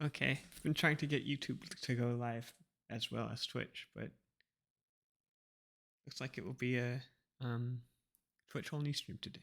Okay, I've been trying to get YouTube to go live as well as Twitch, but looks like it will be a Twitch only stream today.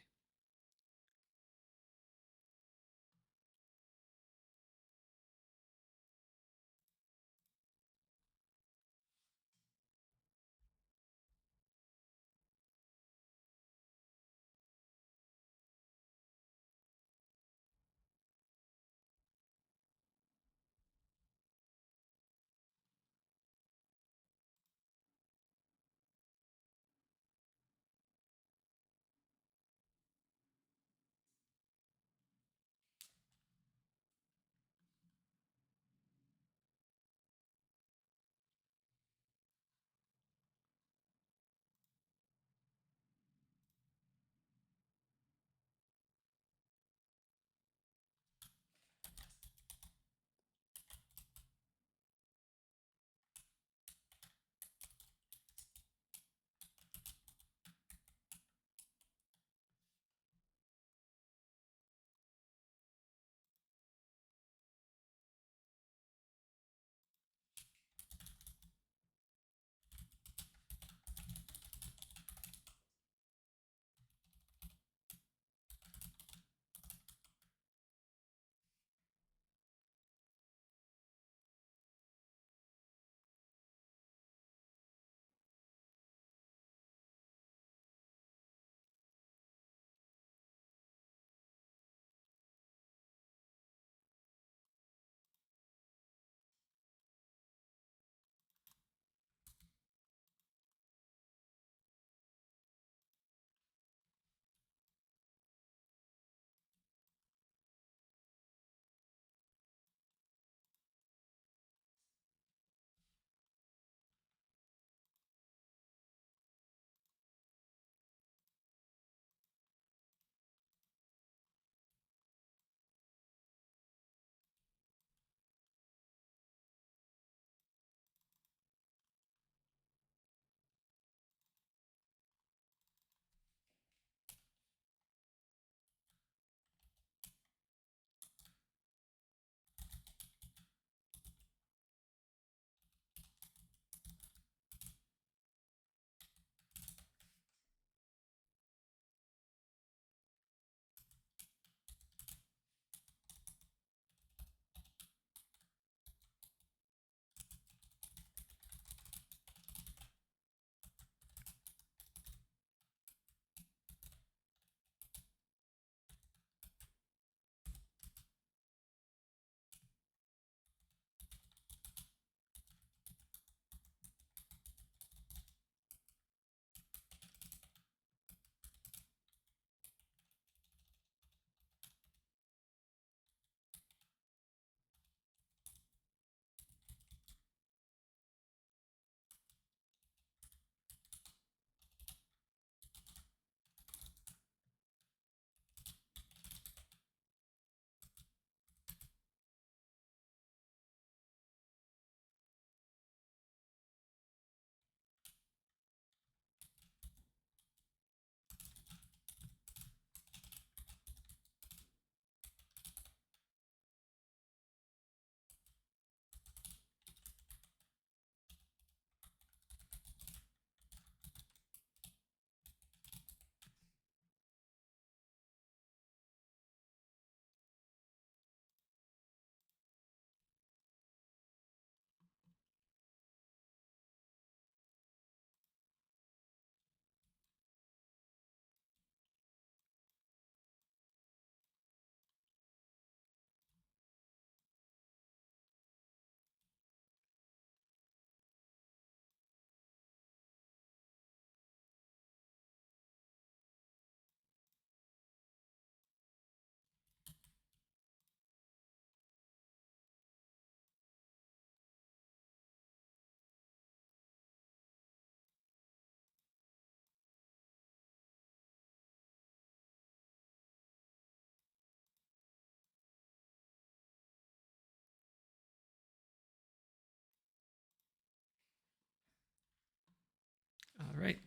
All right.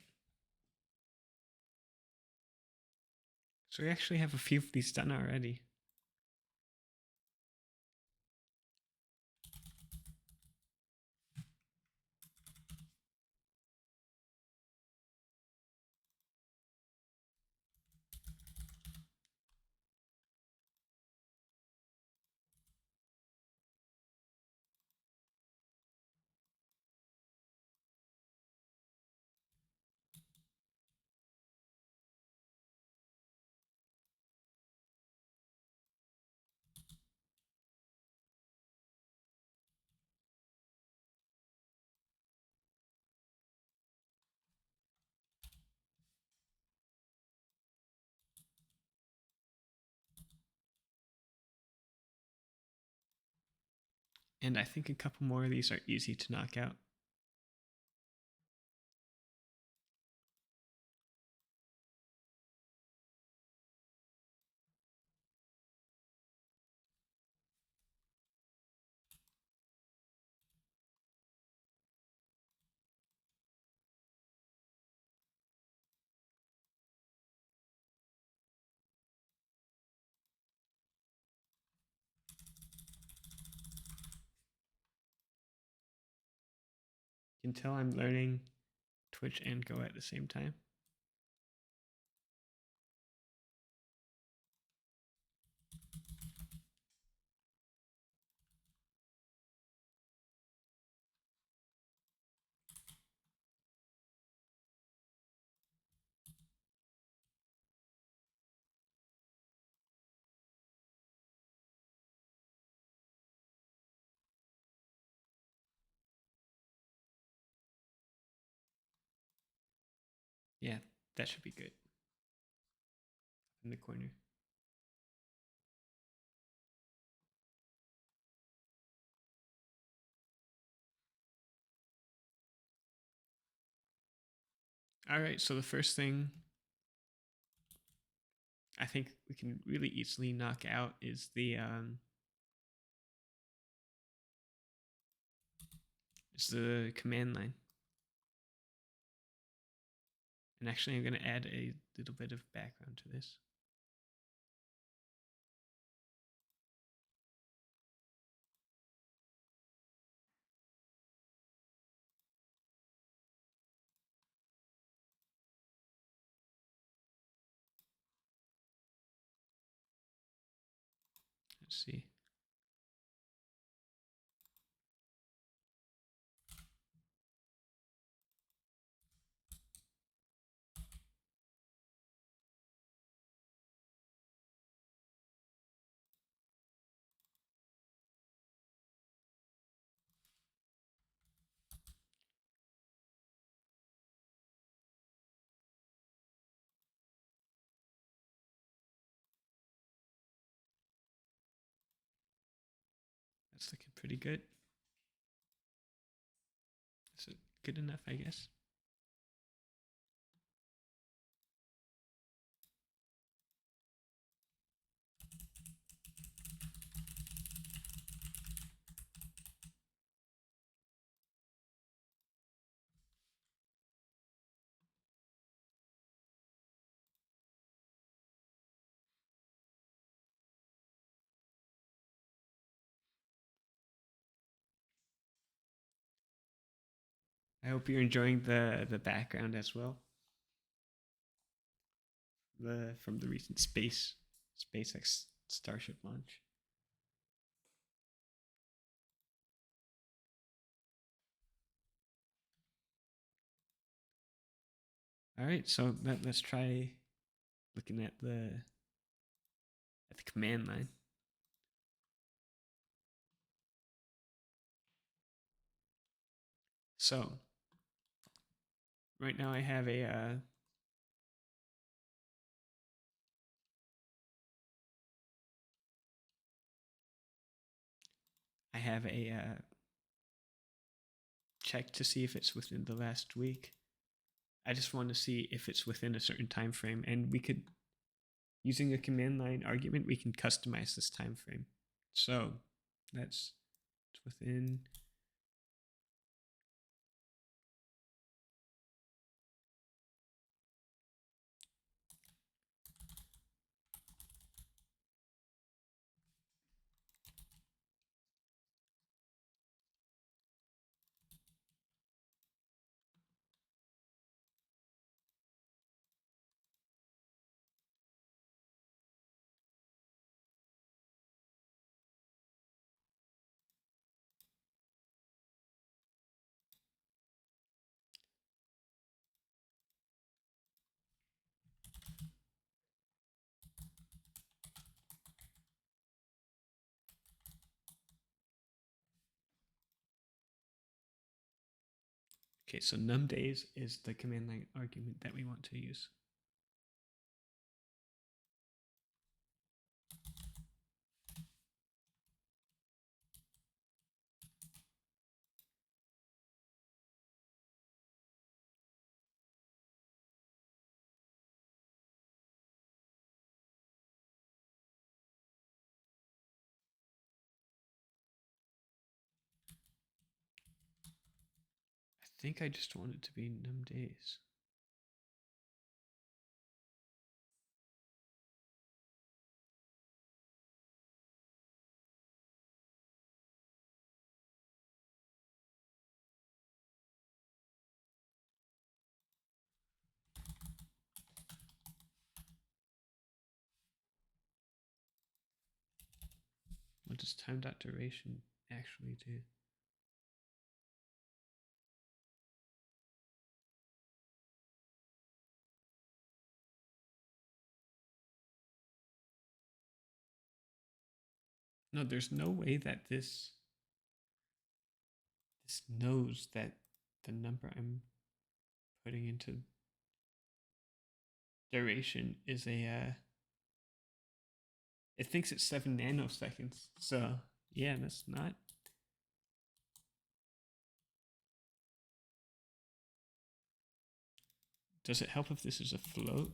So we actually have a few of these done already. And I think a couple more of these are easy to knock out. You can tell I'm learning Twitch and Go at the same time. Yeah, that should be good. In the corner. All right, so the first thing I think we can really easily knock out is the command line. And actually, I'm going to add a little bit of background to this. Let's see. That's looking pretty good. Is it good enough, I guess? I hope you're enjoying the background as well. From the recent SpaceX Starship launch. All right, so let's try looking at the command line. So right now I have a check to see if it's within the last week. I just want to see if it's within a certain time frame, and we could, using a command line argument, we can customize this time frame. So it's within. Okay, so num days is the command line argument that we want to use. think I just want it to be num days. What does time.duration actually do? No, there's no way that this knows that the number I'm putting into duration is a it thinks it's 7 nanoseconds. So yeah, that's not. Does it help if this is a float?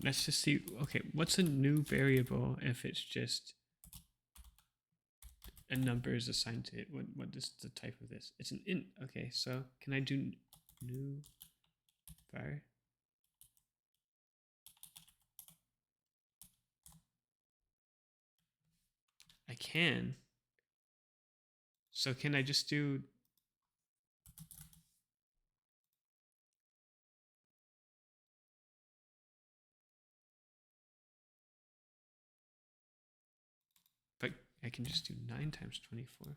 Let's just see. Okay, what's a new variable if it's just a number is assigned to it? What is the type of this? It's an int. Okay, so can I do new var? I can. So can I just do but I can just do 9 times 24.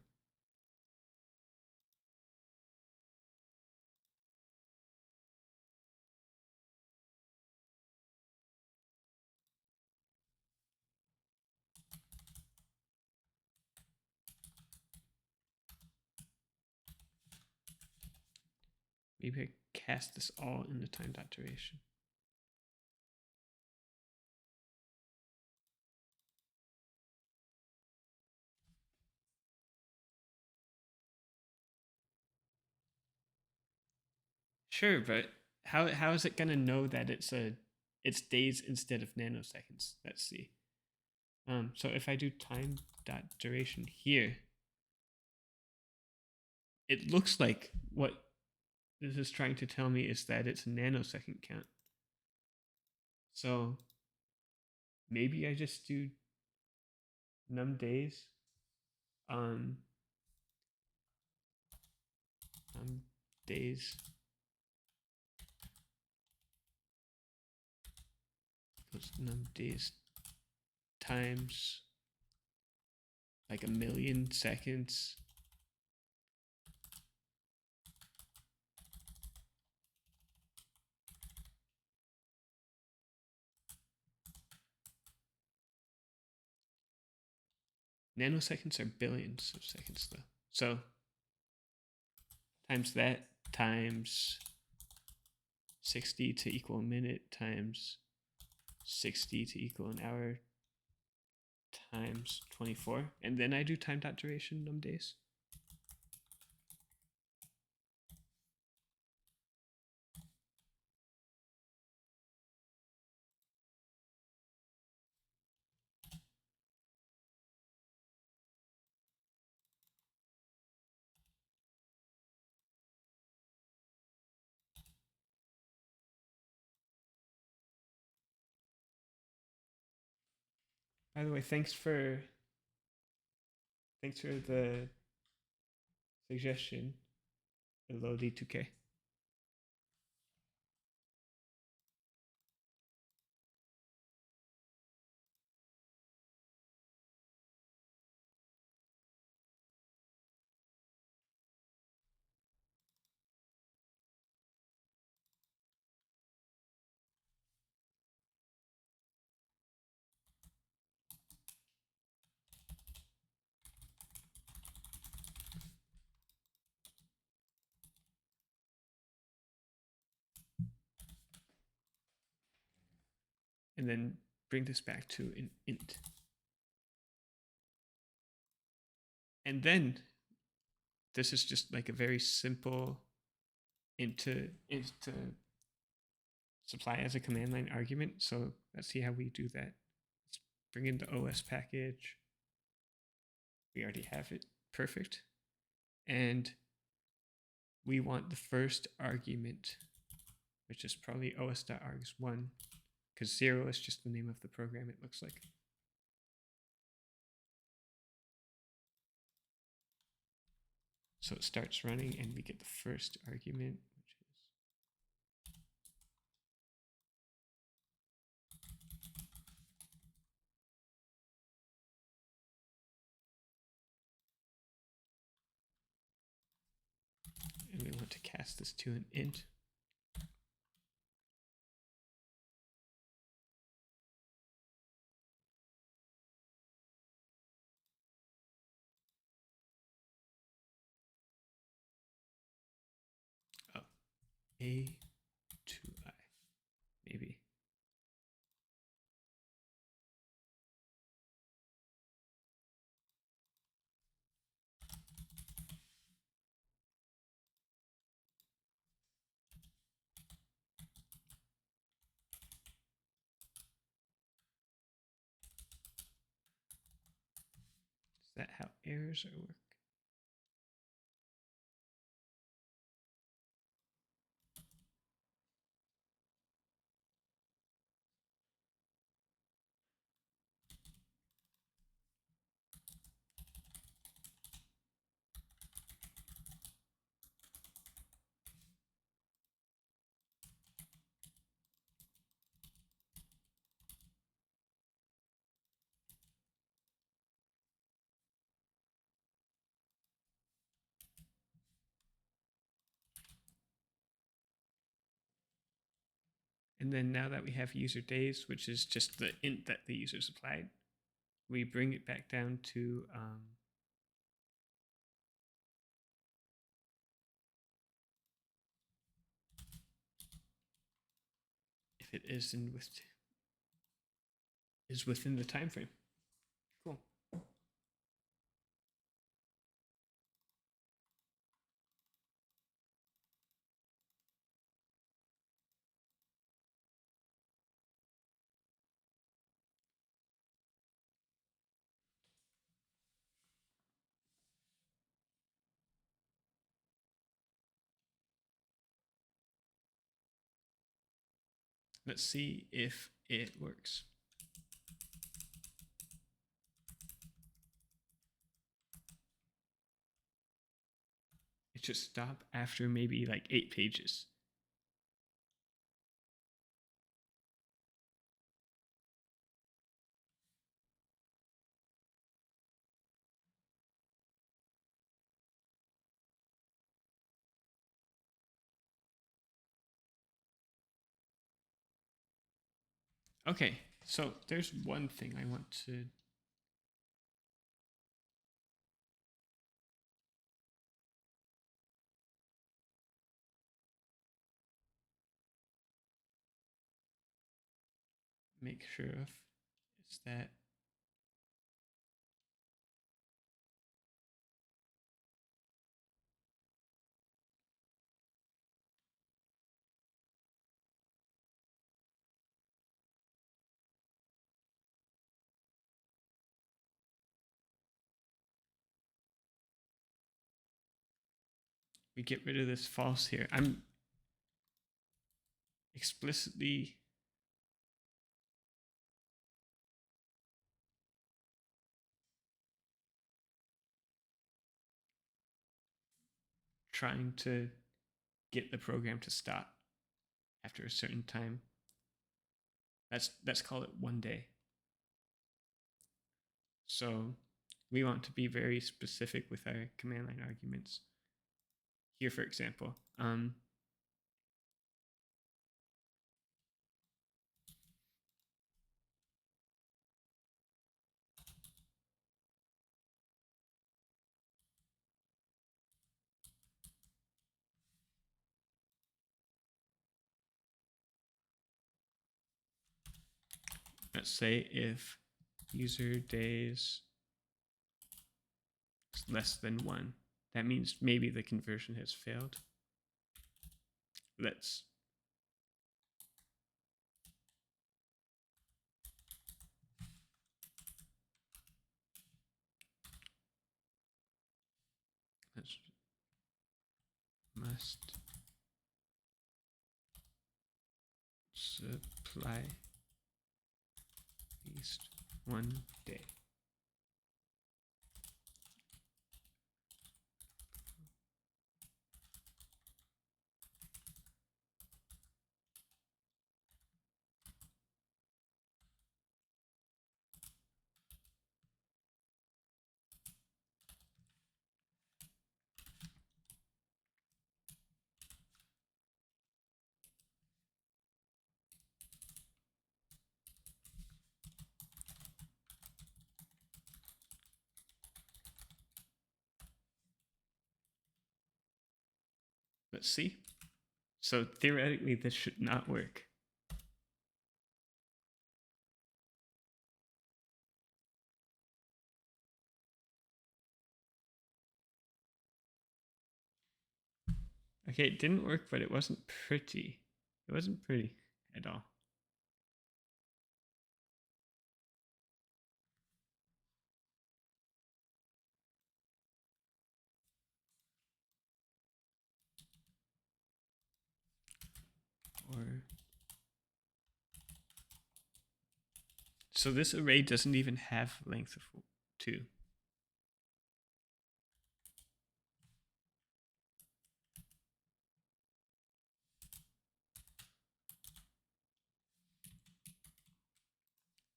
Maybe I cast this all into time.duration. Sure, but how is it gonna know that it's days instead of nanoseconds? Let's see. So if I do time.duration here, it looks like what this is trying to tell me is that it's a nanosecond count. So maybe I just do num days num days equals num days times like 1,000,000 seconds. Nanoseconds are billions of seconds though. So times that times 60 to equal a minute times 60 to equal an hour times 24. And then I do time.duration num days. By the way, thanks for the suggestion, Elodie 2K. And then bring this back to an int. And then this is just like a very simple int to supply as a command line argument. So let's see how we do that. Let's bring in the OS package. We already have it. Perfect. And we want the first argument, which is probably os.args1, because 0 is just the name of the program, it looks like. So it starts running and we get the first argument, which is and we want to cast this to an int. Oh, a to I, maybe. Is that how errors are work? And then now that we have user days, which is just the int that the user supplied, we bring it back down to if it is within the time frame. Cool. Let's see if it works. It should stop after maybe like 8 pages. Okay, so there's one thing I want to make sure of is that we get rid of this false here. I'm explicitly trying to get the program to stop after a certain time. Let's call it 1 day. So we want to be very specific with our command line arguments. Here, for example, let's say if user days is less than 1, that means maybe the conversion has failed. Let's must supply at least 1 day. Let's see. So theoretically, this should not work. Okay, it didn't work, but it wasn't pretty. It wasn't pretty at all. Or so this array doesn't even have length of 2.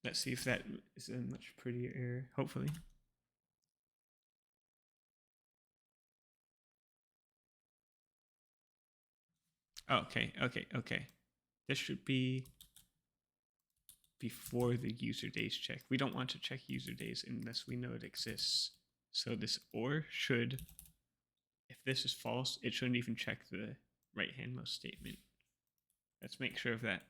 Let's see if that is a much prettier error, hopefully. Oh, okay. This should be before the user days check. We don't want to check user days unless we know it exists. So this or should, if this is false, it shouldn't even check the right-handmost statement. Let's make sure of that.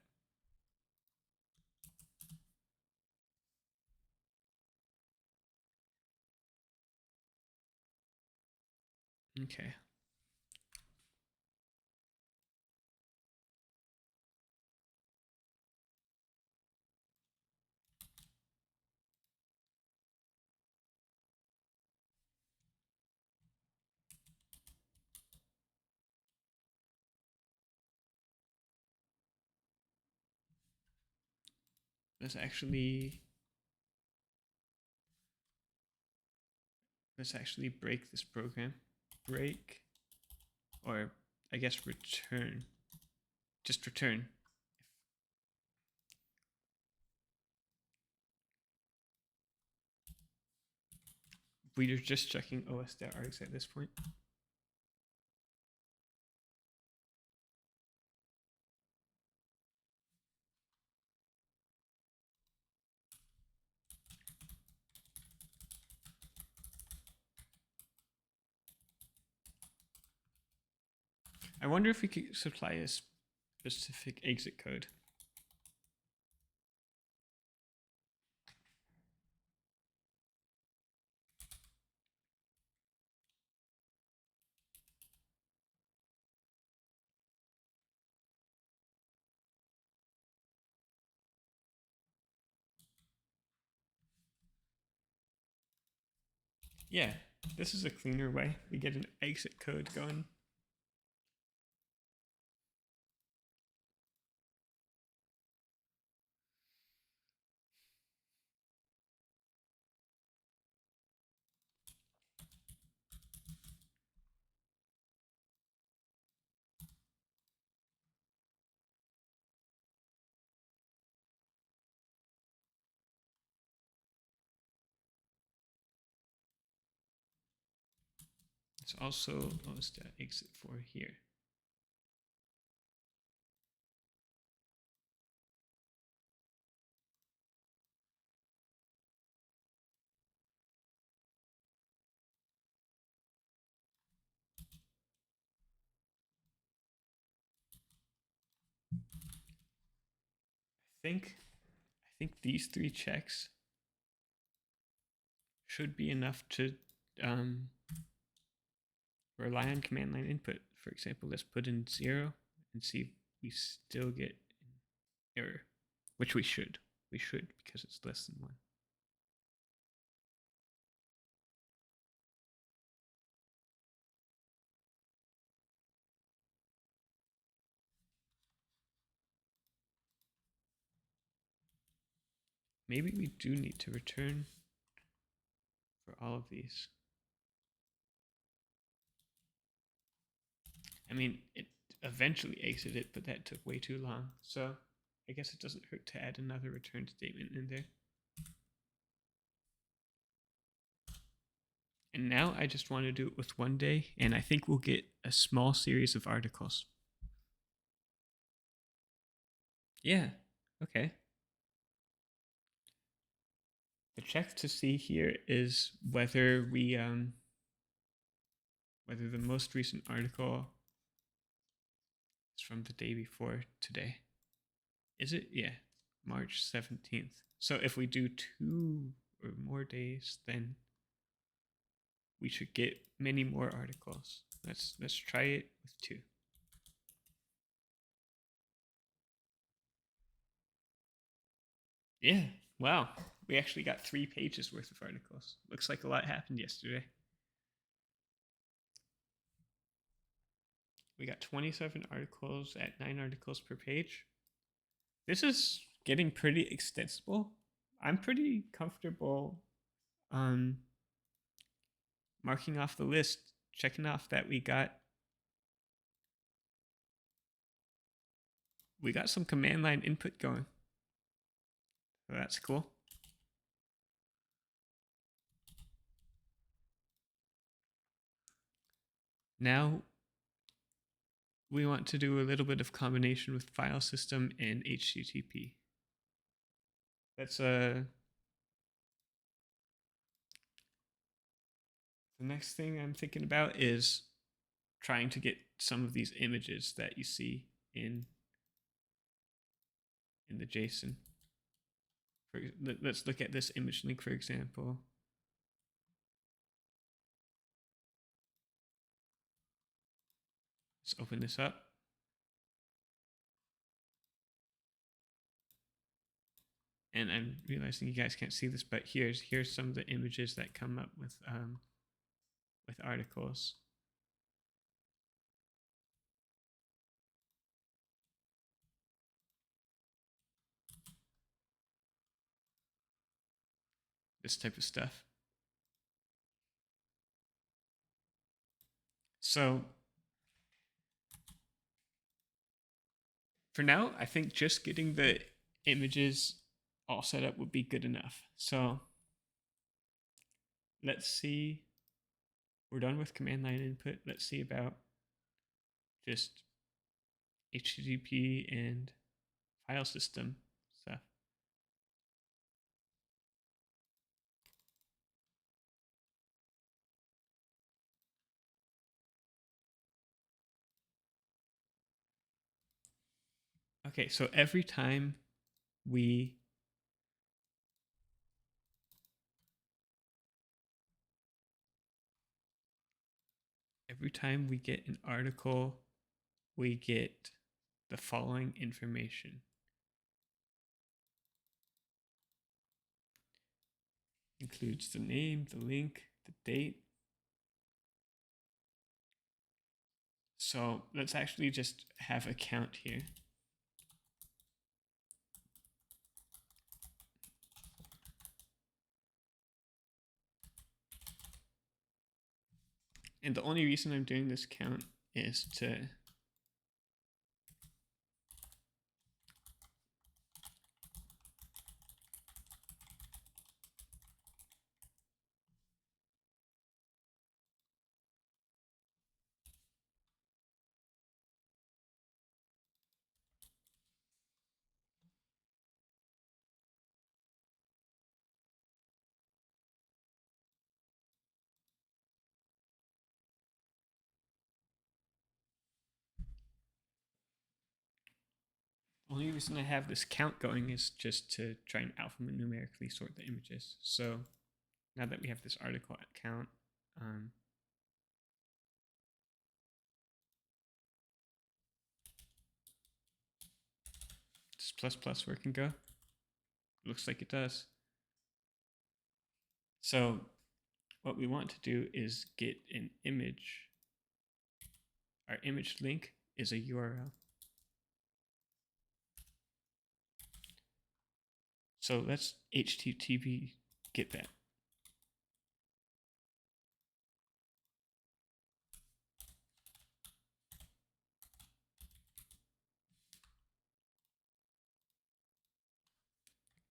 Okay. Let's actually break this program. Break, or I guess return. Just return. We are just checking os.args at this point. I wonder if we could supply a specific exit code. Yeah, this is a cleaner way. We get an exit code going. It's also, what's the exit for here? I think these 3 checks should be enough to rely on command line input. For example, let's put in 0 and see if we still get an error, which we should. We should, because it's less than 1. Maybe we do need to return for all of these. I mean, it eventually exited, but that took way too long. So I guess it doesn't hurt to add another return statement in there. And now I just want to do it with 1 day, and I think we'll get a small series of articles. Yeah, okay. The check to see here is whether whether the most recent article is from the day before today. Is it? Yeah, March 17th. So if we do 2 or more days, then we should get many more articles. Let's try it with 2. Yeah, wow. We actually got 3 pages worth of articles. Looks like a lot happened yesterday. We got 27 articles at 9 articles per page. This is getting pretty extensible. I'm pretty comfortable marking off the list, checking off that we got some command line input going. So that's cool. Now we want to do a little bit of combination with file system and HTTP. That's the next thing I'm thinking about is trying to get some of these images that you see in the JSON. Let's look at this image link, for example. Let's open this up. And I'm realizing you guys can't see this, but here's some of the images that come up with articles. This type of stuff. So for now, I think just getting the images all set up would be good enough. So let's see. We're done with command line input. Let's see about just HTTP and file system stuff. Okay, so every time we get an article, we get the following information. Includes the name, the link, the date. So let's actually just have a count here. And the only reason I'm doing this count is to only reason I have this count going is just to try and alphanumerically sort the images. So now that we have this article count, does plus plus work and go? Looks like it does. So what we want to do is get an image. Our image link is a URL. So let's HTTP get that.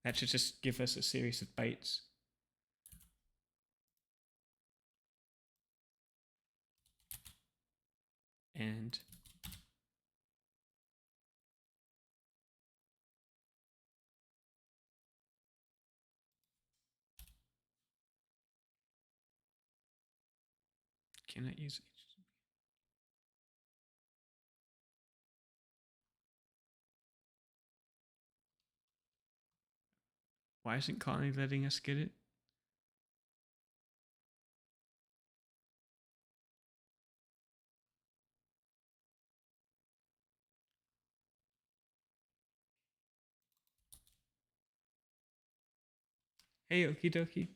That should just give us a series of bytes. And can I use HTTP? Why isn't Connie letting us get it? Hey, okie dokie.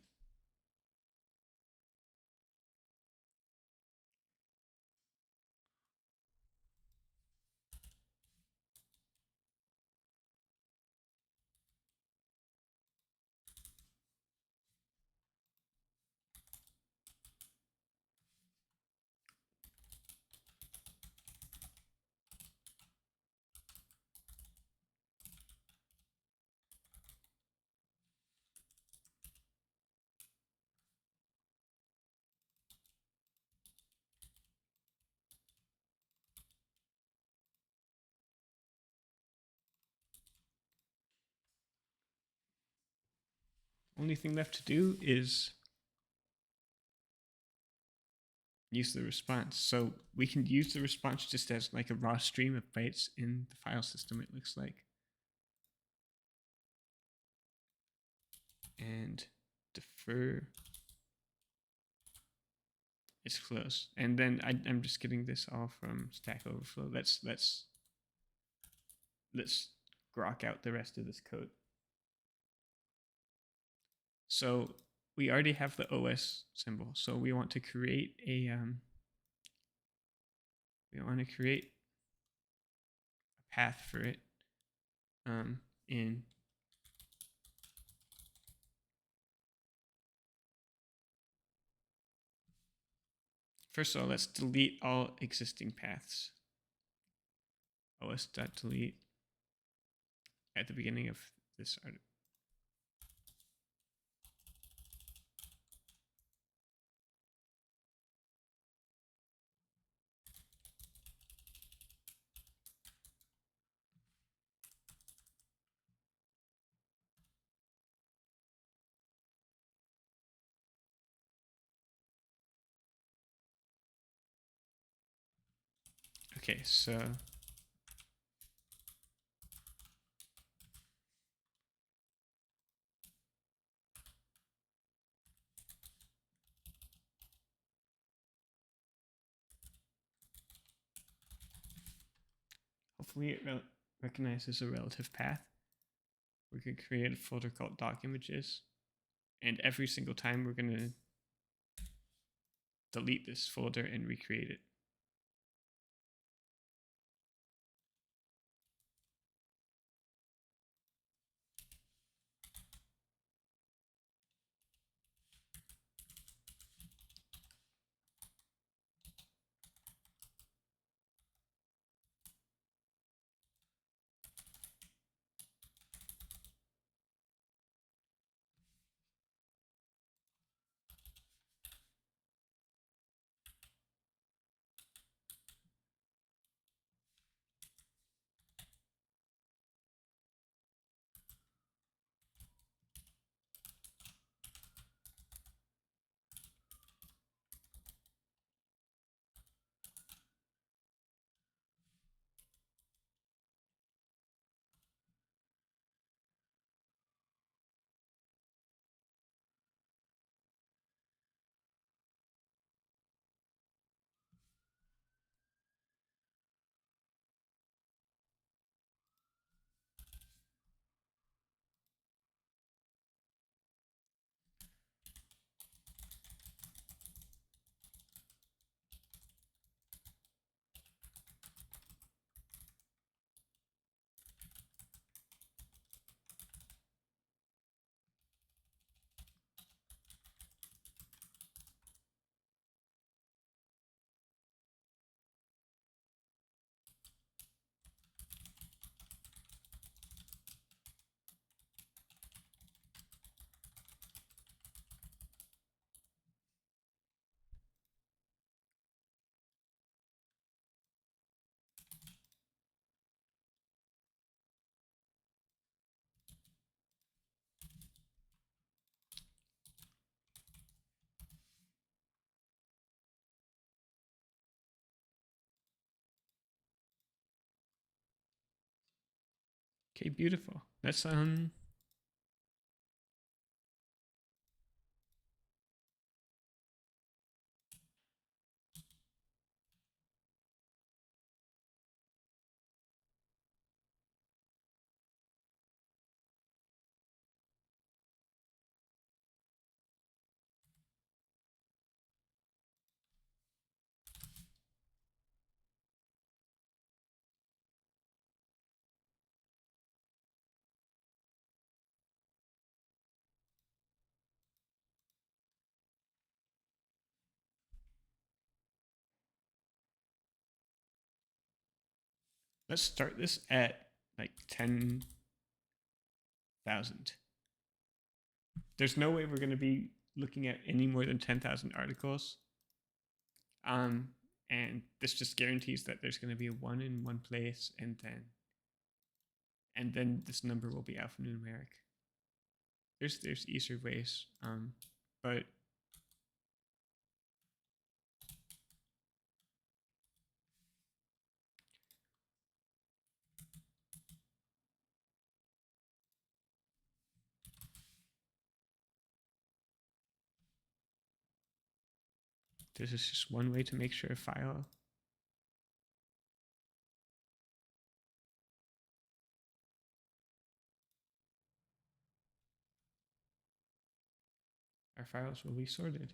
Only thing left to do is use the response. So we can use the response just as like a raw stream of bytes in the file system, it looks like. And defer is close. And then I'm just getting this all from Stack Overflow. Let's grok out the rest of this code. So we already have the OS symbol. So we want to create a path for it in first of all, let's delete all existing paths. os.delete at the beginning of this article. Okay, so hopefully it recognizes a relative path. We could create a folder called doc images, and every single time we're going to delete this folder and recreate it. Okay, beautiful. Let's start this at like 10,000. There's no way we're going to be looking at any more than 10,000 articles. And this just guarantees that there's going to be a 1 in one place, and then this number will be alphanumeric. There's easier ways, but this is just one way to make sure our files will be sorted.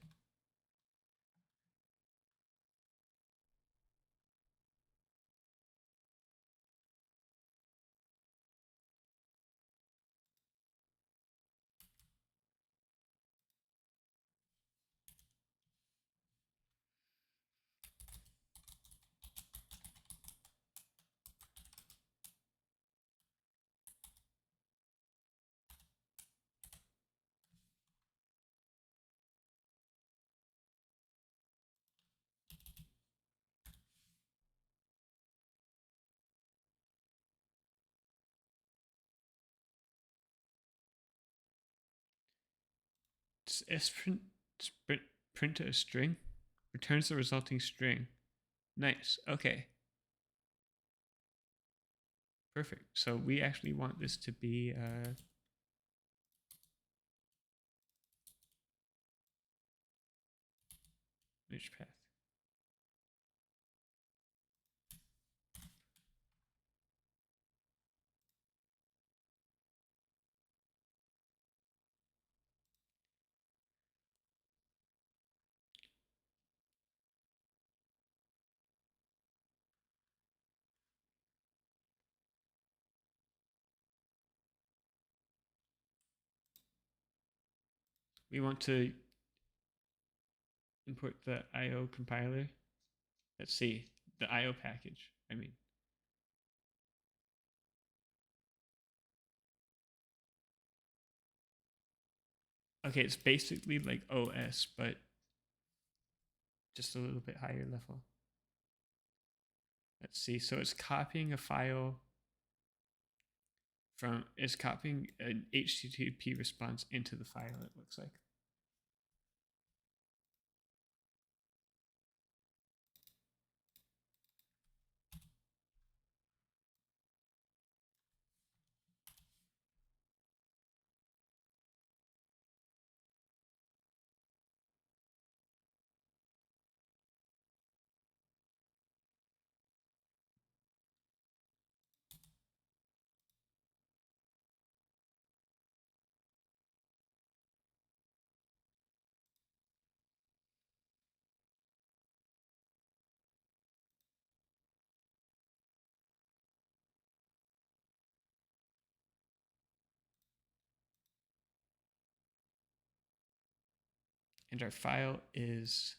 Print a string, returns the resulting string. Nice. Okay. Perfect. So we actually want this to be which path? we want to import the IO compiler. Let's see, the IO package, I mean. Okay, it's basically like OS, but just a little bit higher level. Let's see, so it's copying a file it's copying an HTTP response into the file, it looks like. And our file is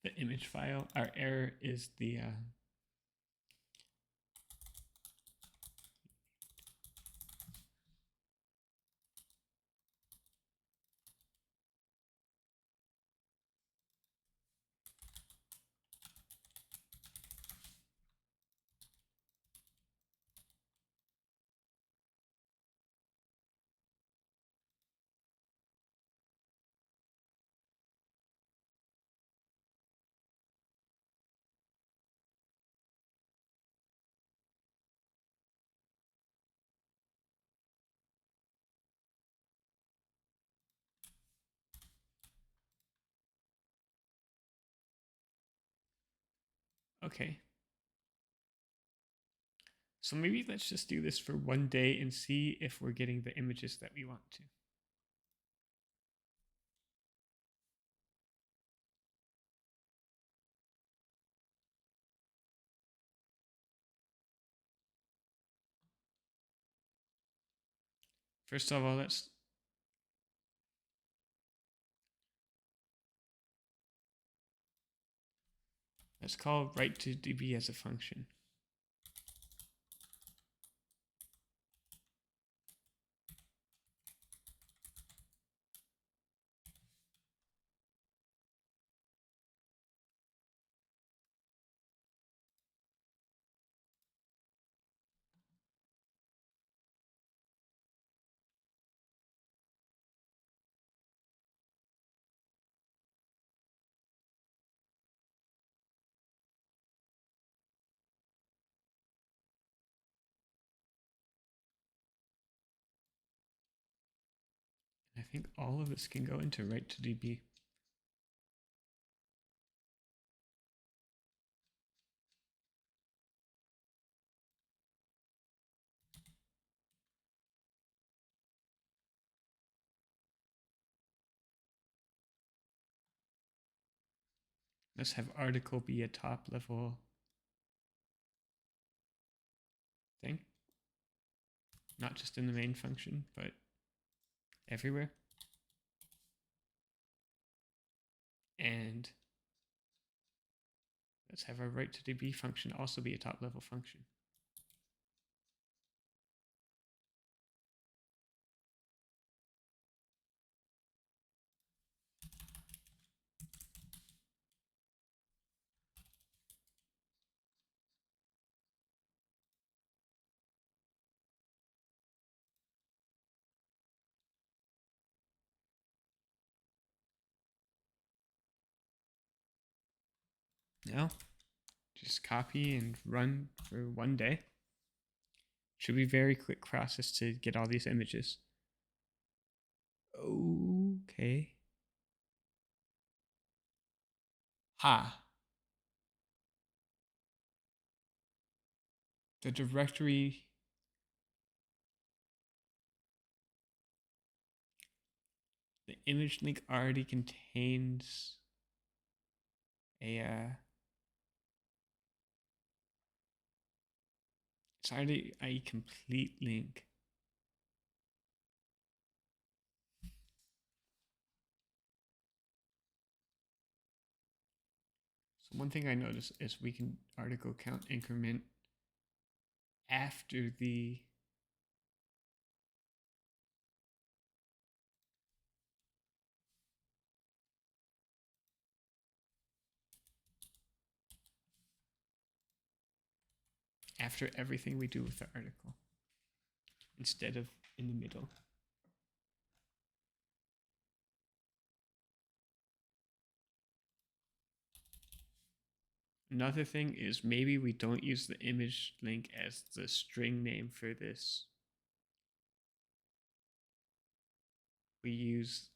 the image file. Our error is the okay. So maybe let's just do this for one day and see if we're getting the images that we want to. First of all, let's call write to DB as a function. I think all of this can go into write to DB. Let's have article be a top level thing. Not just in the main function, but everywhere. And let's have our write to DB function also be a top level function. Now, just copy and run for one day. Should be very quick process to get all these images. Okay. Ha. The directory the image link already contains it's already a complete link. So one thing I noticed is we can article count increment after the after everything we do with the article instead of in the middle. Another thing is maybe we don't use the image link as the string name for this. We use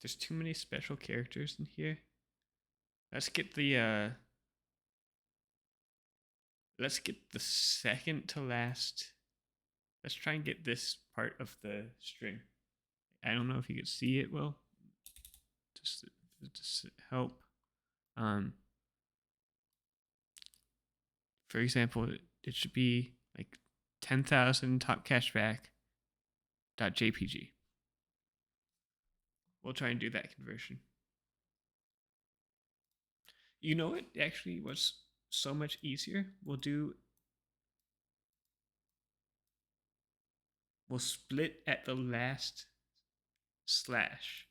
there's too many special characters in here. Let's get the second to last. Let's try and get this part of the string. I don't know if you could see it well. Just help. For example, it should be like 10,000 top cashback.jpg. We'll try and do that conversion. You know what actually was so much easier? We'll split at the last slash.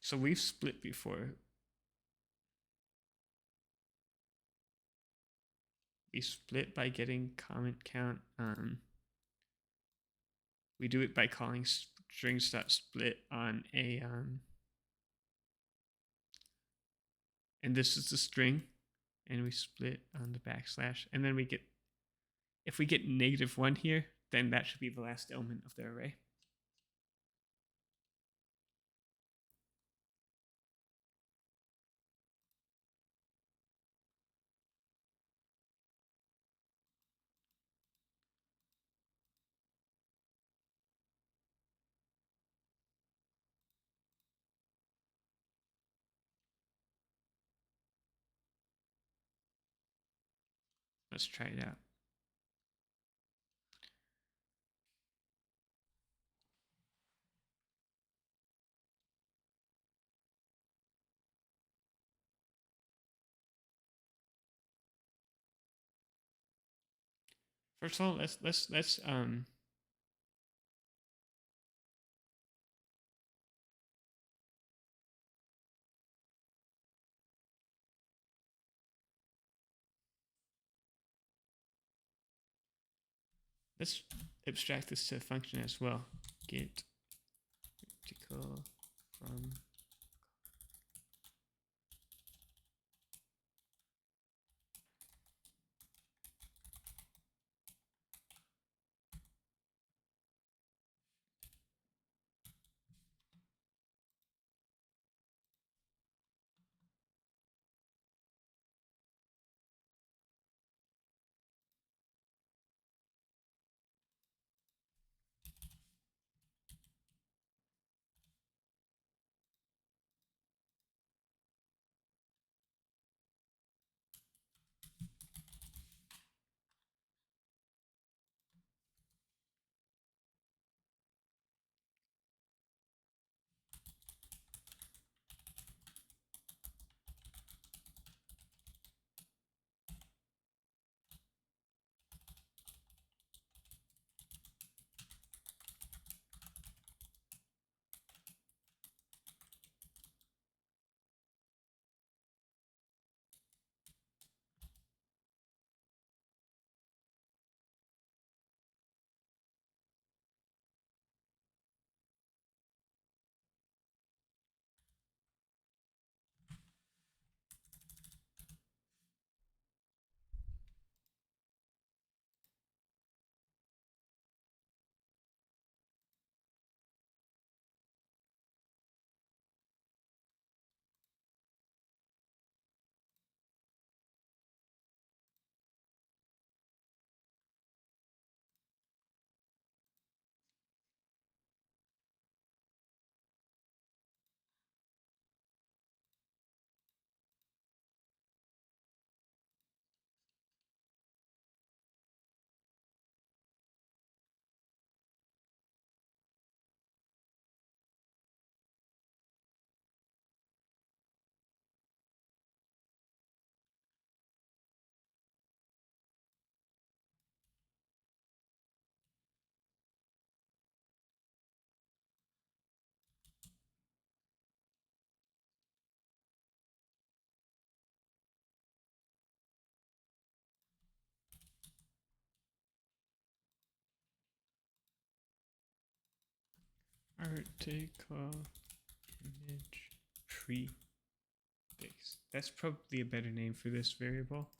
So we've split before. We split by getting comment count. We do it by calling strings.split on a and this is the string, and we split on the backslash, and then we get, if we get -1 here, then that should be the last element of the array. Let's try it out. First of all, let's abstract this to a function as well. Get vertical from article image prefix. That's probably a better name for this variable.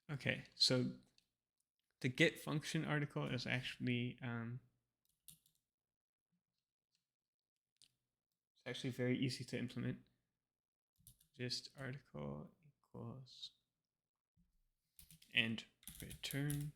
Okay, so the get function article is actually it's actually very easy to implement. Just article equals and return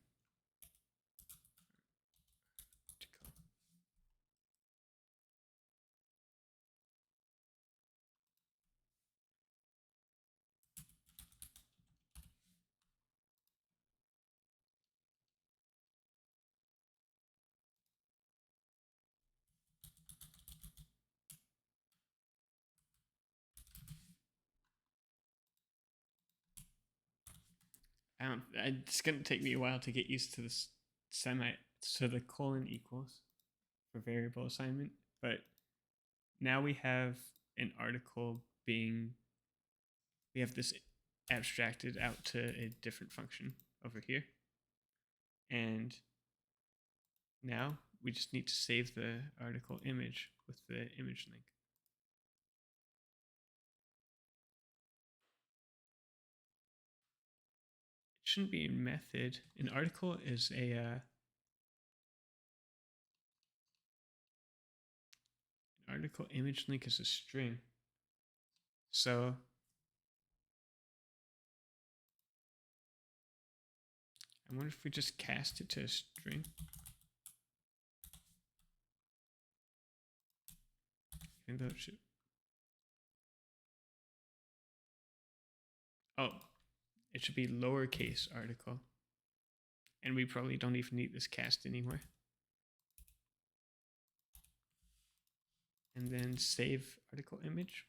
article. It's gonna take me a while to get used to this so the colon equals for variable assignment, but now we have an article being, we have this abstracted out to a different function over here. And now we just need to save the article image with the image link. It shouldn't be a method. An article is an article image link is a string. So I wonder if we just cast it to a string. Even though it should. Oh, it should be lowercase article. And we probably don't even need this cast anymore. And then save article image.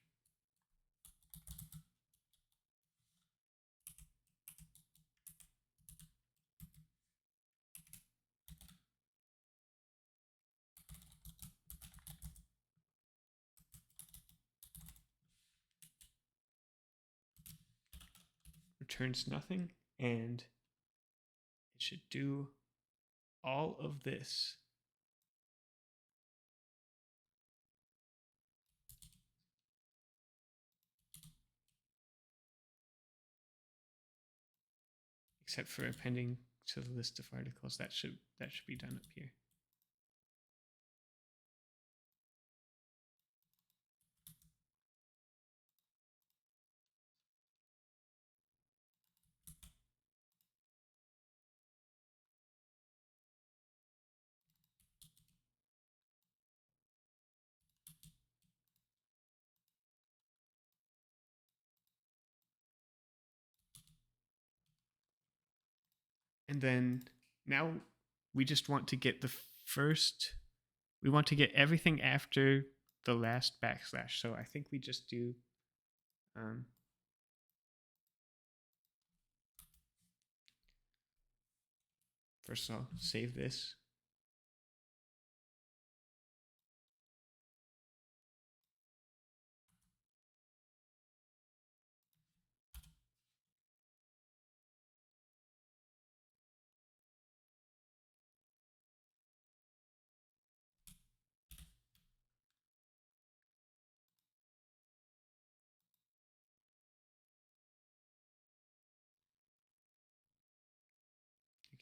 Returns nothing, and it should do all of this. Except for appending to the list of articles. That should be done up here. And then now we just want to get we want to get everything after the last backslash. So I think we just do first I'll save this.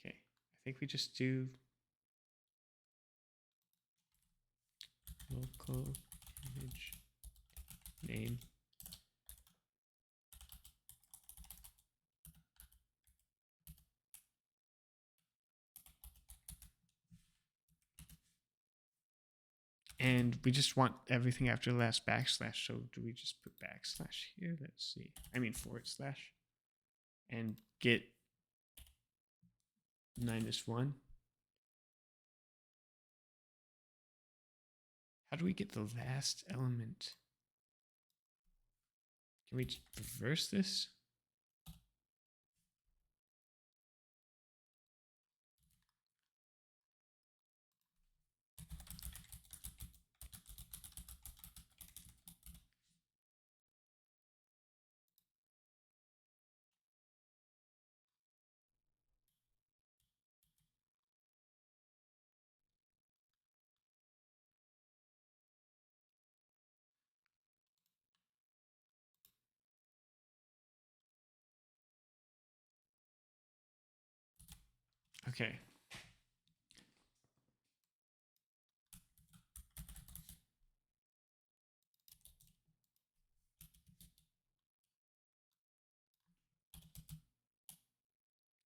Okay, I think we just do local image name. And we just want everything after the last backslash. So do we just put backslash here? Let's see. I mean /. And get -1. How do we get the last element? Can we reverse this? Okay.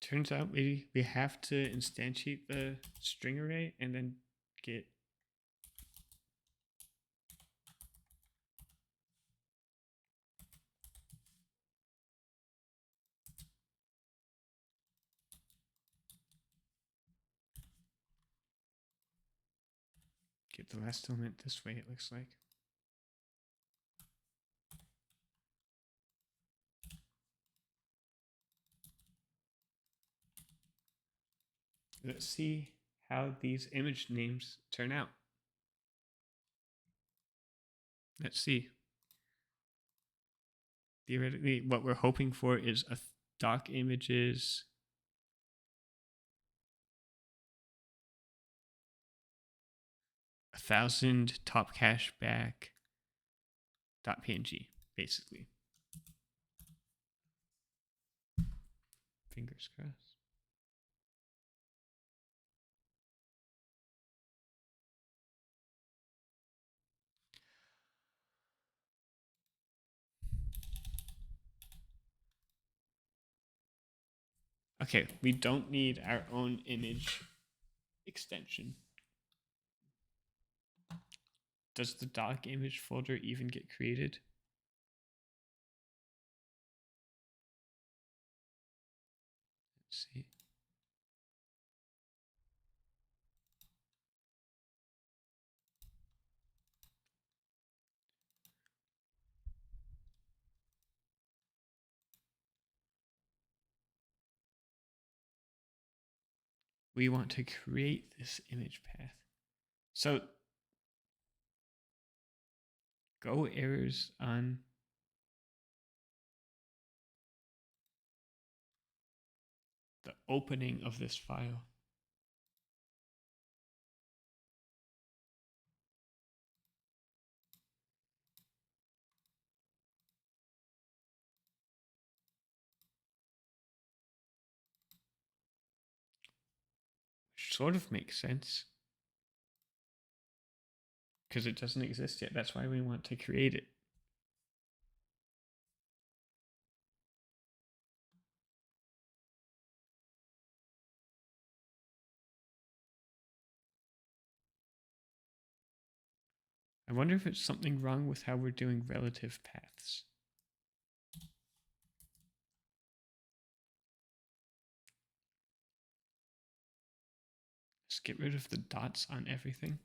Turns out we have to instantiate the string array and then get the last element this way, it looks like. Let's see how these image names turn out. Let's see. Theoretically, what we're hoping for is a doc images 1,000 top cashback .png, basically. Fingers crossed. Okay, we don't need our own image extension. Does the doc image folder even get created? Let's see. We want to create this image path. So Go errors on the opening of this file. Which sort of makes sense, because it doesn't exist yet. That's why we want to create it. I wonder if it's something wrong with how we're doing relative paths. Let's get rid of the dots on everything.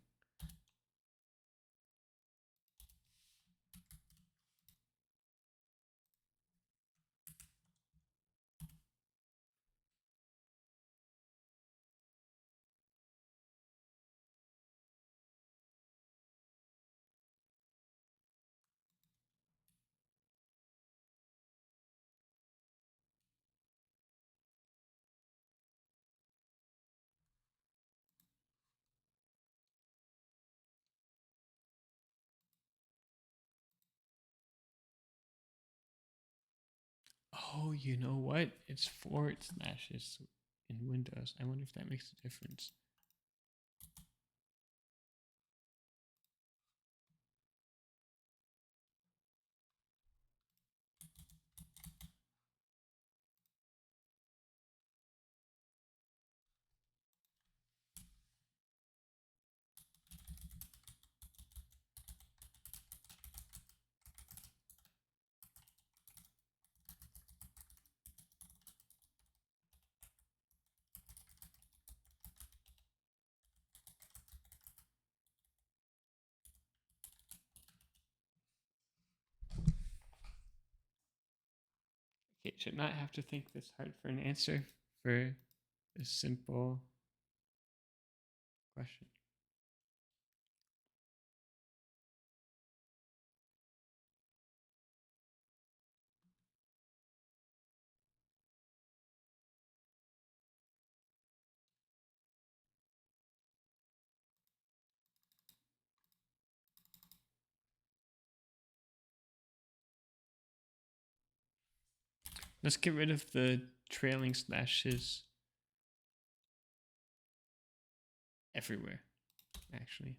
Oh, you know what? It's forward slashes in Windows. I wonder if that makes a difference. Okay, should not have to think this hard for an answer for a simple question. Let's get rid of the trailing slashes everywhere, actually.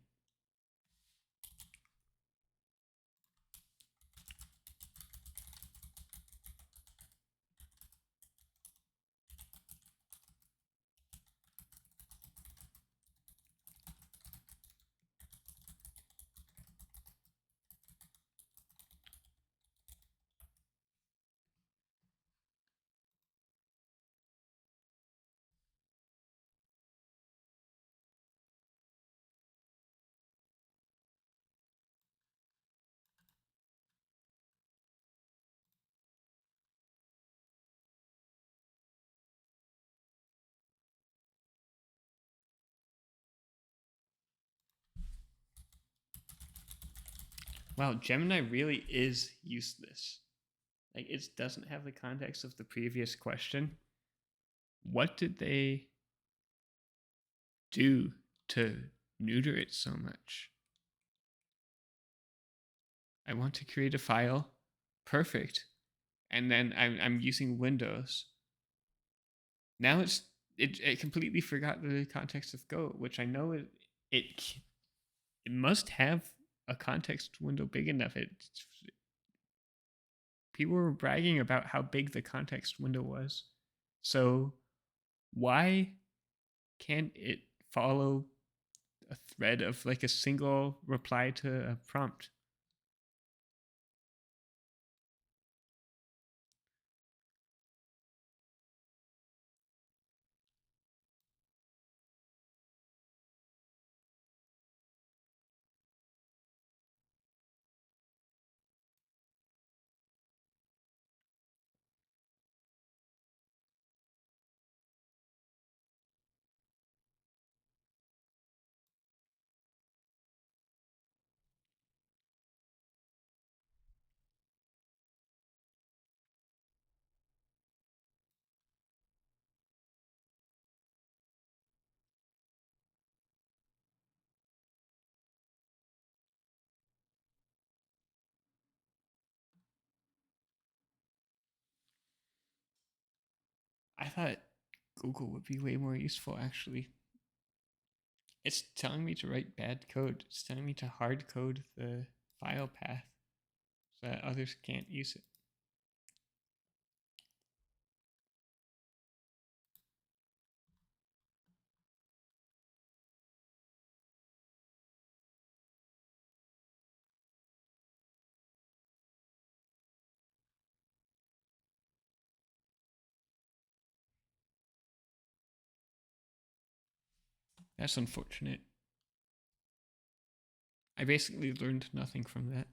Wow, Gemini really is useless. Like, it doesn't have the context of the previous question. What did they do to neuter it so much? I want to create a file. Perfect. And then I'm using Windows. Now it completely forgot the context of Go, which I know it must have a context window big enough. People were bragging about how big the context window was. So why can't it follow a thread of like a single reply to a prompt? I thought Google would be way more useful actually. It's telling me to write bad code. It's telling me to hard code the file path so that others can't use it. That's unfortunate. I basically learned nothing from that.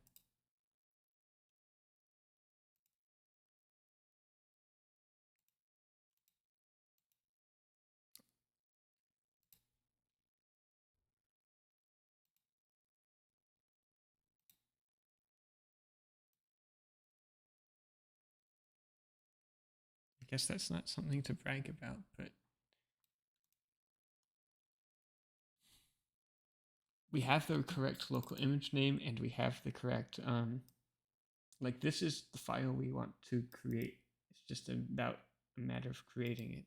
I guess that's not something to brag about, but we have the correct local image name and we have the correct, like this is the file we want to create. It's just about a matter of creating it.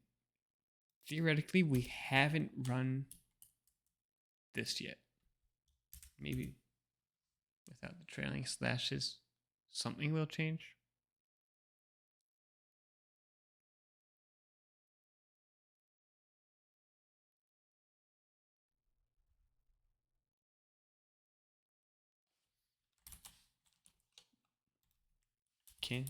Theoretically, we haven't run this yet. Maybe without the trailing slashes, something will change. Can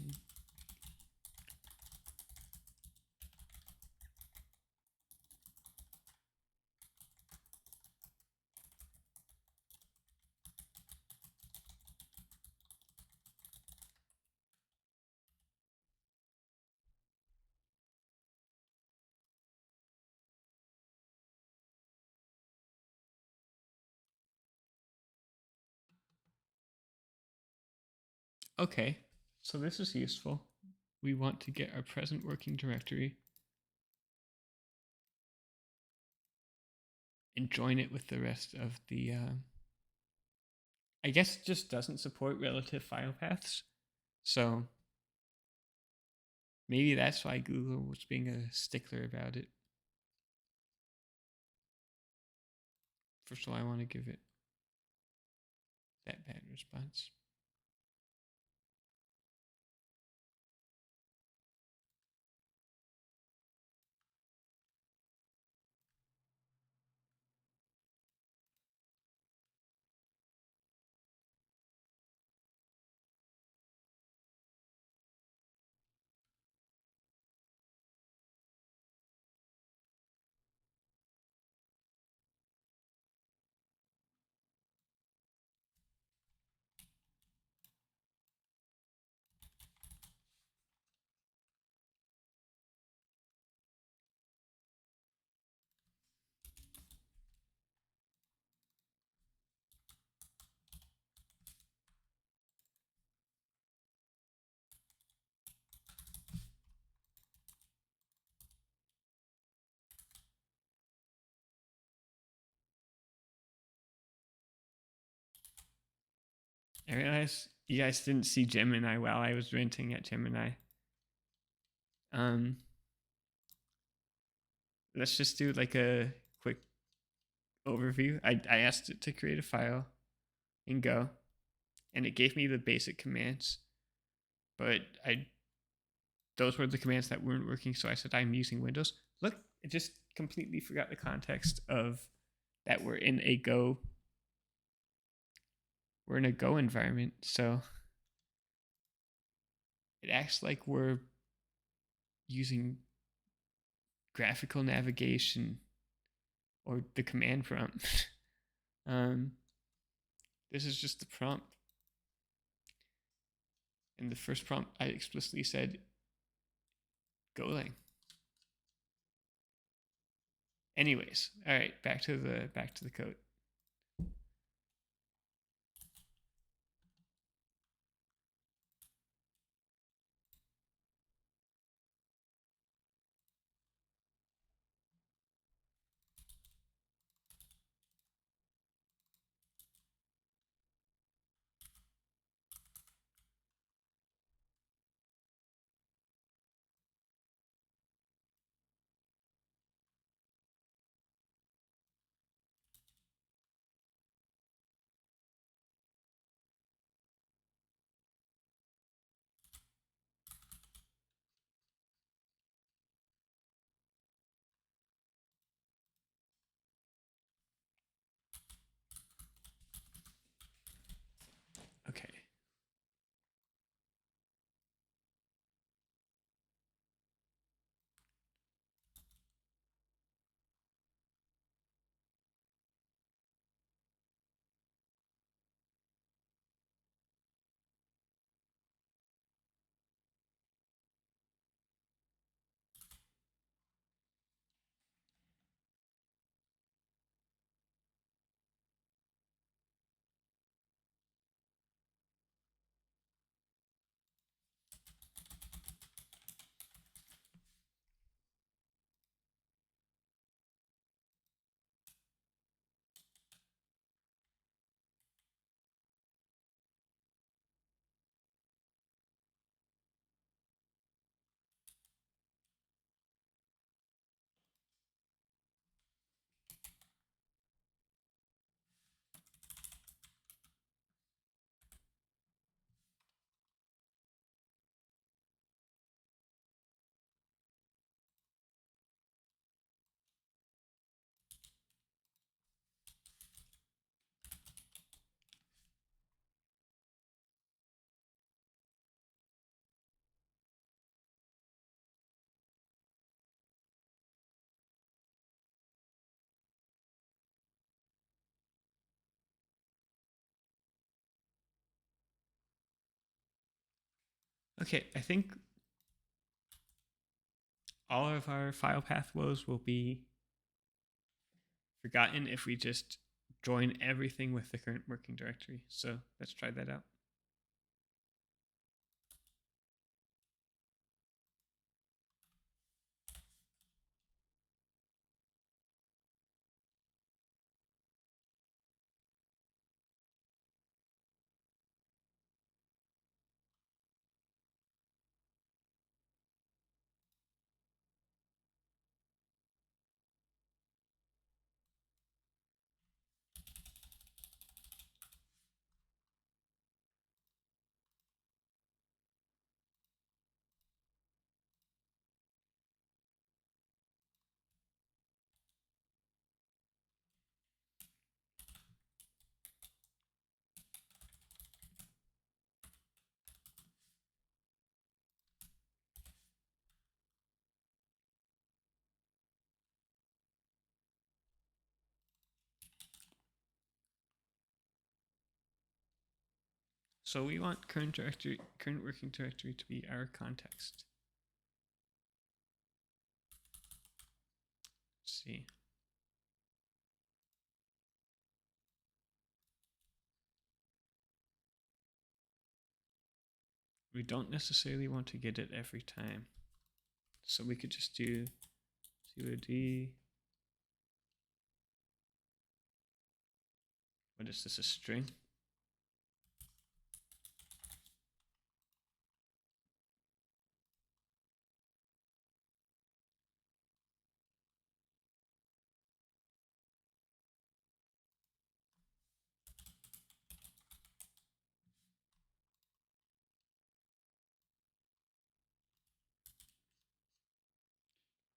Okay, so this is useful. We want to get our present working directory and join it with the rest of the, I guess it just doesn't support relative file paths. So maybe that's why Google was being a stickler about it. First of all, I want to give it that bad response. I realized you guys didn't see Gemini while I was ranting at Gemini. Let's just do like a quick overview. I asked it to create a file in Go, and it gave me the basic commands, but those were the commands that weren't working, so I said I'm using Windows. Look, it just completely forgot the context of that we're in a Go environment, so it acts like we're using graphical navigation or the command prompt. This is just the prompt. In the first prompt, I explicitly said Golang. Anyways, all right, back to the code. Okay. Okay, I think all of our file path woes will be forgotten if we just join everything with the current working directory. So let's try that out. So we want current working directory to be our context. Let's see. We don't necessarily want to get it every time. So we could just do COD. What is this, a string?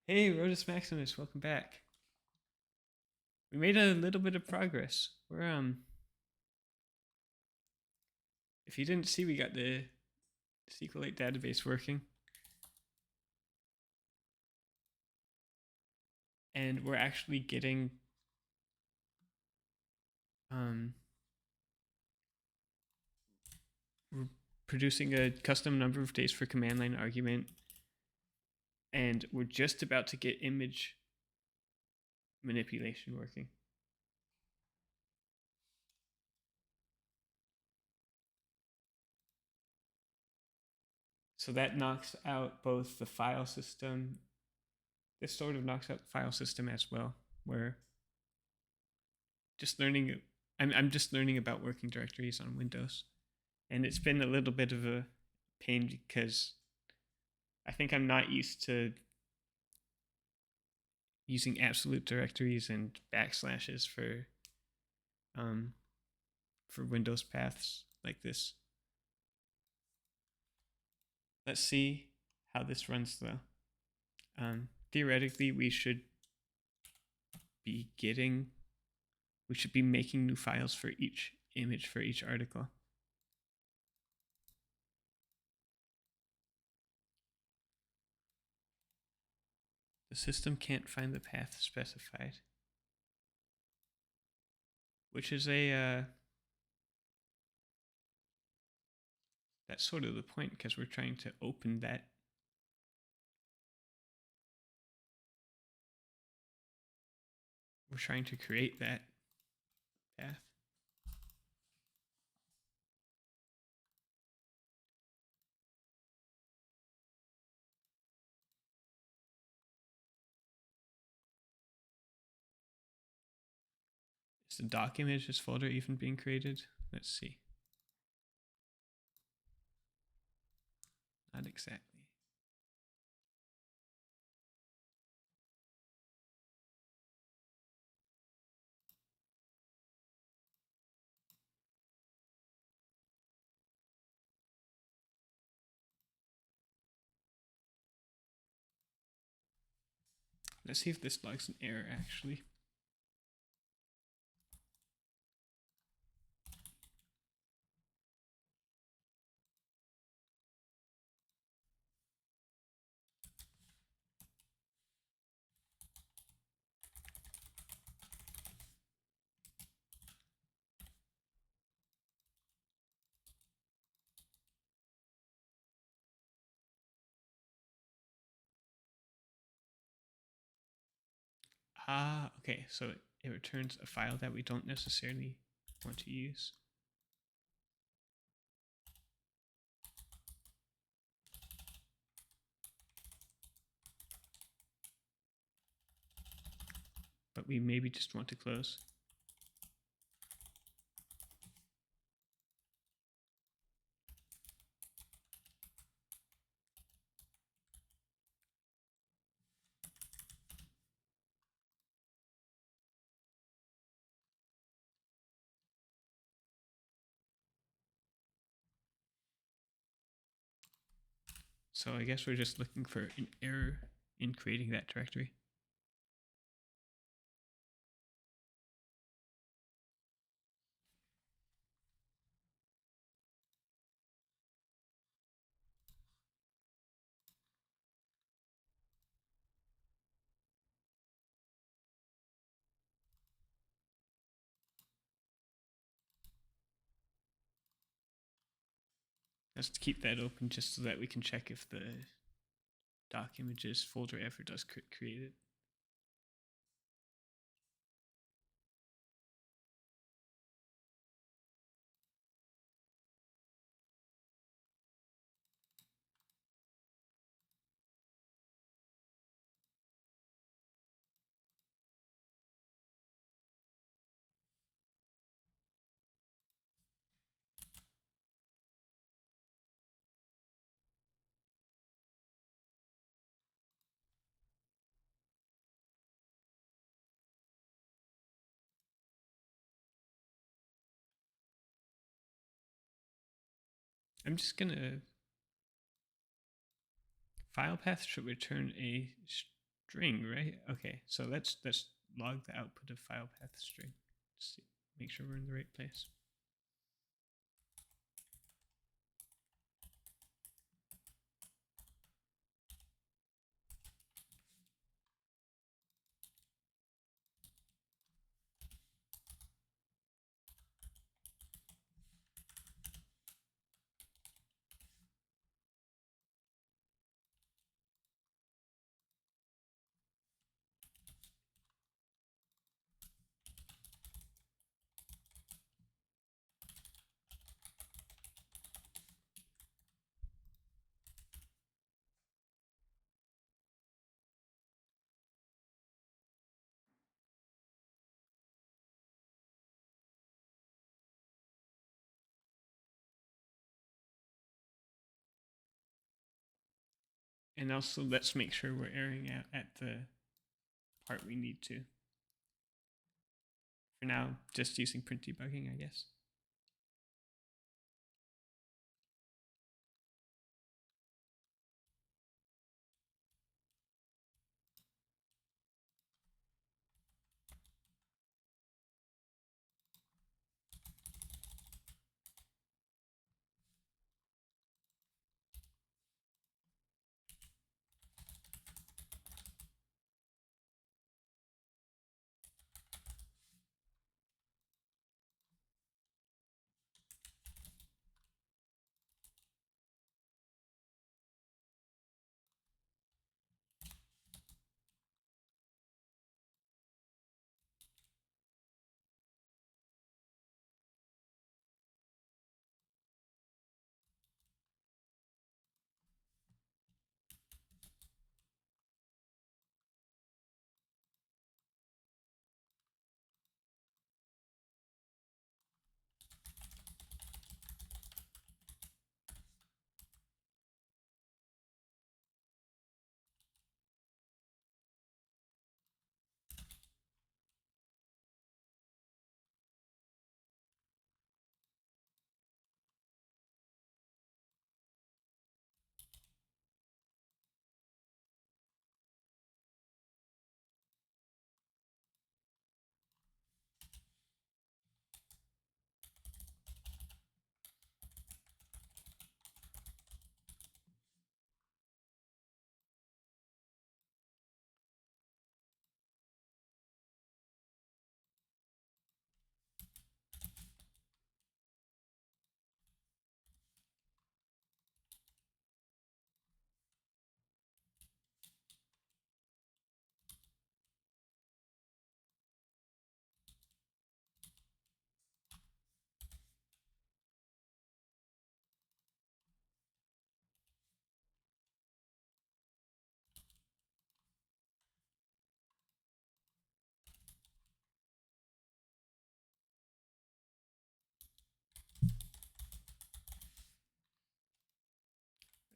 Hey, Rotus Maximus, welcome back. We made a little bit of progress. We're if you didn't see, we got the SQLite database working. And we're actually getting we're producing a custom number of days for command line argument, and we're just about to get image manipulation working. So that knocks out both the file system. This sort of knocks out the file system as well. Where just learning, I'm just learning about working directories on Windows, and it's been a little bit of a pain because I think I'm not used to using absolute directories and backslashes for Windows paths like this. Let's see how this runs though. Theoretically, we should be making new files for each image for each article. The system can't find the path specified, which is that's sort of the point because we're trying to open that. We're trying to create that path. Is the doc images folder even being created? Let's see. Not exactly. Let's see if this logs an error actually. Okay, so it returns a file that we don't necessarily want to use. But we maybe just want to close. So I guess we're just looking for an error in creating that directory. Let's keep that open just so that we can check if the doc images folder ever does create it. I'm just gonna file path should return a string, right? Okay, so let's log the output of file path string. Just make sure we're in the right place. And also let's make sure we're airing out at the part we need to. For now, just using print debugging, I guess.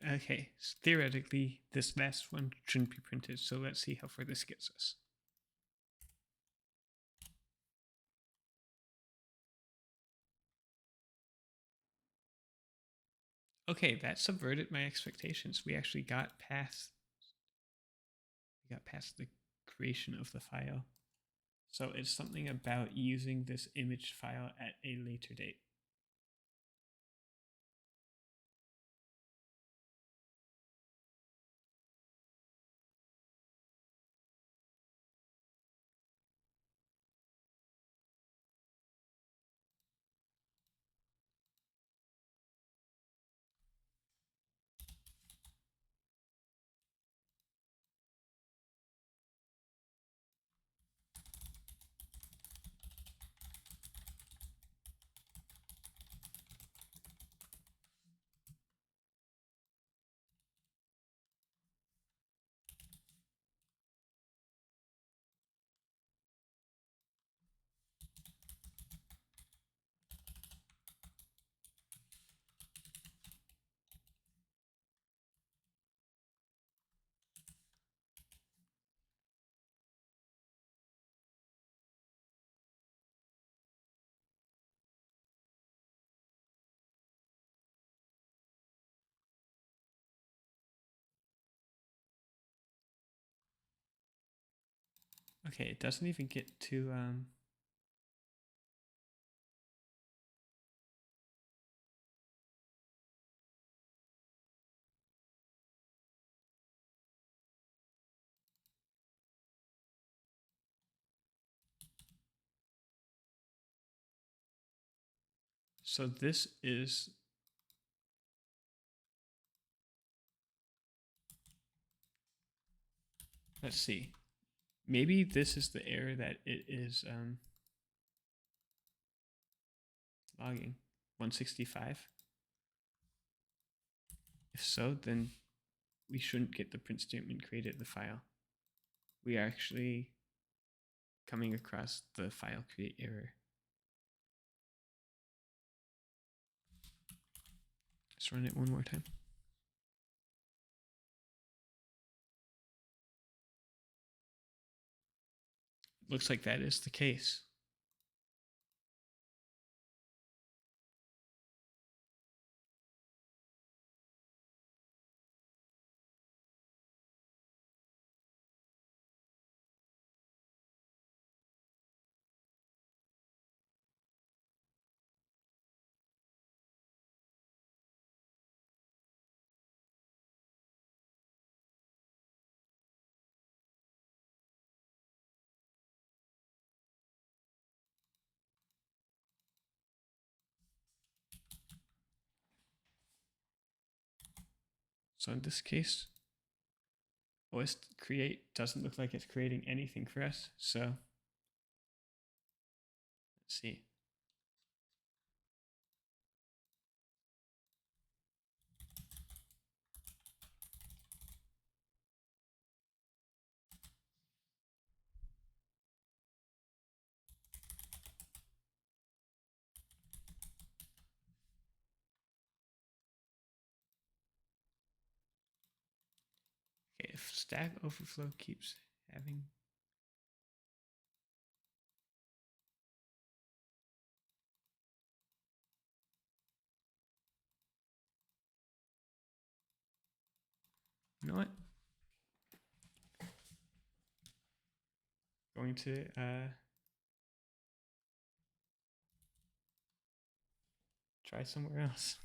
Okay, so theoretically, this last one shouldn't be printed, so let's see how far this gets us. Okay, that subverted my expectations. We actually got past the creation of the file. So it's something about using this image file at a later date. Okay, it doesn't even get to so this is, let's see. Maybe this is the error that it is logging 165. If so, then we shouldn't get the print statement created in the file. We are actually coming across the file create error. Let's run it one more time. Looks like that is the case. So in this case, OS create doesn't look like it's creating anything for us. So let's see. Okay, if Stack Overflow keeps having you know what? Going to try somewhere else.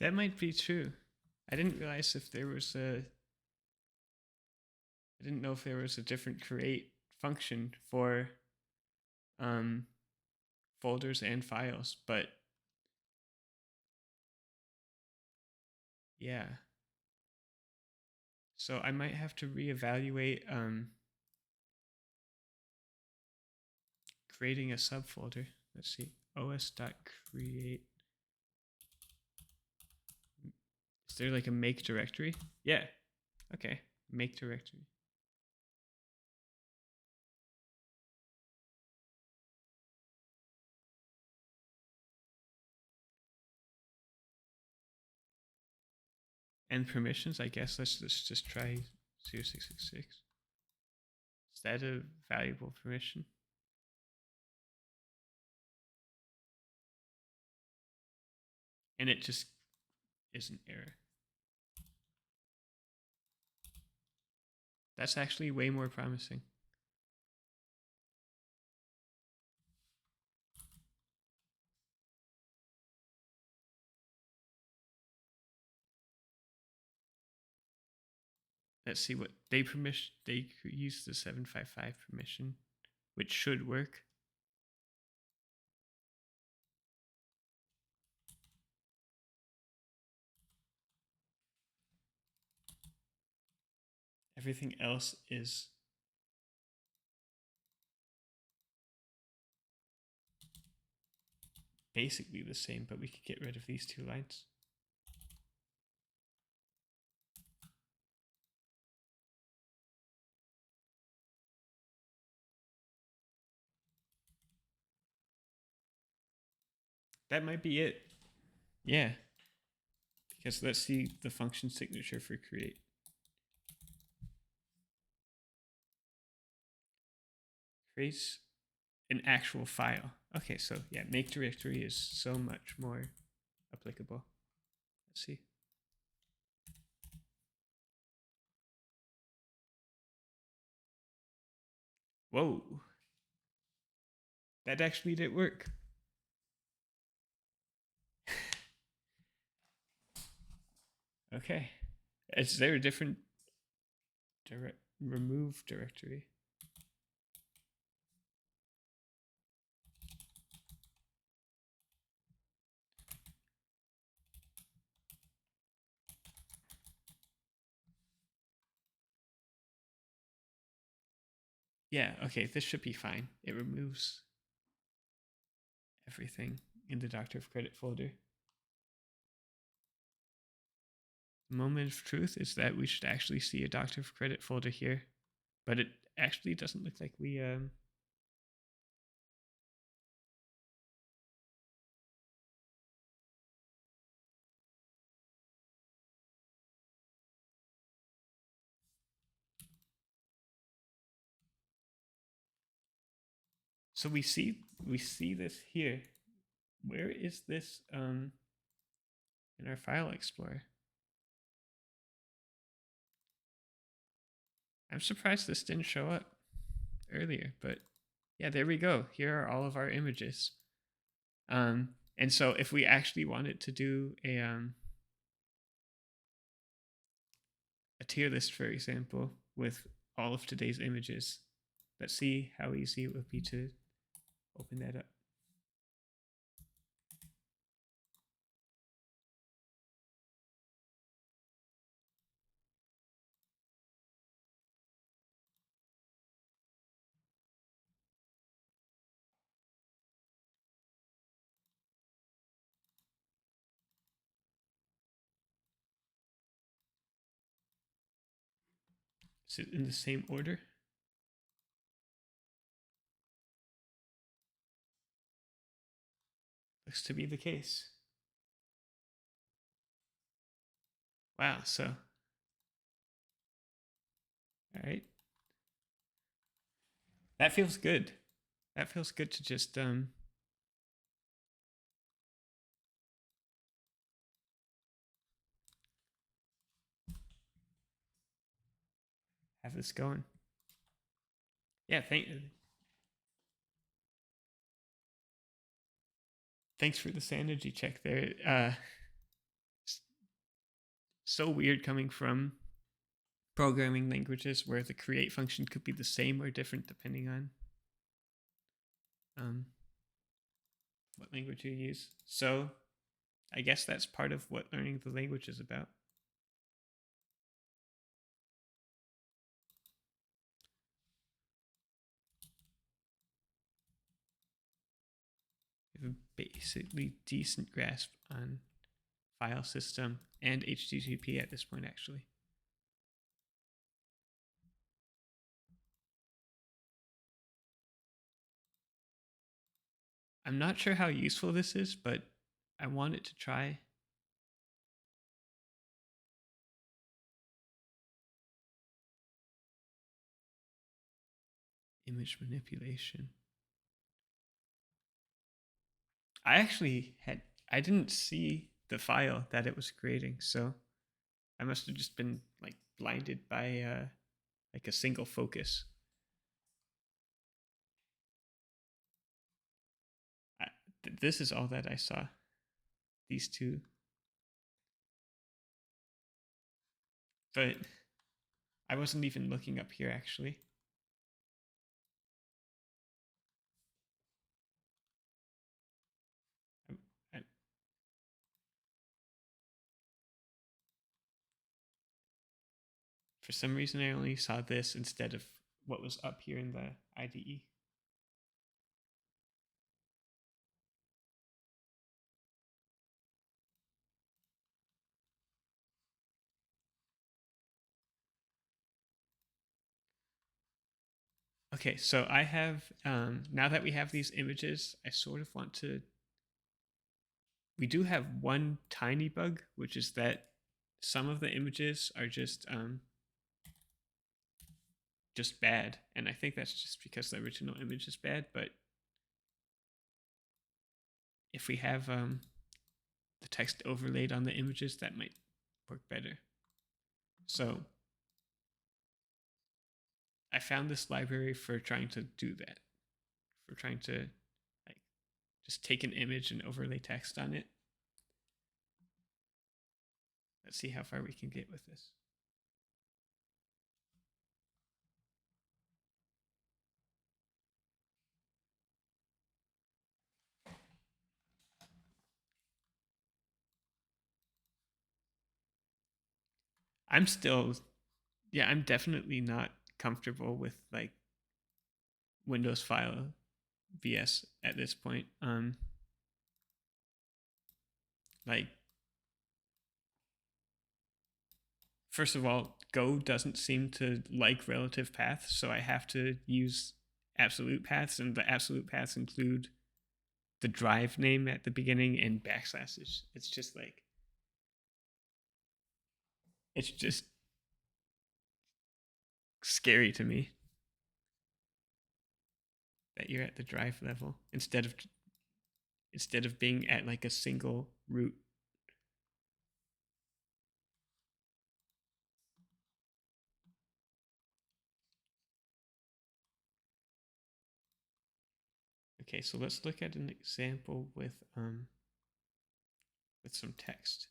That might be true. I didn't realize if there was a I didn't know if there was a different create function for folders and files, but yeah. So I might have to reevaluate creating a subfolder. Let's see, os.create. Is there like a make directory? Yeah. Okay, make directory. And permissions, I guess let's just try 0666. Is that a valuable permission? And it just is an error. That's actually way more promising. Let's see what they permission. They use the 755 permission, which should work. Everything else is basically the same, but we could get rid of these 2 lines. That might be it. Yeah. Because let's see the function signature for create. Creates an actual file. Okay, so yeah, make directory is so much more applicable. Let's see. Whoa. That actually did work. Okay. Is there a different remove directory? Yeah, okay, this should be fine. It removes everything in the Doctor of Credit folder. Moment of truth is that we should actually see a Doctor of Credit folder here, but it actually doesn't look like we so we see this here. Where is this in our file explorer? I'm surprised this didn't show up earlier, but yeah, there we go. Here are all of our images. And so if we actually wanted to do a tier list, for example, with all of today's images, let's see how easy it would be to open that up. Is it in the same order? Looks to be the case. Wow, so. All right. That feels good. That feels good to just have this going. Yeah, thanks for the sanity check there. So weird coming from programming languages where the create function could be the same or different depending on what language you use. So I guess that's part of what learning the language is about. We have a basically decent grasp on file system and HTTP at this point, actually. I'm not sure how useful this is, but I wanted to try. Image manipulation. I didn't see the file that it was creating, so I must have just been like blinded by like a single focus. This is all that I saw. These two. But I wasn't even looking up here actually. I, for some reason, I only saw this instead of what was up here in the IDE. Okay, so I have, now that we have these images, I sort of want to, we do have one tiny bug, which is that some of the images are just bad. And I think that's just because the original image is bad. But if we have the text overlaid on the images, that might work better. So I found this library for trying to do that, for trying to like just take an image and overlay text on it. Let's see how far we can get with this. I'm still, yeah, I'm definitely not comfortable with like Windows file VS at this point. Like, first of all, Go doesn't seem to like relative paths, so I have to use absolute paths, and the absolute paths include the drive name at the beginning and backslashes. It's just like, it's just scary to me that you're at the drive level instead of being at like a single root. Okay, so let's look at an example with some text.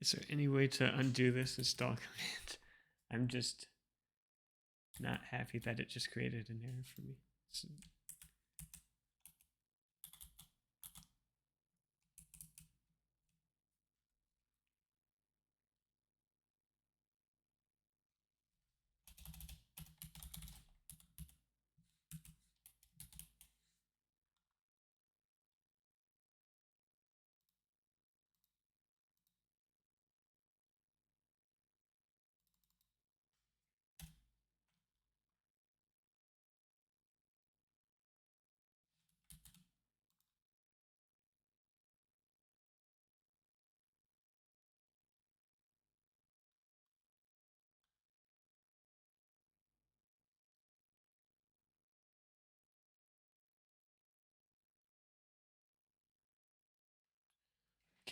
Is there any way to undo this install command? I'm just not happy that it just created an error for me. So,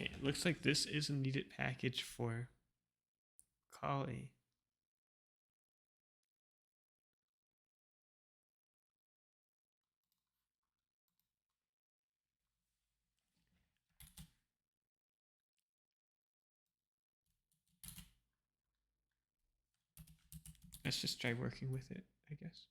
Okay, it looks like this is a needed package for Kali. Let's just try working with it, I guess.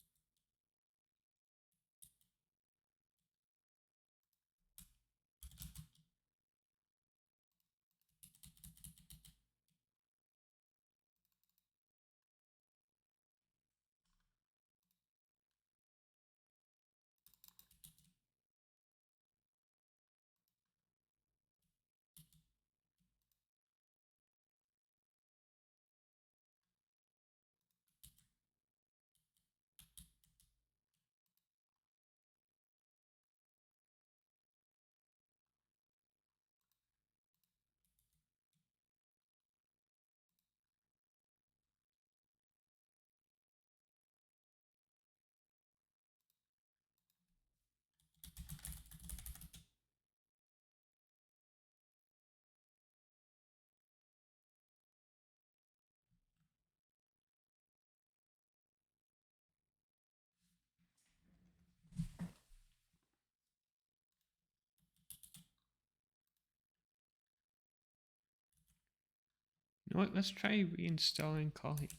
You know what? Let's try reinstalling Kali.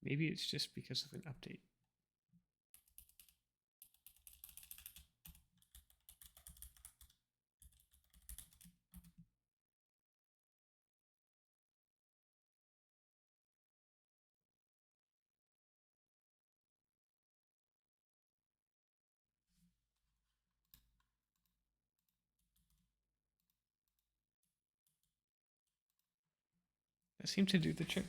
Maybe it's just because of an update. That seemed to do the trick.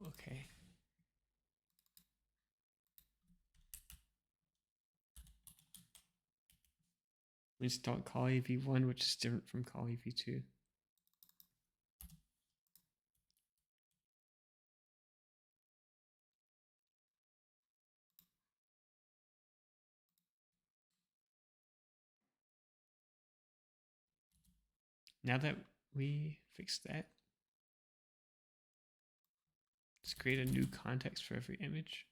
Okay. We installed Kali v1, which is different from Kali v2. Now that we fixed that, let's create a new context for every image.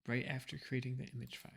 Right after creating the image file.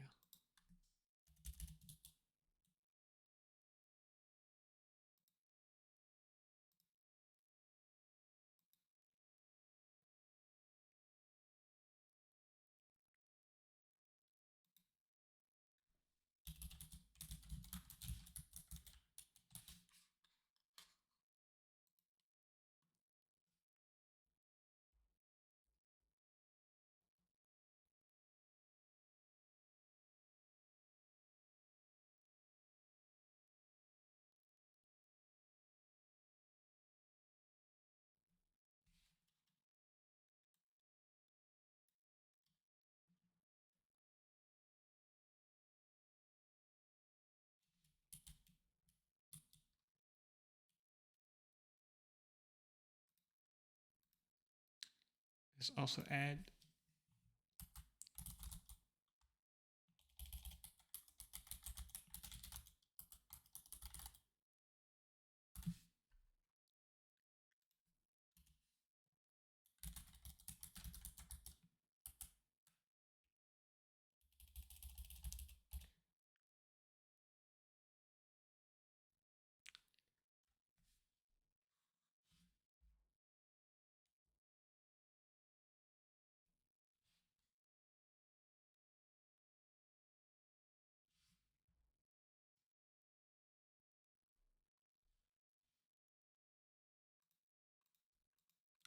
Let's also add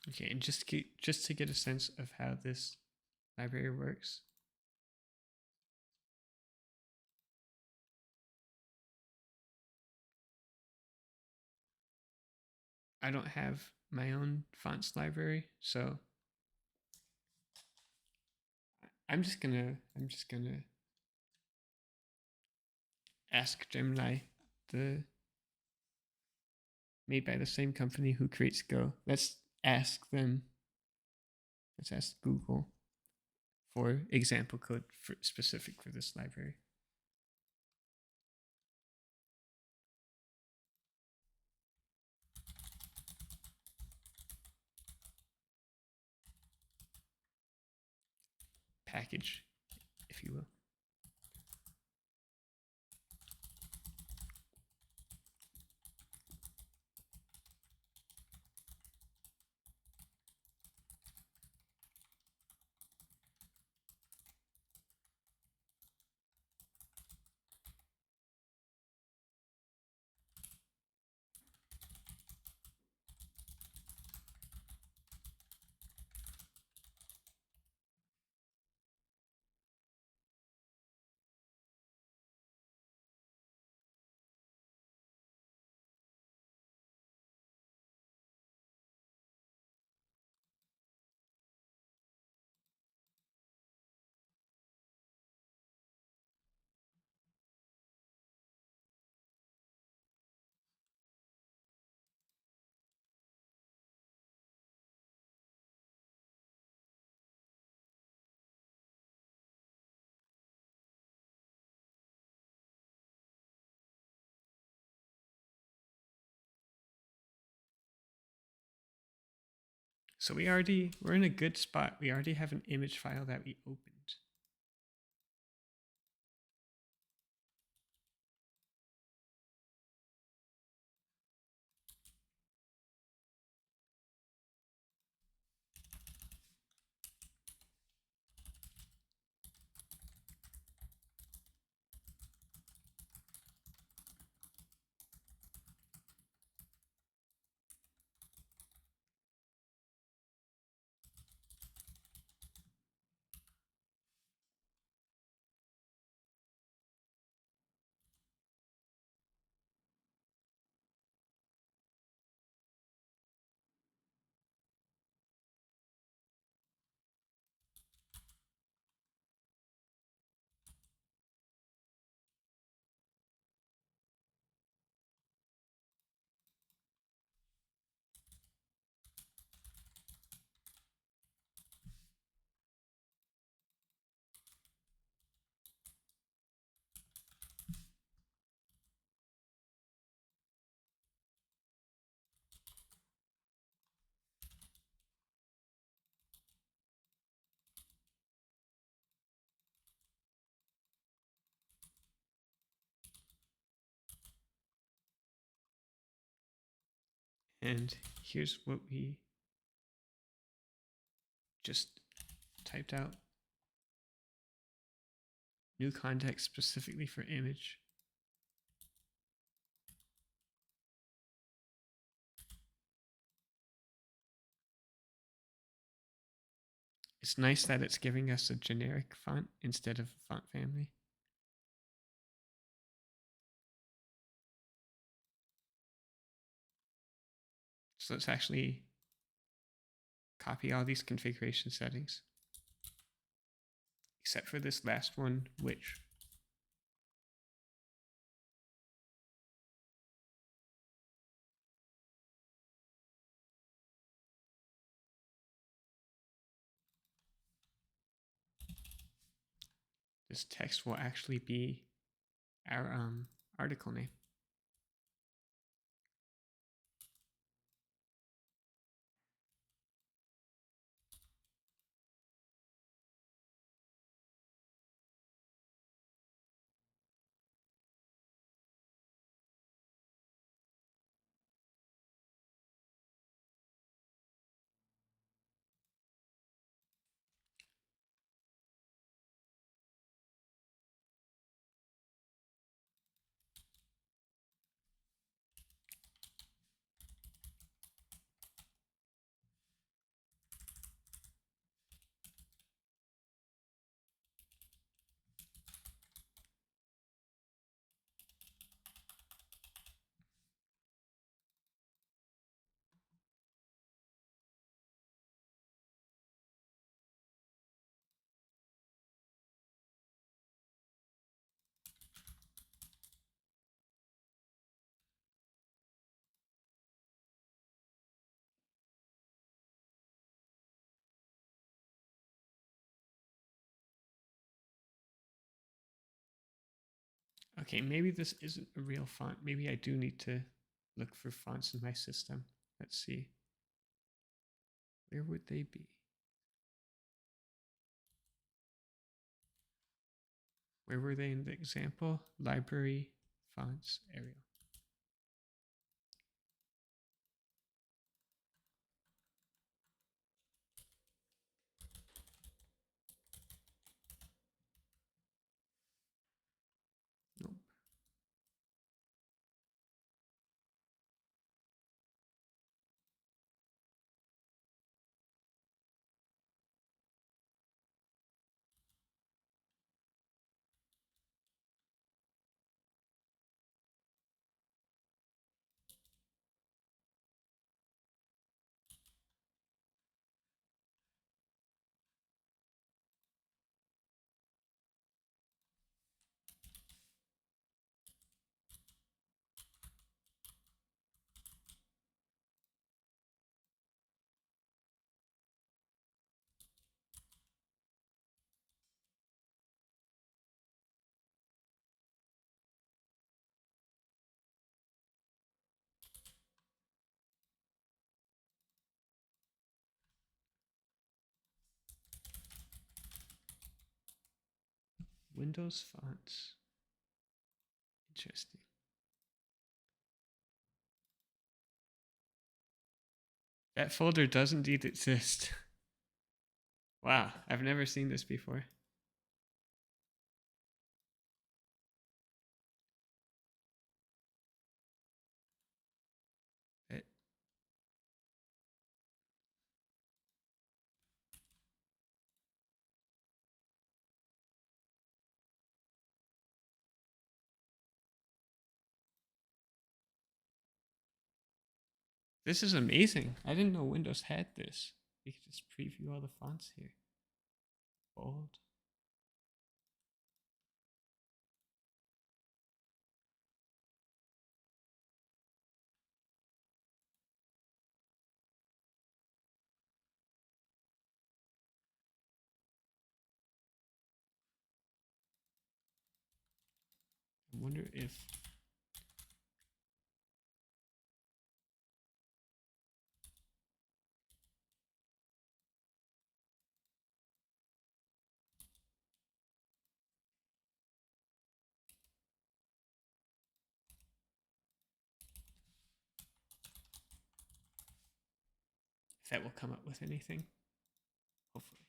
Okay, and just to get a sense of how this library works. I don't have my own fonts library, so I'm just gonna ask Gemini, the made by the same company who creates Go. Let's ask them. Let's ask Google for example code specific for this library. Package, if you will. So we're in a good spot. We already have an image file that we opened. And here's what we just typed out. New context specifically for image. It's nice that it's giving us a generic font instead of a font family. So let's actually copy all these configuration settings, except for this last one, which this text will actually be our article name. Okay, maybe this isn't a real font. Maybe I do need to look for fonts in my system. Let's see. Where would they be? Where were they in the example? Library, fonts, Arial. Nope. Windows fonts. Interesting. That folder does indeed exist. Wow, I've never seen this before. It, this is amazing. I didn't know Windows had this. You can just preview all the fonts here. Bold. I wonder if that will come up with anything. Hopefully.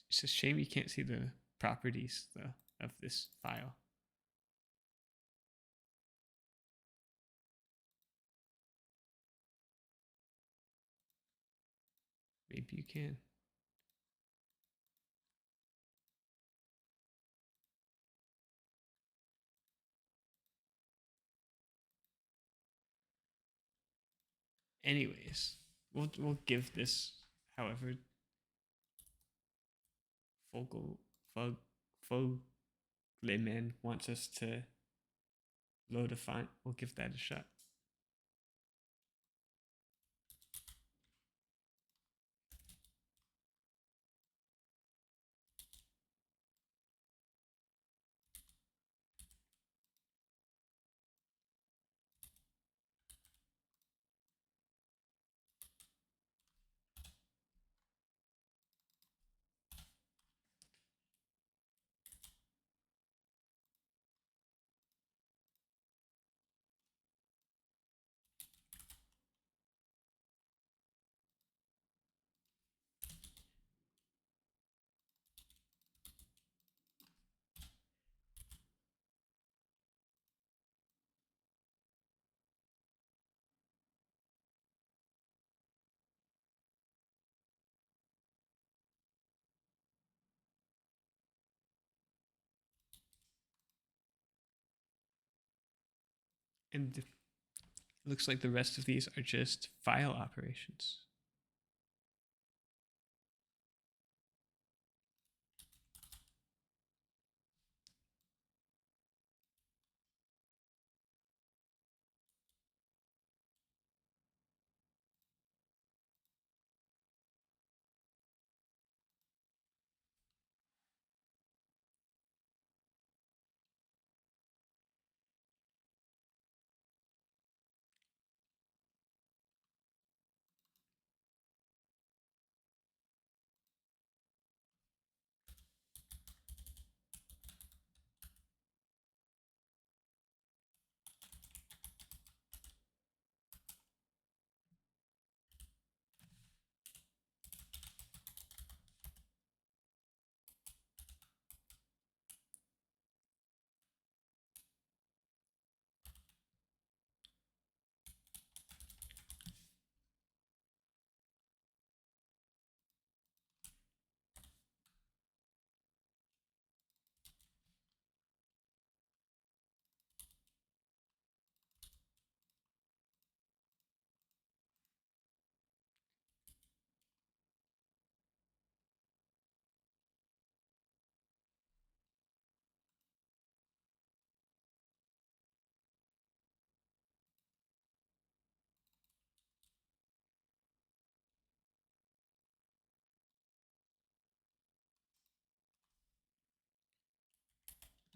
It's a shame you can't see the properties though of this file. Maybe you can. Anyways, we'll give this, however, Fogleman wants us to load a font. We'll give that a shot. And it looks like the rest of these are just file operations.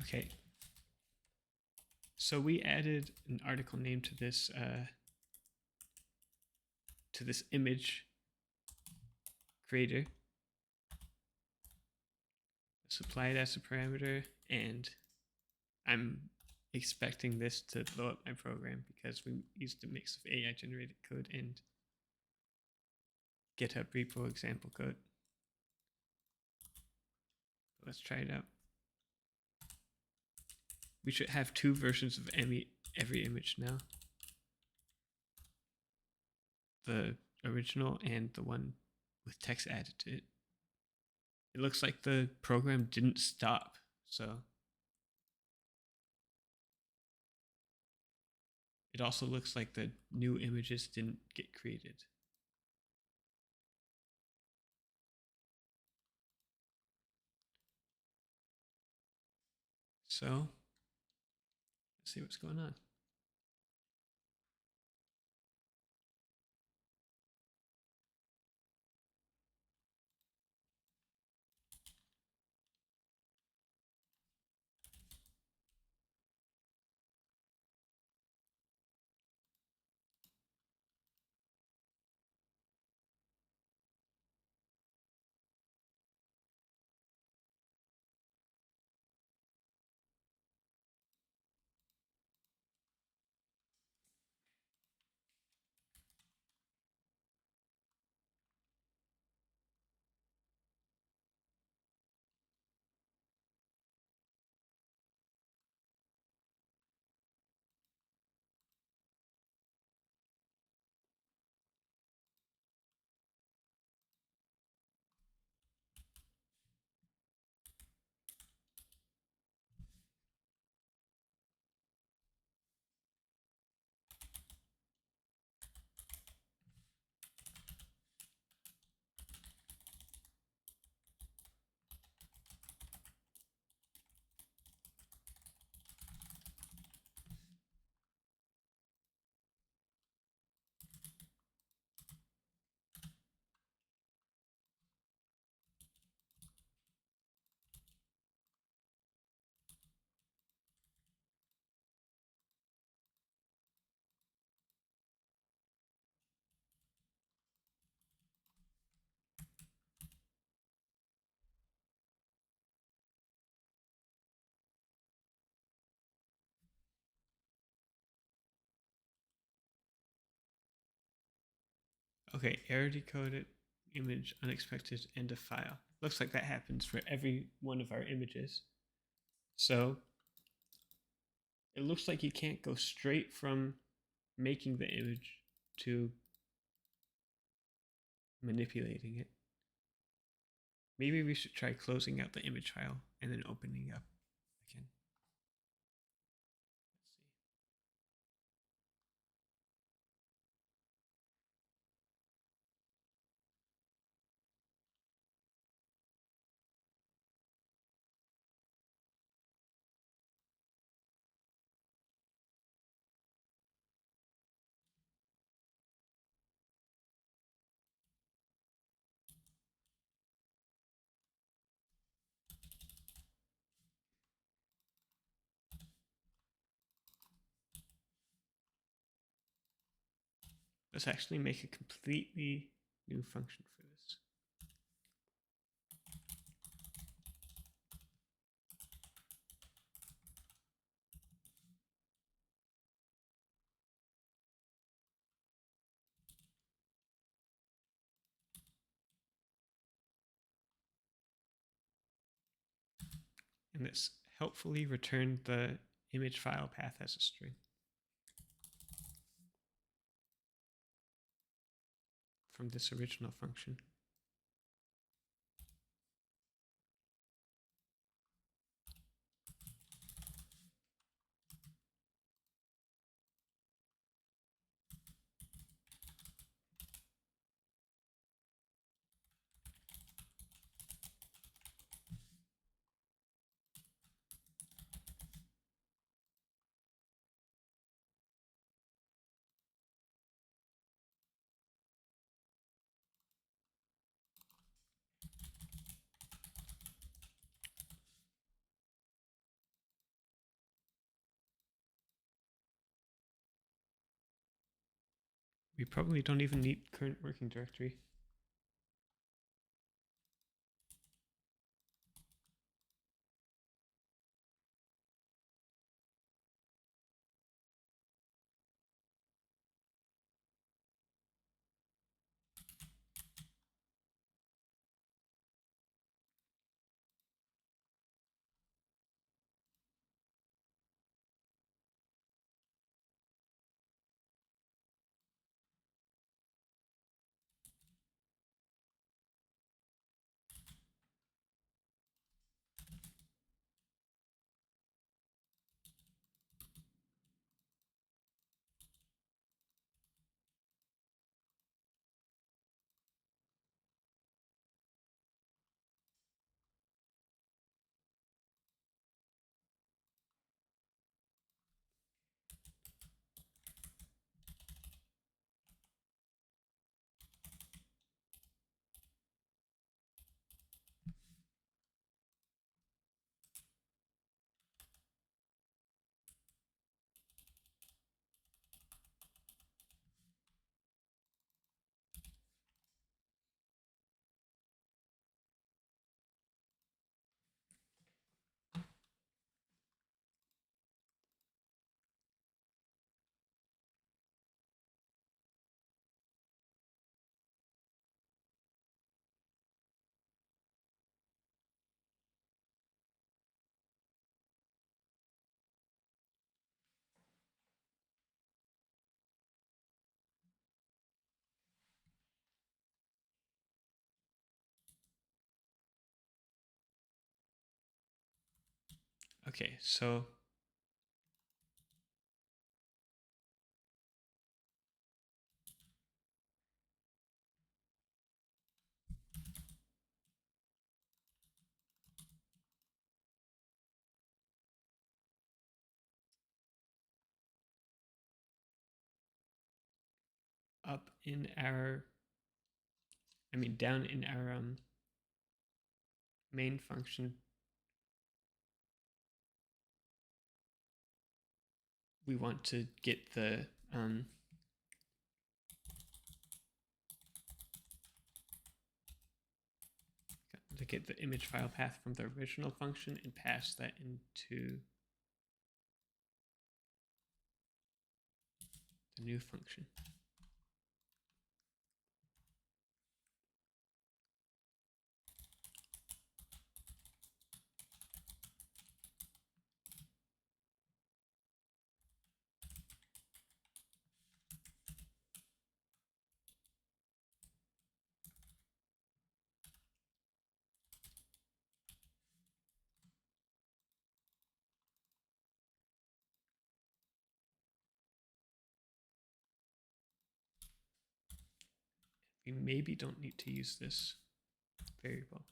Okay. So we added an article name to this image creator. Supply it as a parameter, and I'm expecting this to blow up my program because we used a mix of AI generated code and GitHub repo example code. Let's try it out. We should have 2 versions of every image now. The original and the one with text added to it. It looks like the program didn't stop, so it also looks like the new images didn't get created. So let's see what's going on. Okay, error decoded, image unexpected, end of file. Looks like that happens for every one of our images. So it looks like you can't go straight from making the image to manipulating it. Maybe we should try closing out the image file and then opening up again. Let's actually make a completely new function for this. And let's helpfully return the image file path as a string from this original function. We probably don't even need current working directory. Okay, so up in our, down in our main function, we want to get the image file path from the original function and pass that into the new function. We maybe don't need to use this variable.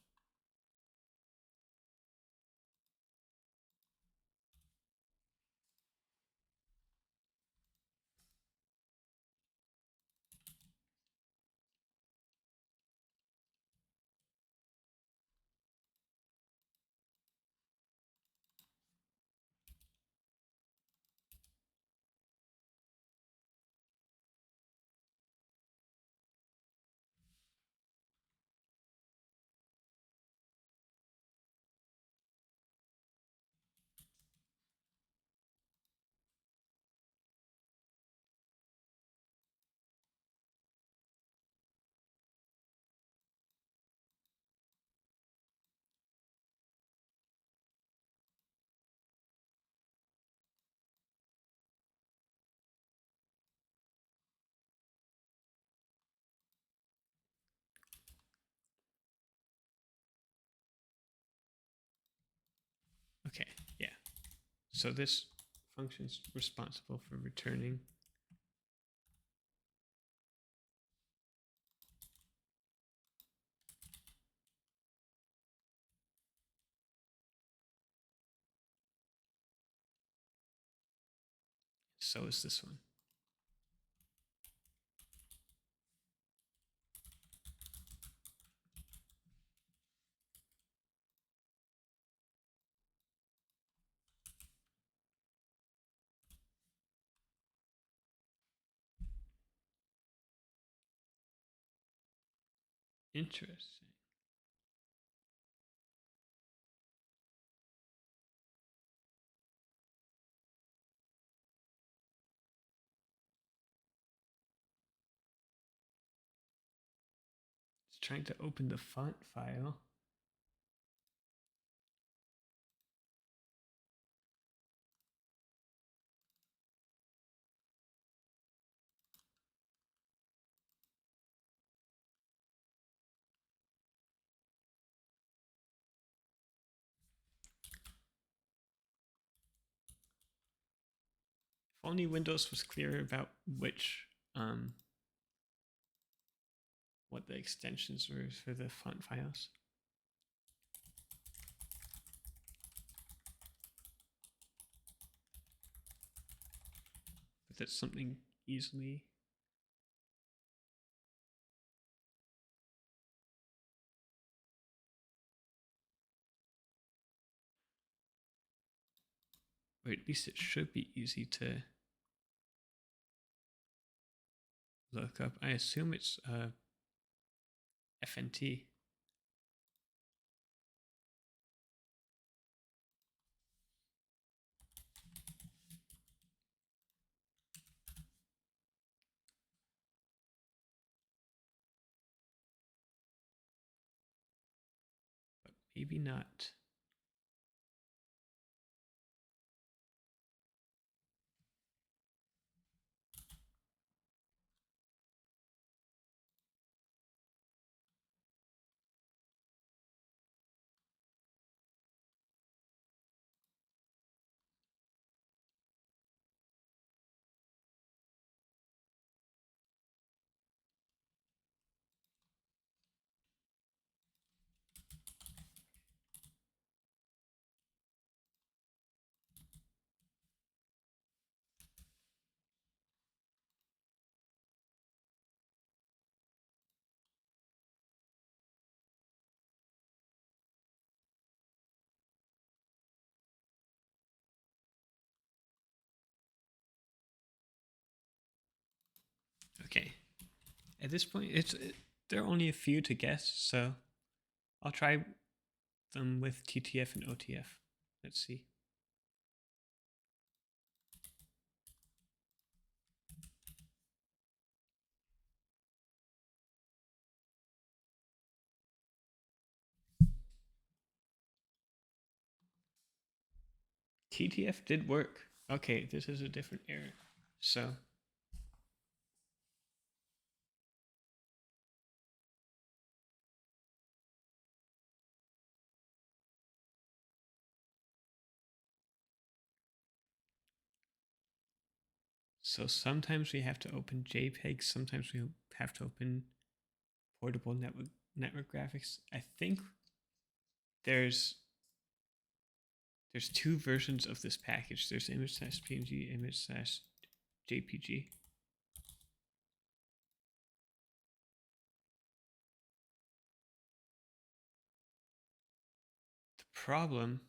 Okay, yeah. So this function's responsible for returning so is this one. Interesting. It's trying to open the font file. If only Windows was clear about which what the extensions were for the font files. But that's something easily. Or at least it should be easy to look up. I assume it's FNT. But maybe not. Okay. At this point, there are only a few to guess, so I'll try them with TTF and OTF. Let's see. TTF did work. Okay, this is a different error. So sometimes we have to open JPEG, sometimes we have to open portable network graphics. I think there's two versions of this package. There's image/png, image/jpg. The problem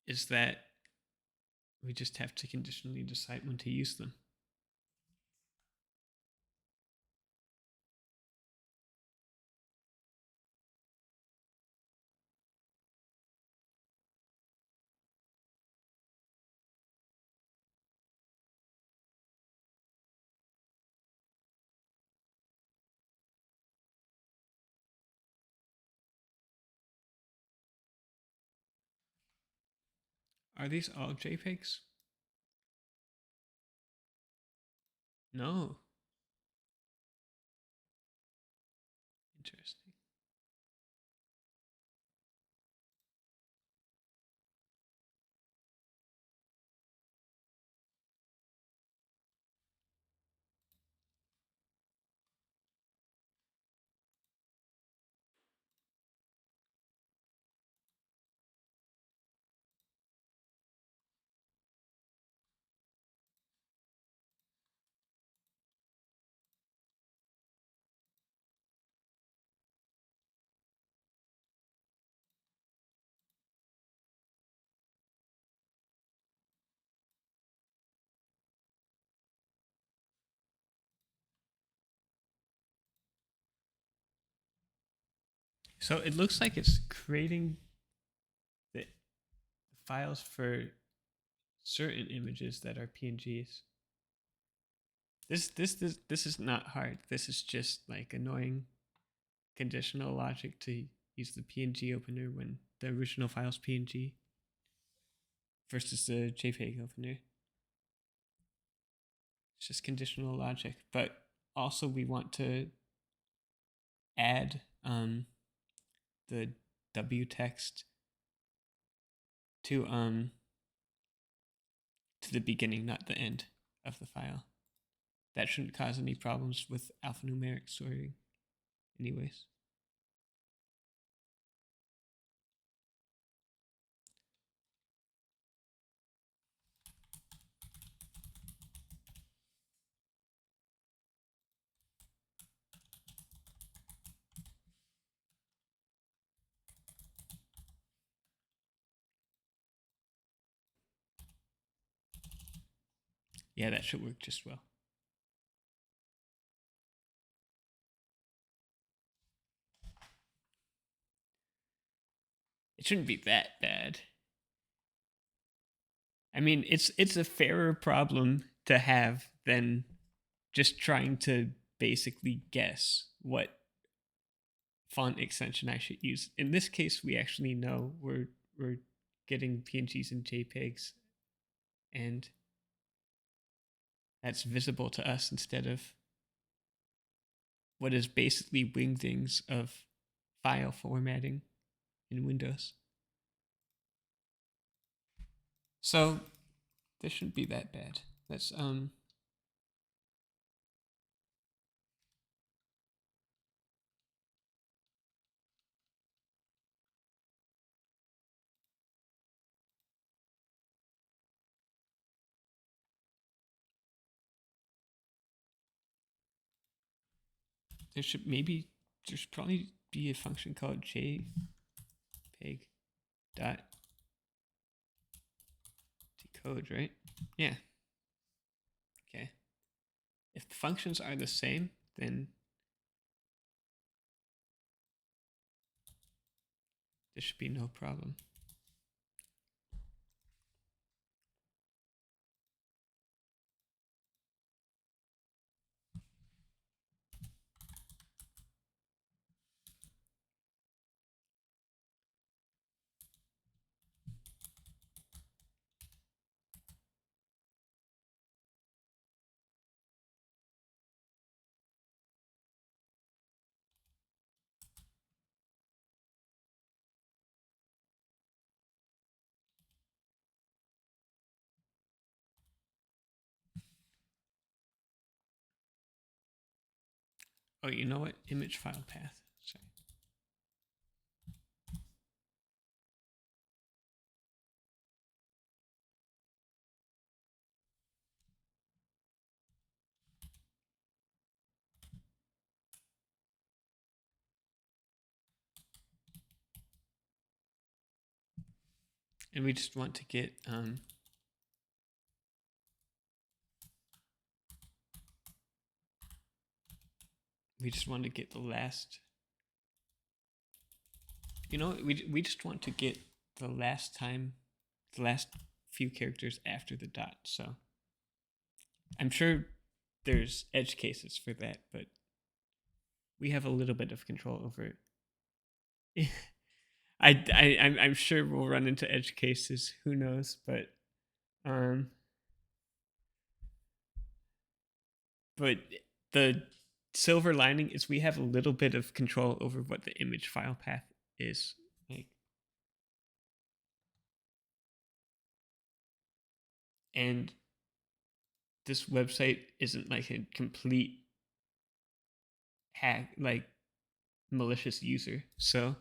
is that we just have to conditionally decide when to use them. Are these all JPEGs? No. Interesting. So it looks like it's creating the files for certain images that are PNGs. This is not hard. This is just like annoying conditional logic to use the PNG opener when the original file's PNG versus the JPEG opener. It's just conditional logic. But also we want to add the W text to the beginning, not the end of the file. That shouldn't cause any problems with alphanumeric sorting anyways. Yeah, that should work just well. It shouldn't be that bad. I mean, it's a fairer problem to have than just trying to basically guess what font extension I should use. In this case, we actually know we're getting PNGs and JPEGs, and that's visible to us instead of what is basically wingdings of file formatting in Windows. So this shouldn't be that bad. Let's there's probably be a function called jpeg dot decode, right? Yeah. Okay. If the functions are the same, then there should be no problem. Oh, you know what? Image file path. Sorry. And we just want to get the last. You know, we just want to get the last few characters after the dot. So I'm sure there's edge cases for that, but we have a little bit of control over it. I'm sure we'll run into edge cases. Who knows? But the silver lining is we have a little bit of control over what the image file path is. Like, and this website isn't like a complete hack, like malicious user. So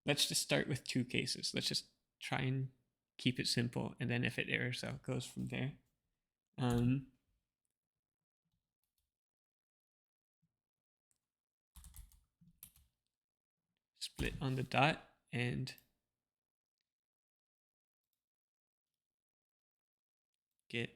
let's just start with two cases. Let's just try and keep it simple, and then if it errors out, goes from there. Split on the dot and get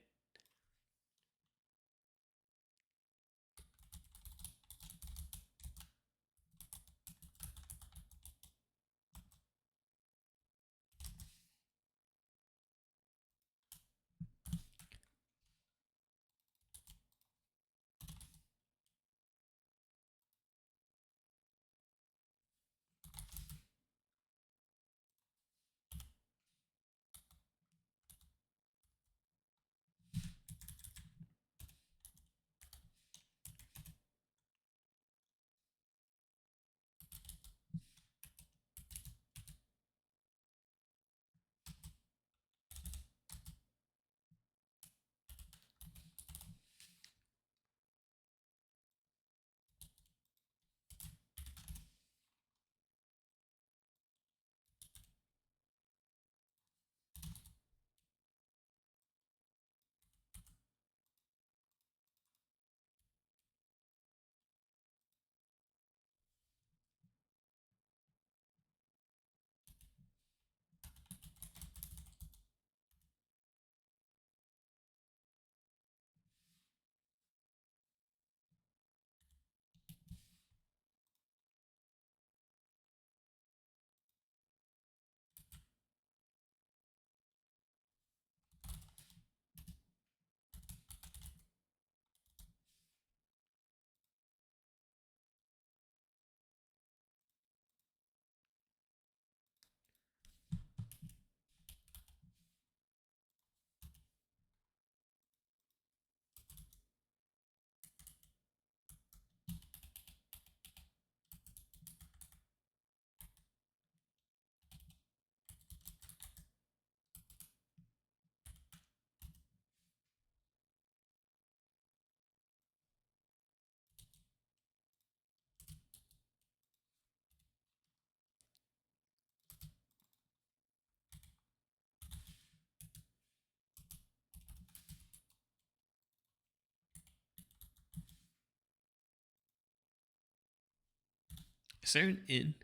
Is there an in?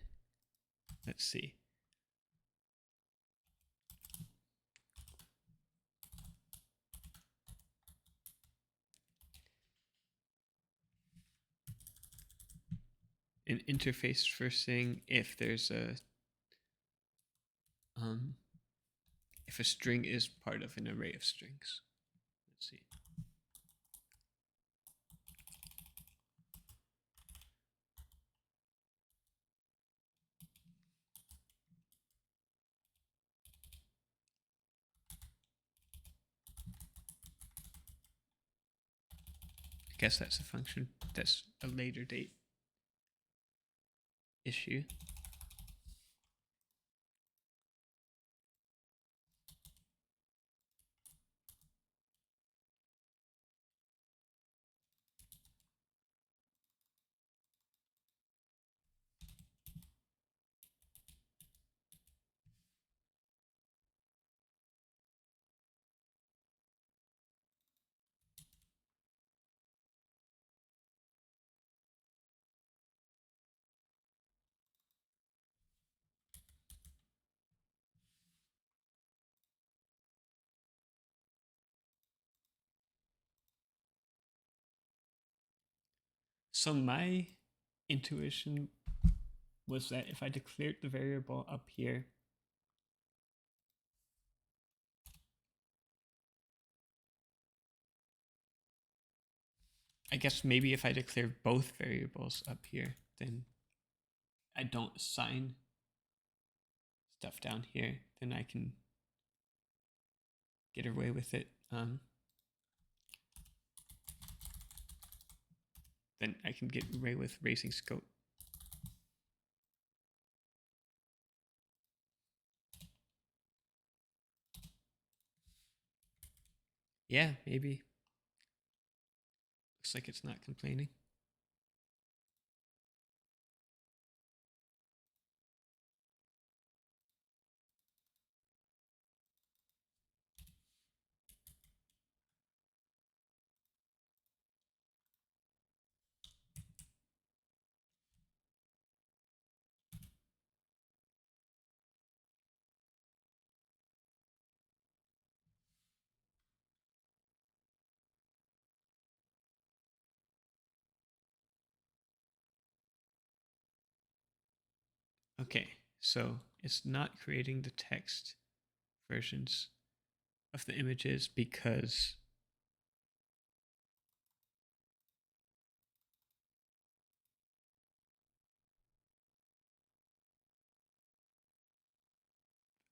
Let's see. An interface for saying if there's if a string is part of an array of strings. Let's see. I guess that's a function. That's a later date issue. So my intuition was that if I declared the variable up here, I guess maybe if I declare both variables up here, then I don't assign stuff down here, then I can get away with it. Then I can get away with raising scope. Yeah, maybe. Looks like it's not complaining. Okay, so it's not creating the text versions of the images because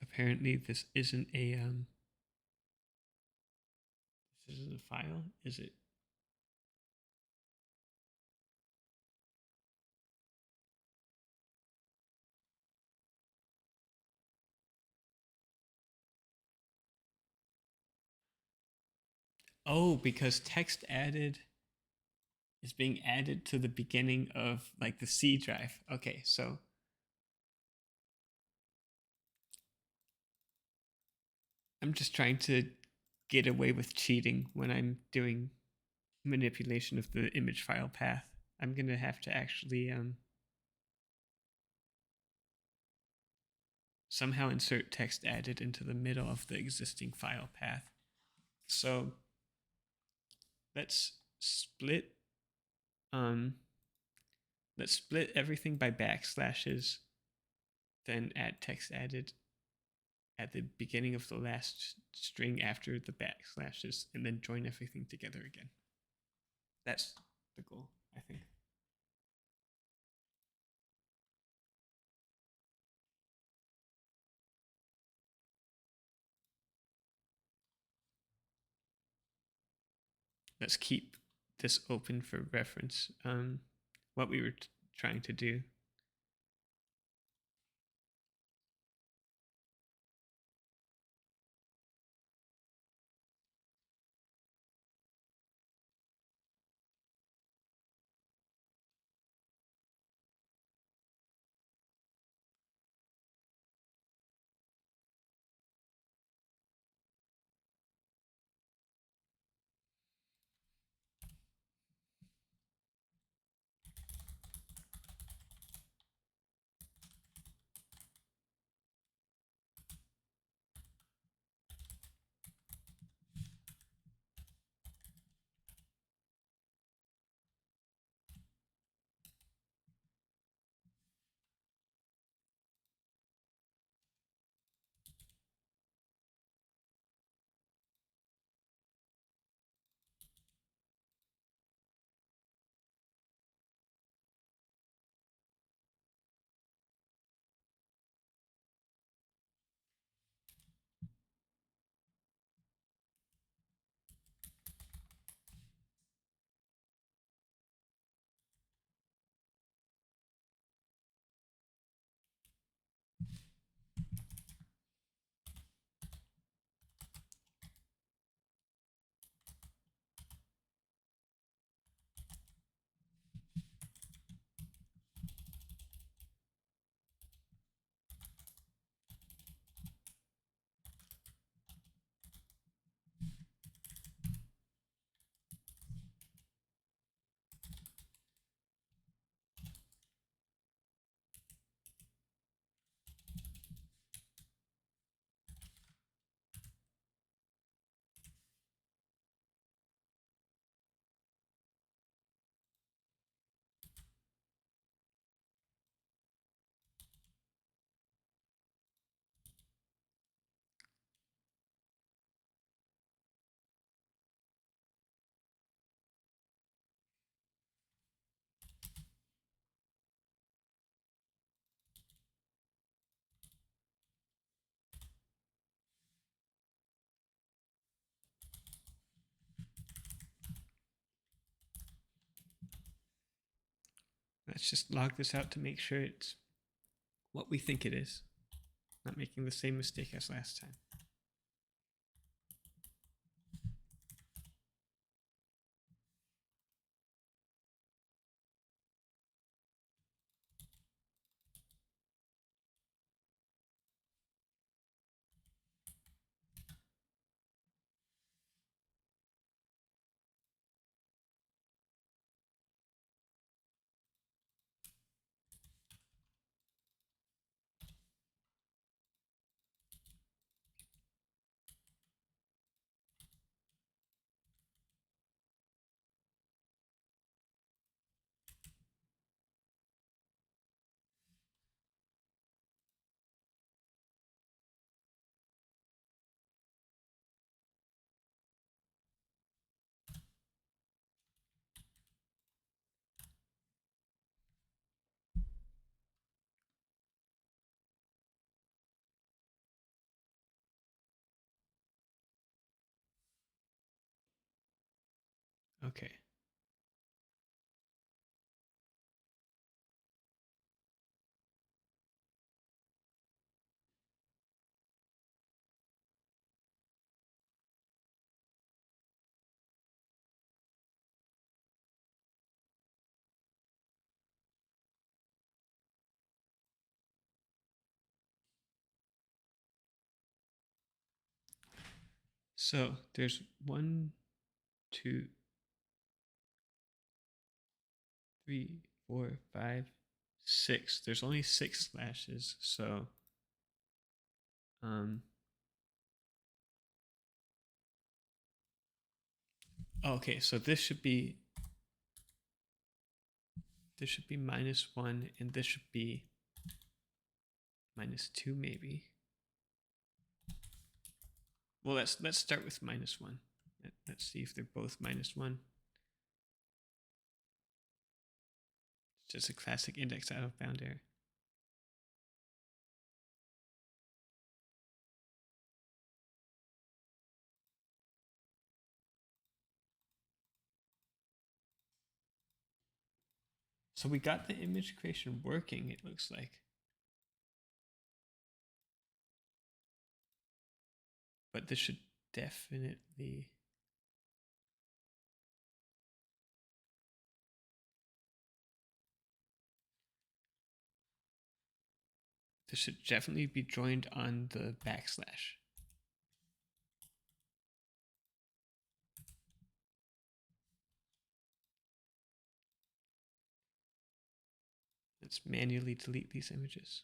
apparently this isn't a file, is it? Oh, because text added is being added to the beginning of like the C drive. Okay, so I'm just trying to get away with cheating when I'm doing manipulation of the image file path. I'm gonna have to actually somehow insert text added into the middle of the existing file path. So let's split everything by backslashes, then add text added at the beginning of the last string after the backslashes, and then join everything together again. That's the goal, I think. Let's keep this open for reference. What we were trying to do. let's just log this out to make sure it's what we think it is. Not making the same mistake as last time. Okay. So there's 1, 2, 3, 4, 5, 6. There's only 6 slashes, so okay, so this should be -1, and this should be -2 maybe. Well, let's start with -1. Let's see if they're both -1. It's just a classic index out of bound error. So we got the image creation working, it looks like. But this should definitely... This should definitely be joined on the backslash. Let's manually delete these images.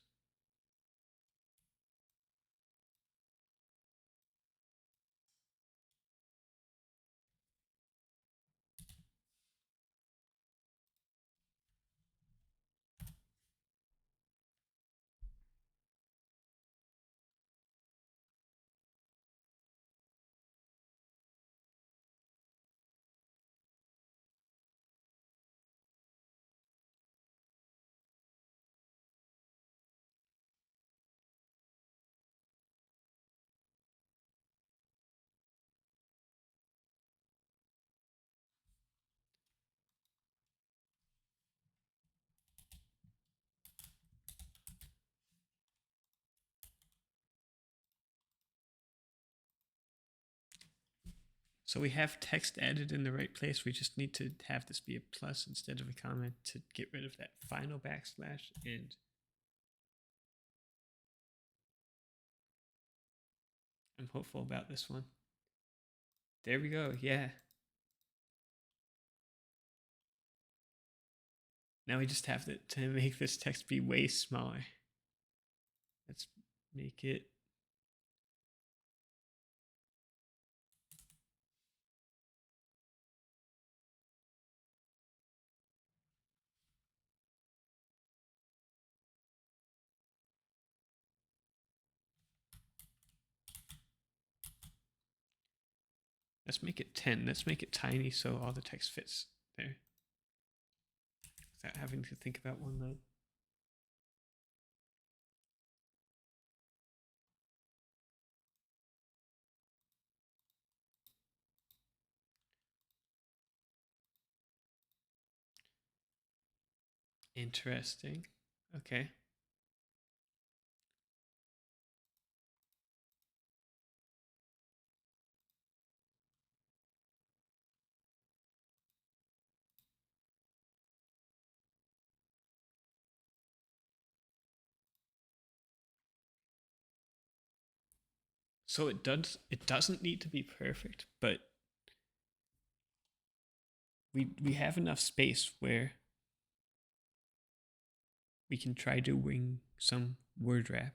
So we have text added in the right place. We just need to have this be a plus instead of a comma to get rid of that final backslash. And I'm hopeful about this one. There we go. Yeah. Now we just have to make this text be way smaller. Let's make it... Let's make it 10. Let's make it tiny so all the text fits there without having to think about one line. Interesting. Okay. So it doesn't need to be perfect, but we have enough space where we can try doing some word wrap.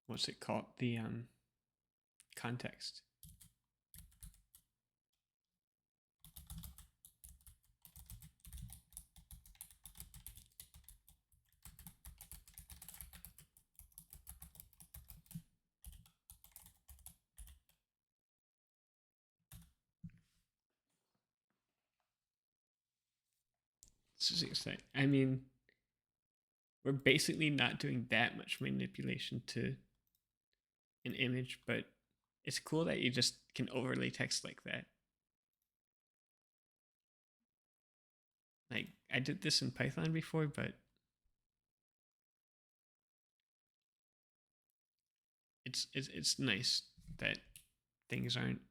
What's it called? The context. This is exciting. I mean, we're basically not doing that much manipulation to an image, but it's cool that you just can overlay text like that. Like I did this in Python before, but it's nice that things aren't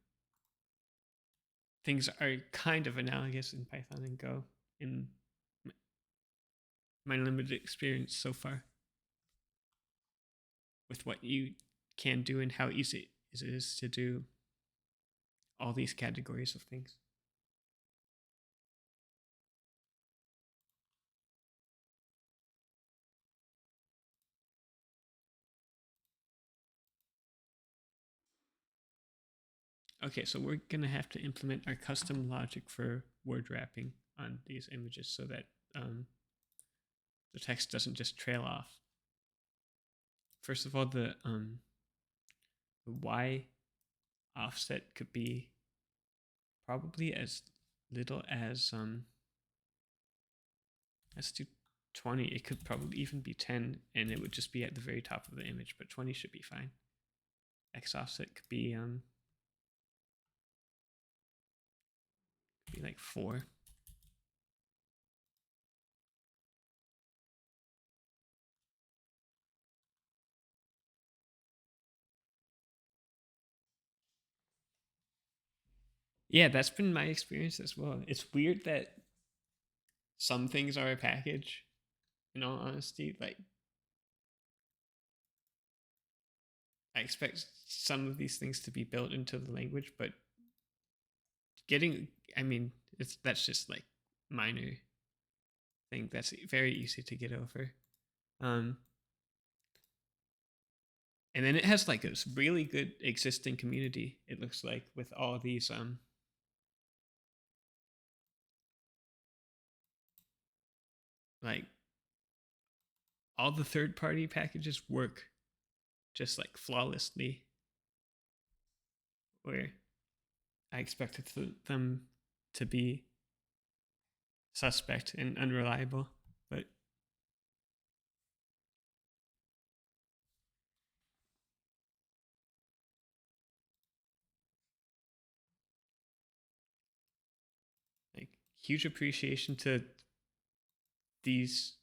things are kind of analogous in Python and Go in my limited experience so far with what you can do and how easy it is to do all these categories of things. Okay, so we're gonna have to implement our custom logic for word wrapping on these images so that the text doesn't just trail off. First of all, the Y offset could be probably as little as let's do 20. It could probably even be 10, and it would just be at the very top of the image, but 20 should be fine. X offset could be like 4. Yeah, that's been my experience as well. It's weird that some things are a package, in all honesty. Like, I expect some of these things to be built into the language, but I mean, that's just like minor thing that's very easy to get over. Um, and then it has like this really good existing community, it looks like, with all these like all the third party packages work just like flawlessly, where I expected them to be suspect and unreliable, but like huge appreciation to these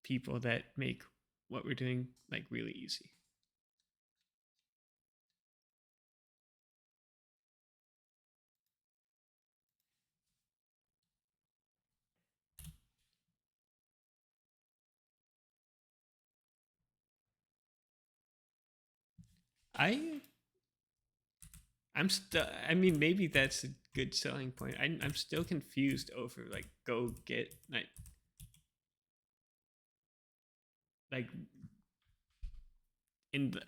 people that make what we're doing like really easy. I I'm still. I mean, maybe that's good selling point. I'm still confused over like go get like in the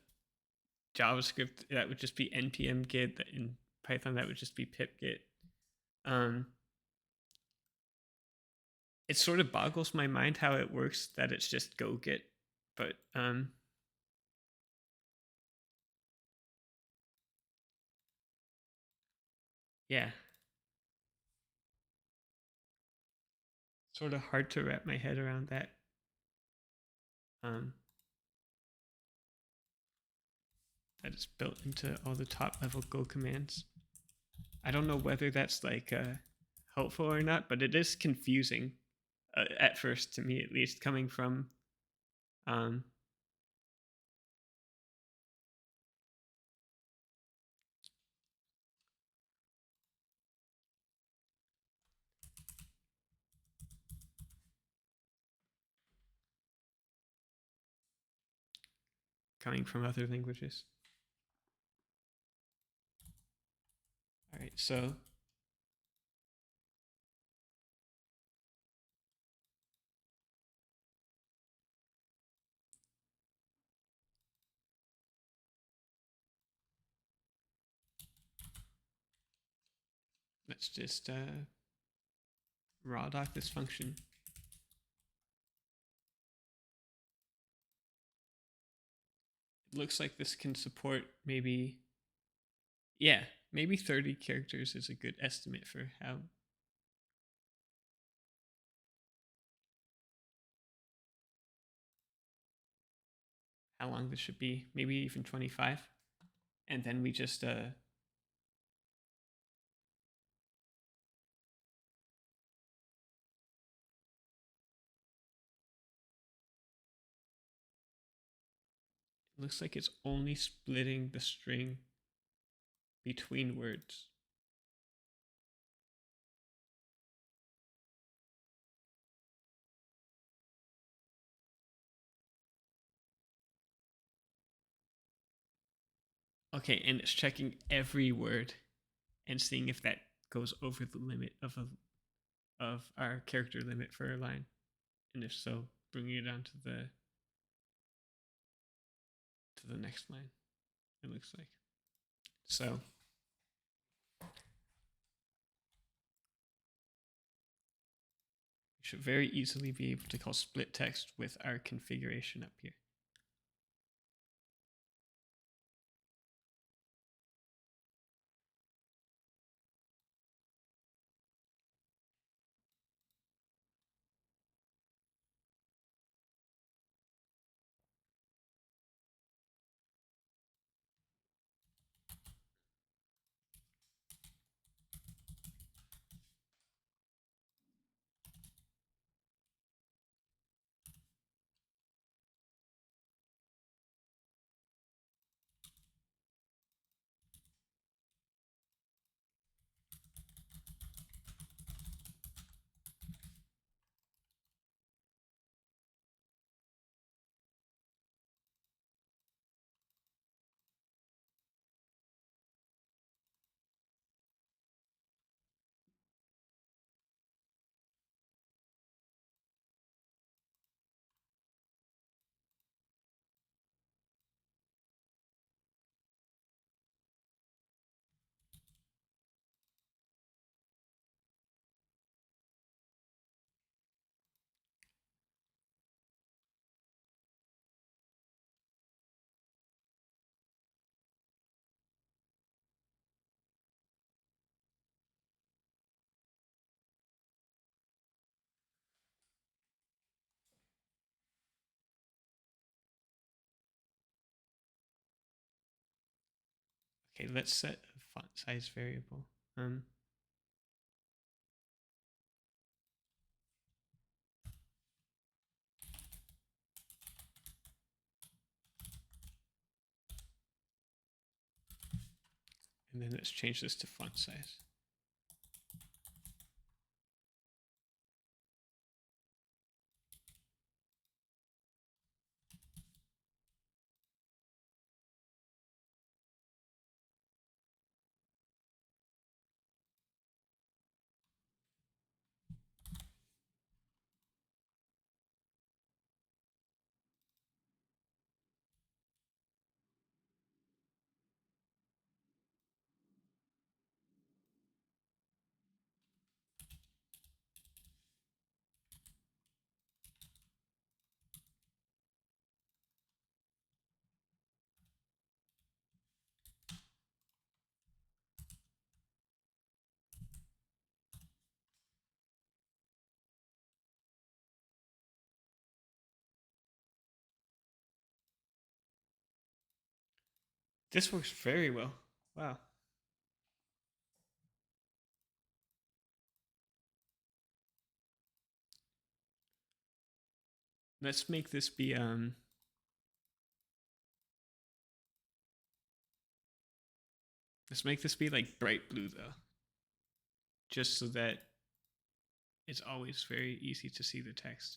JavaScript that would just be npm get. In Python that would just be pip get. It sort of boggles my mind how it works that it's just go get, but yeah, sort of hard to wrap my head around that. That it's built into all the top level Go commands. I don't know whether that's like helpful or not, but it is confusing at first to me, at least, coming from other languages. All right, so let's just raw doc this function. It looks like this can support maybe 30 characters is a good estimate for how long this should be, maybe even 25. And then we just looks like it's only splitting the string between words. Okay, and it's checking every word and seeing if that goes over the limit of our character limit for a line, and if so, bringing it down to the next line. It looks like so. We should very easily be able to call split text with our configuration up here. Okay, let's set a font size variable. And then let's change this to font size. This works very well. Wow. Let's make this be let's make this be like bright blue though. Just so that it's always very easy to see the text.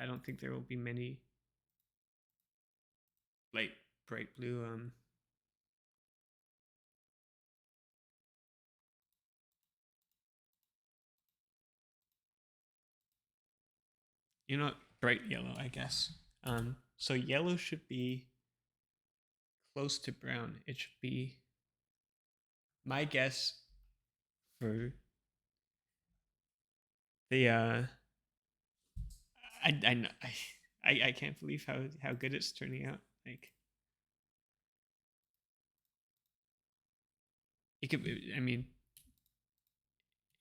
I don't think there will be many light bright blue you know, bright yellow, I guess. So yellow should be close to brown. It should be, my guess for the I can't believe how good it's turning out. Like it could, I mean,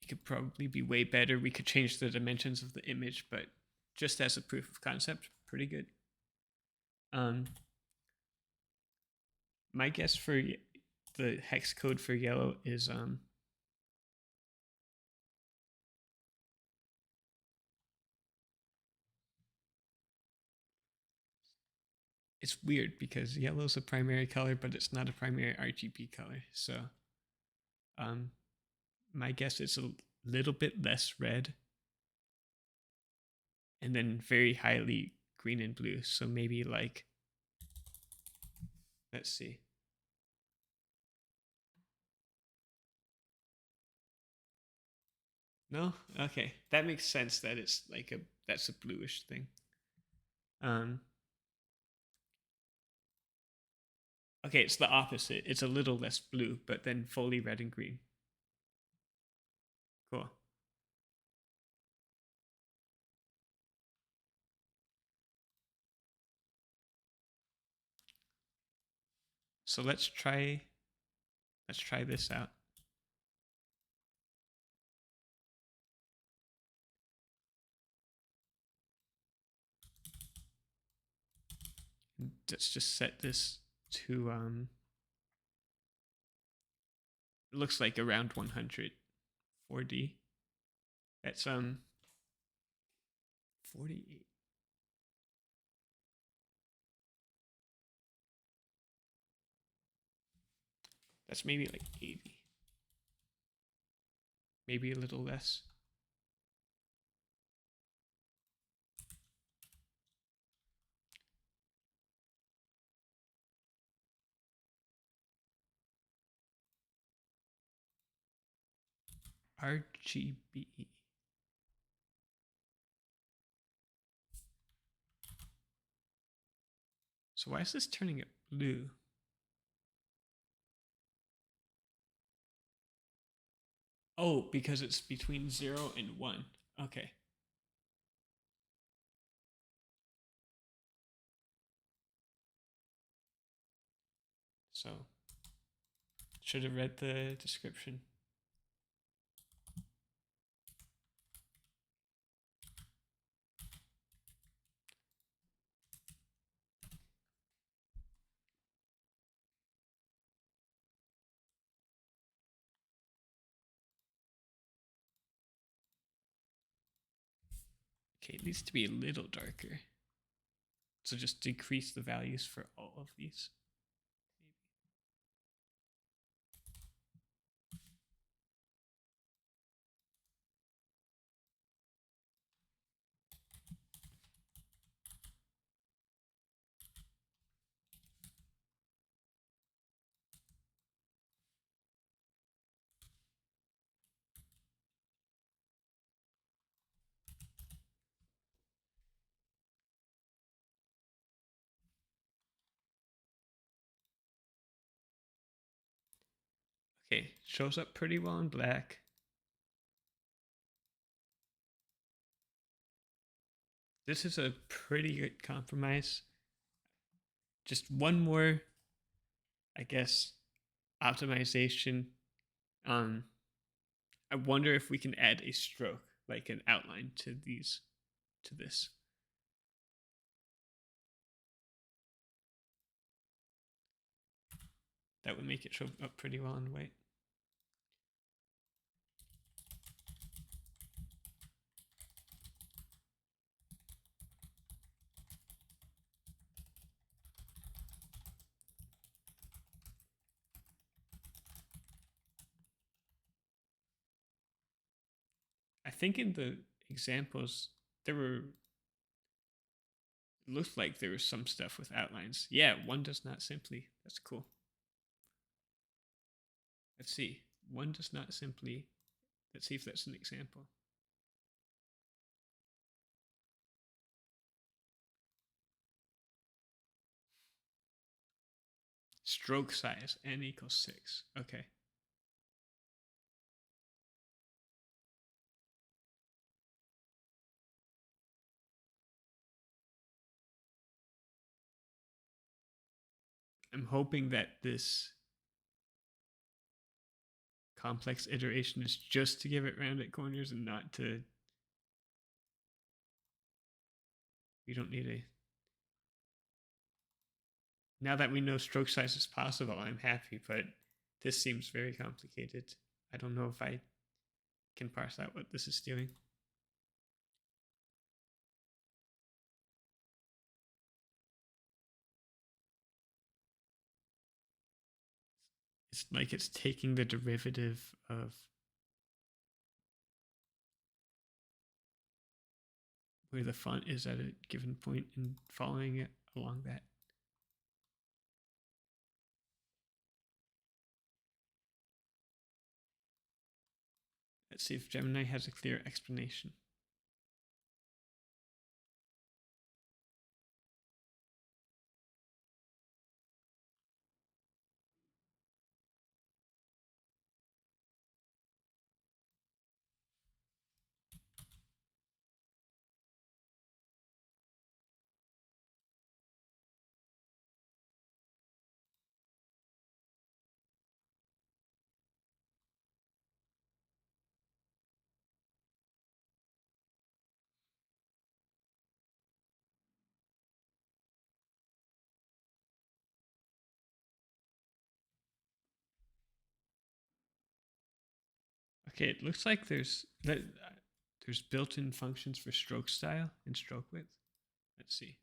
it could probably be way better. We could change the dimensions of the image, but just as a proof of concept, pretty good. My guess for the hex code for yellow is it's weird because yellow is a primary color, but it's not a primary RGB color. So my guess is a little bit less red and then very highly green and blue. So maybe like, let's see. No? Okay. That makes sense that it's like that's a bluish thing. Okay, it's the opposite. It's a little less blue, but then fully red and green. Cool. So let's try this out. Let's just set this to it looks like around 100 4D. That's 48. That's maybe like 80. Maybe a little less. RGB. So why is this turning it blue? Oh, because it's between 0 and 1. Okay. So should have read the description. Okay, it needs to be a little darker. So just decrease the values for all of these. Okay, shows up pretty well in black. This is a pretty good compromise. Just one more, I guess, optimization. I wonder if we can add a stroke, like an outline to this. That would make it show up pretty well in white. I think in the examples there were looked like there was some stuff with outlines. Yeah, one does not simply. That's cool. Let's see. One does not simply. Let's see if that's an example. Stroke size n equals 6. Okay. I'm hoping that this complex iteration is just to give it rounded corners and not to. We don't need a. Now that we know stroke size is possible, I'm happy, but this seems very complicated. I don't know if I can parse out what this is doing. It's like it's taking the derivative of where the font is at a given point and following it along that. Let's see if Gemini has a clear explanation. Okay, it looks like there's built-in functions for stroke style and stroke width. Let's see.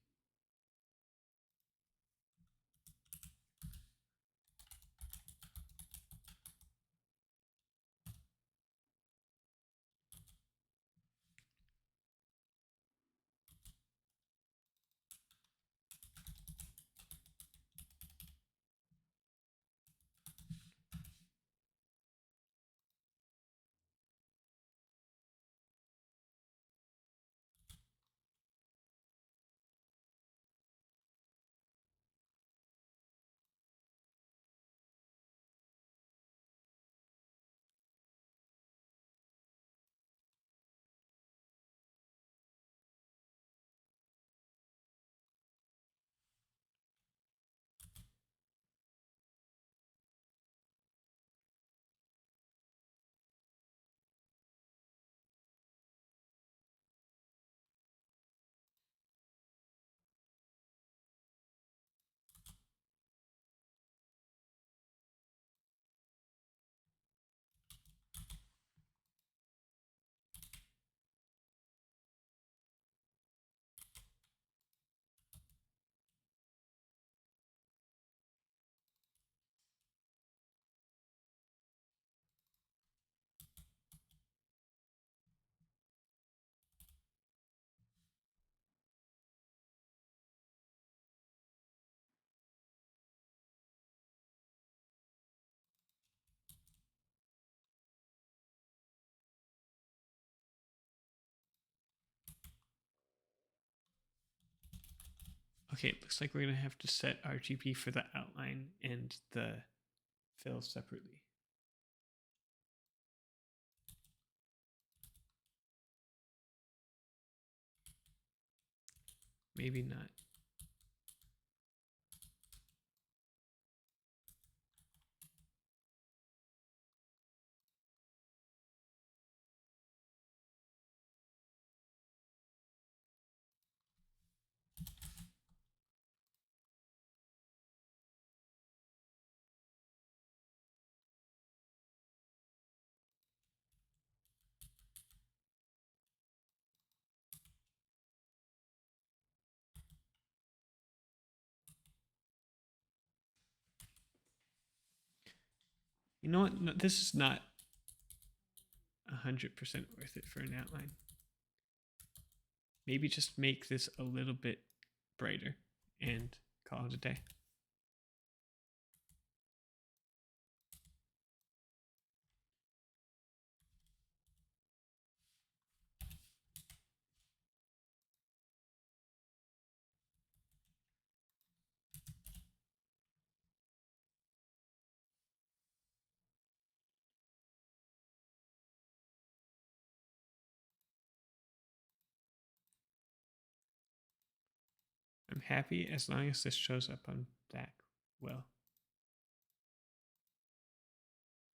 Okay, it looks like we're going to have to set RGB for the outline and the fill separately. Maybe not. You know what? No, this is not 100% worth it for an outline. Maybe just make this a little bit brighter and call it a day. I'm happy as long as this shows up on Black. Well,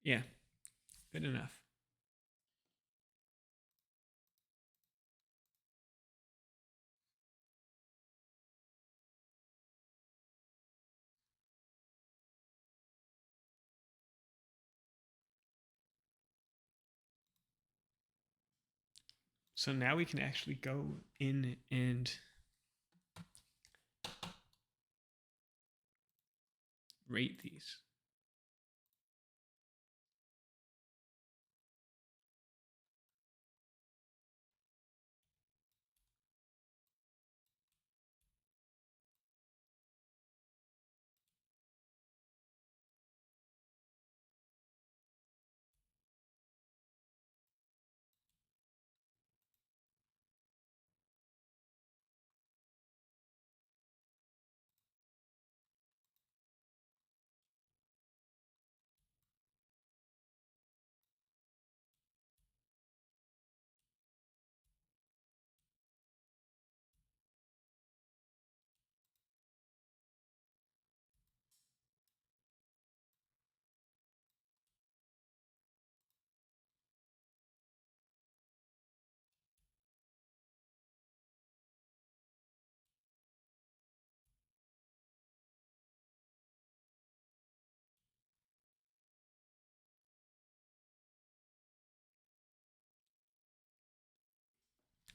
yeah, good enough. So now we can actually go in and rate these.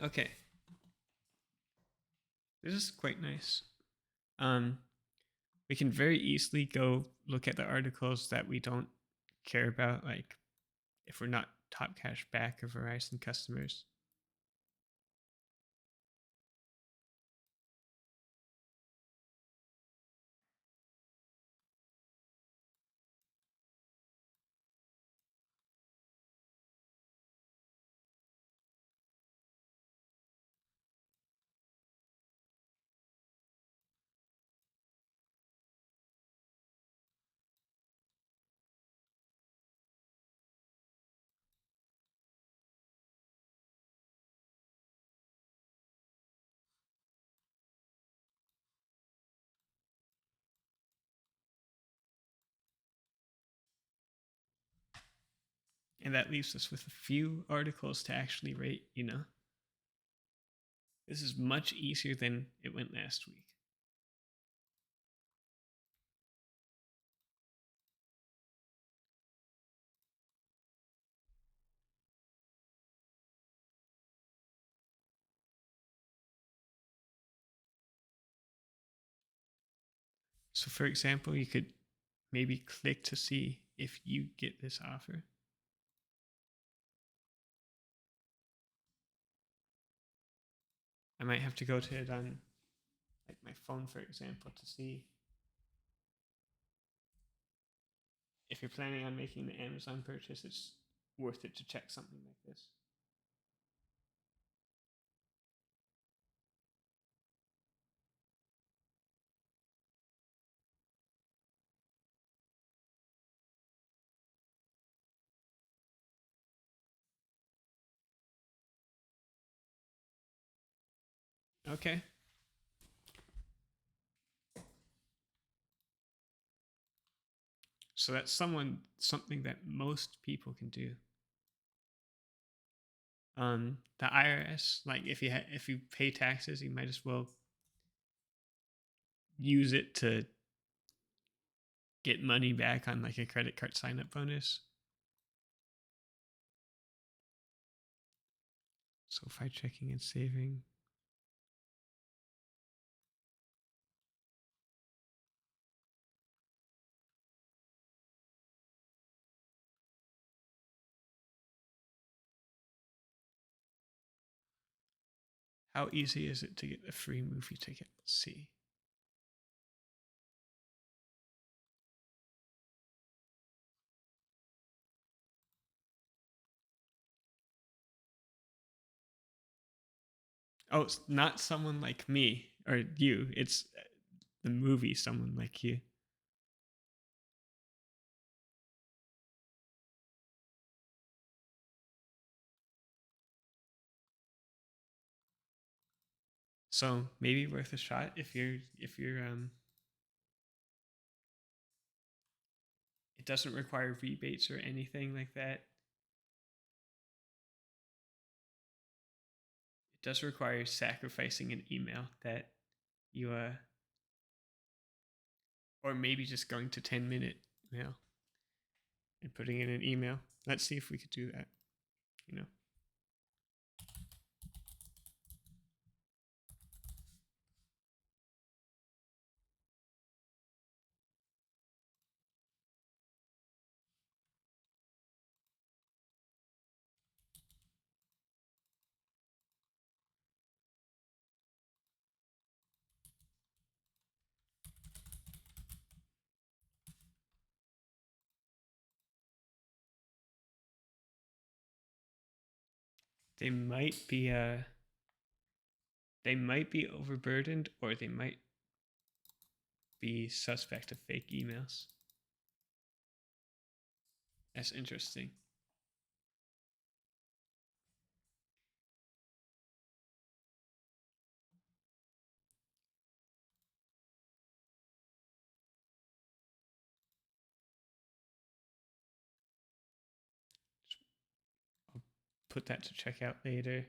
Okay, this is quite nice. We can very easily go look at the articles that we don't care about, like if we're not Top Cash Back or Verizon customers. And that leaves us with a few articles to actually rate, you know? This is much easier than it went last week. So, for example, you could maybe click to see if you get this offer. I might have to go to it on like my phone, for example, to see if you're planning on making the Amazon purchase, it's worth it to check something like this. Okay. So that's something that most people can do. The IRS, like if you pay taxes, you might as well use it to get money back on like a credit card sign up bonus. So fi checking and saving. How easy is it to get a free movie ticket? Let's see. Oh, it's not someone like me or you. It's the movie Someone Like You. So maybe worth a shot if you're it doesn't require rebates or anything like that. It does require sacrificing an email that you or maybe just going to 10-minute mail and putting in an email. Let's see if we could do that. You know. They might be overburdened, or they might be suspect of fake emails. That's interesting. I'll put that to check out later.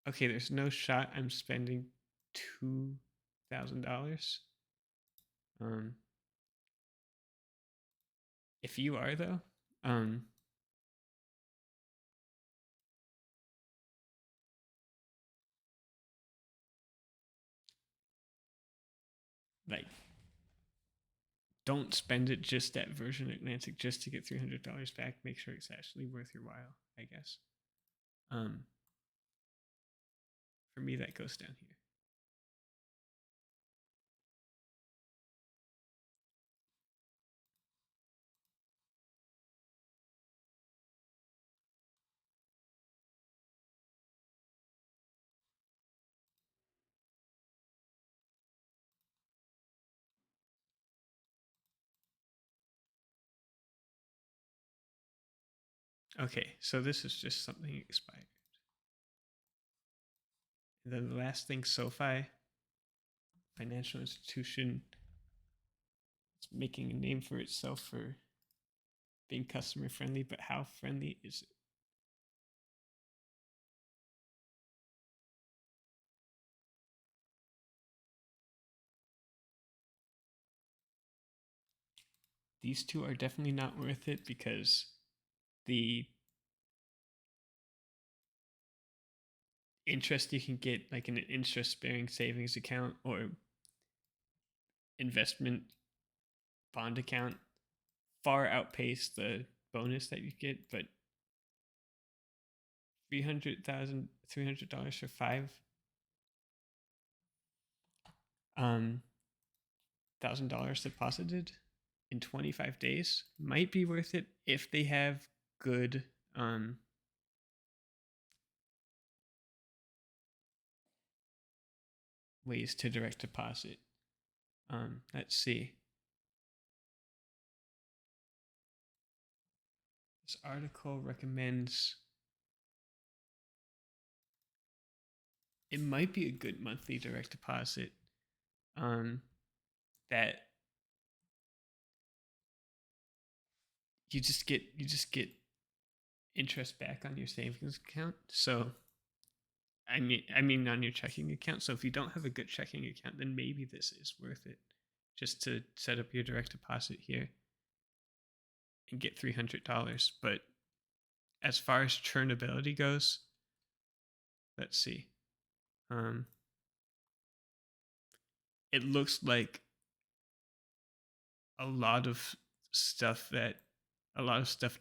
Okay, there's no shot I'm spending $2,000. If you are though, like, don't spend it just at Version Atlantic just to get $300 back. Make sure it's actually worth your while, I guess. For me, that goes down here. Okay, so this is just something expired. And then the last thing, SoFi, financial institution, it's making a name for itself for being customer friendly, but how friendly is it? These two are definitely not worth it because the interest you can get, like in an interest-bearing savings account or investment bond account, far outpace the bonus that you get. But $300 for $5,000 deposited in 25 days might be worth it if they have good ways to direct deposit. Let's see. This article recommends it might be a good monthly direct deposit that you just get interest back on your savings account. So I mean on your checking account. So if you don't have a good checking account, then maybe this is worth it just to set up your direct deposit here and get $300. But as far as churnability goes, let's see. It looks like a lot of stuff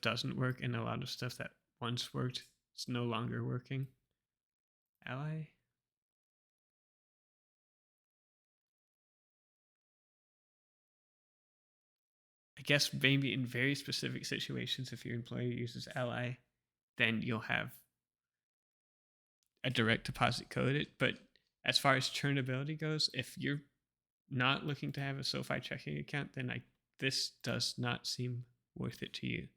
doesn't work, and a lot of stuff that once worked is no longer working. Ally? I guess maybe in very specific situations, if your employer uses Ally, then you'll have a direct deposit code. But as far as churnability goes, if you're not looking to have a SoFi checking account, then this does not seem worth it to you.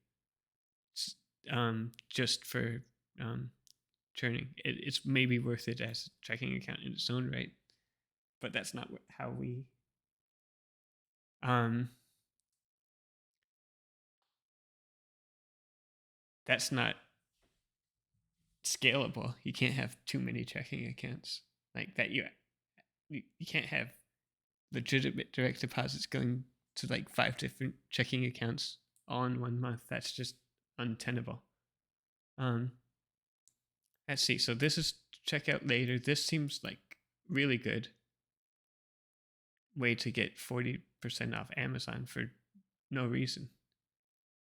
It's, just for churning. It's maybe worth it as a checking account in its own right, but that's not how we. That's not scalable. You can't have too many checking accounts like that. You can't have legitimate direct deposits going to like 5 different checking accounts all in 1 month. That's just untenable. Let's see. So this is check out later. This seems like really good way to get 40% off Amazon for no reason.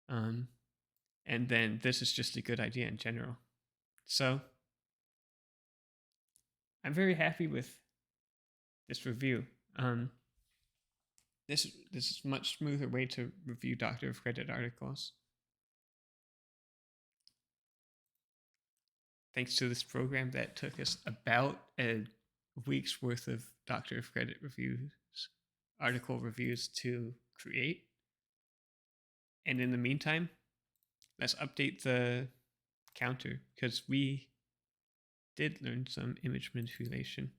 And then this is just a good idea in general. So I'm very happy with this review. This is a much smoother way to review Doctor of Credit articles. Thanks to this program that took us about a week's worth of Doctor of Credit reviews, article reviews to create. And in the meantime, let's update the counter because we did learn some image manipulation.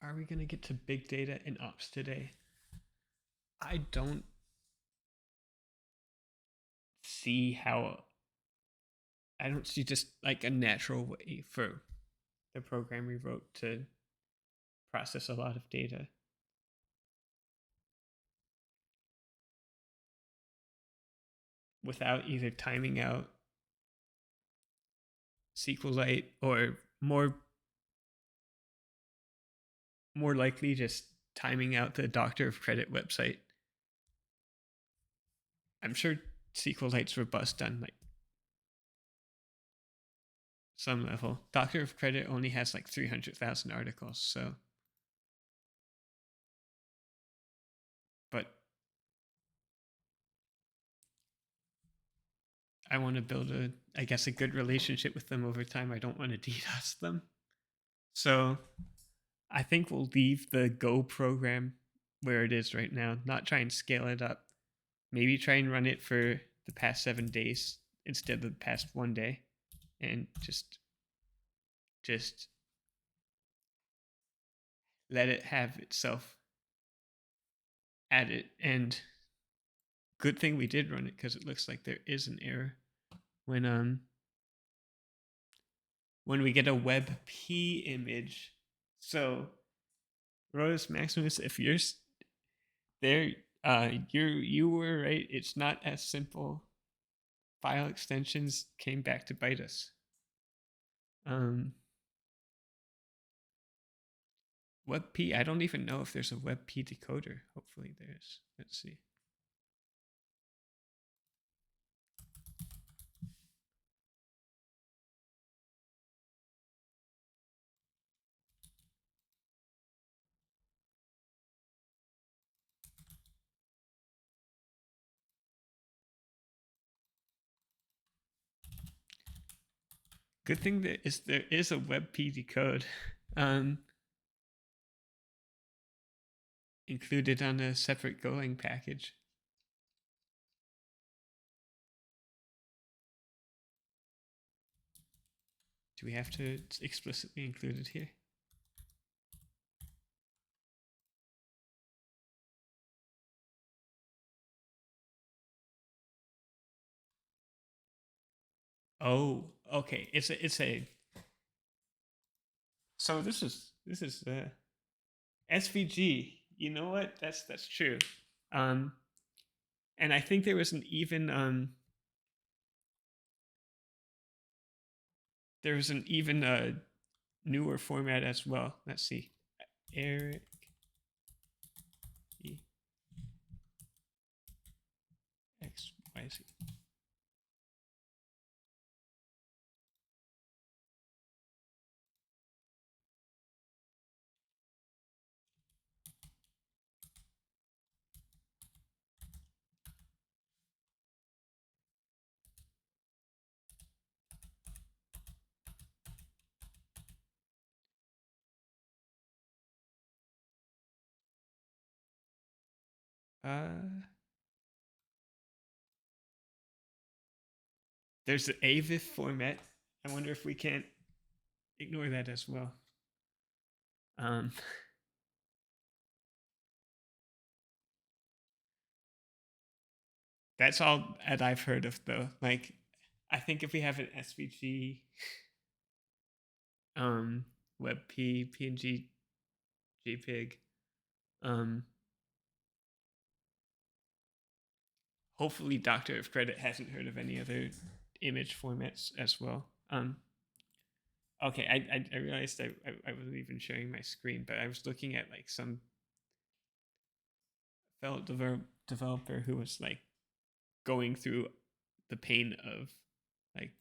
Are we going to get to big data and ops today? I don't see just like a natural way for the program we wrote to process a lot of data. Without either timing out SQLite or more likely just timing out the Doctor of Credit website. I'm sure SQLite's robust on like some level. Doctor of Credit only has like 300,000 articles, so. But I want to build a good relationship with them over time. I don't want to DDoS them. So I think we'll leave the Go program where it is right now, not try and scale it up. Maybe try and run it for the past 7 days instead of the past 1 day, and just let it have itself at it. And good thing we did run it because it looks like there is an error when we get a WebP image. So Rotus Maximus, if you're there, you were right. It's not as simple. File extensions came back to bite us. WebP, I don't even know if there's a WebP decoder. Hopefully there's. Let's see. Good thing there is a WebP decode included on a separate Golang package. Do we have to explicitly include it here? Oh, okay. It's a. So this is SVG. You know what? That's true. Um, and I think there was an even newer format as well. Let's see. Eric E X Y Z. There's the AVIF format. I wonder if we can't ignore that as well. Um, that's all that I've heard of though. Like, I think if we have an SVG, WebP, PNG, JPEG, hopefully Doctor of Credit hasn't heard of any other image formats as well. Okay, I realized I wasn't even sharing my screen, but I was looking at like some fellow developer who was like going through the pain of like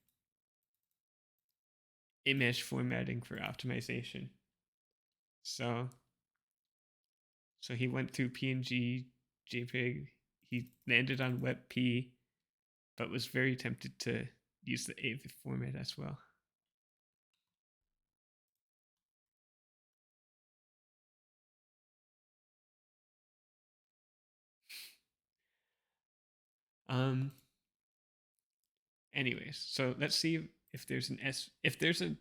image formatting for optimization. So he went through PNG, JPEG. He landed on WebP, but was very tempted to use the AVIF format as well. Anyways, so let's see if there's an if there's a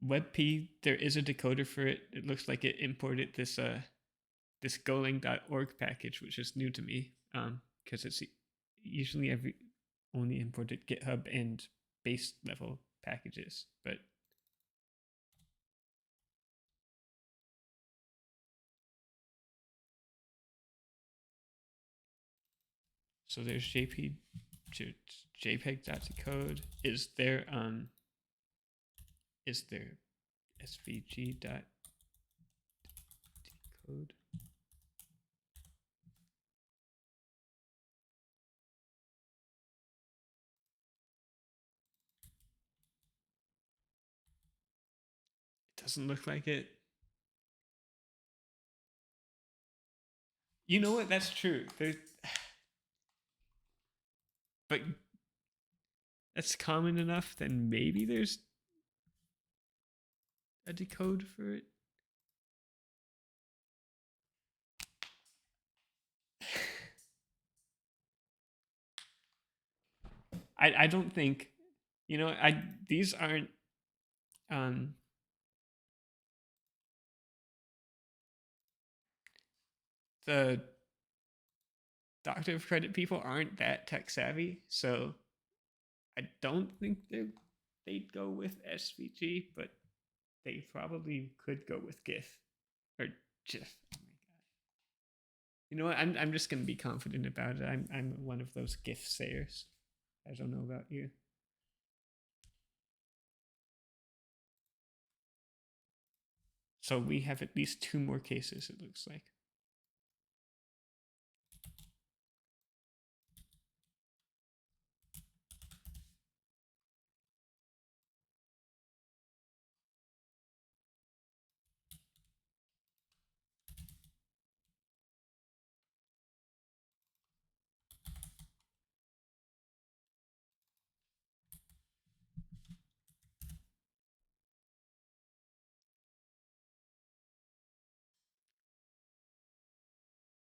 WebP, there is a decoder for it. It looks like it imported this this golang.org package, which is new to me, because it's usually only imported GitHub and base level packages, but so there's JPEG.decode. Is there SVG.decode? It doesn't look like it. You know what? That's true. But that's common enough. Then maybe there's a decode for it. I don't think, you know, these aren't the Doctor of Credit people aren't that tech savvy, so I don't think they'd go with SVG, but they probably could go with GIF or GIF. Oh my god! You know what? I'm just gonna be confident about it. I'm one of those GIF sayers. I don't know about you. So we have at least 2 more cases. It looks like.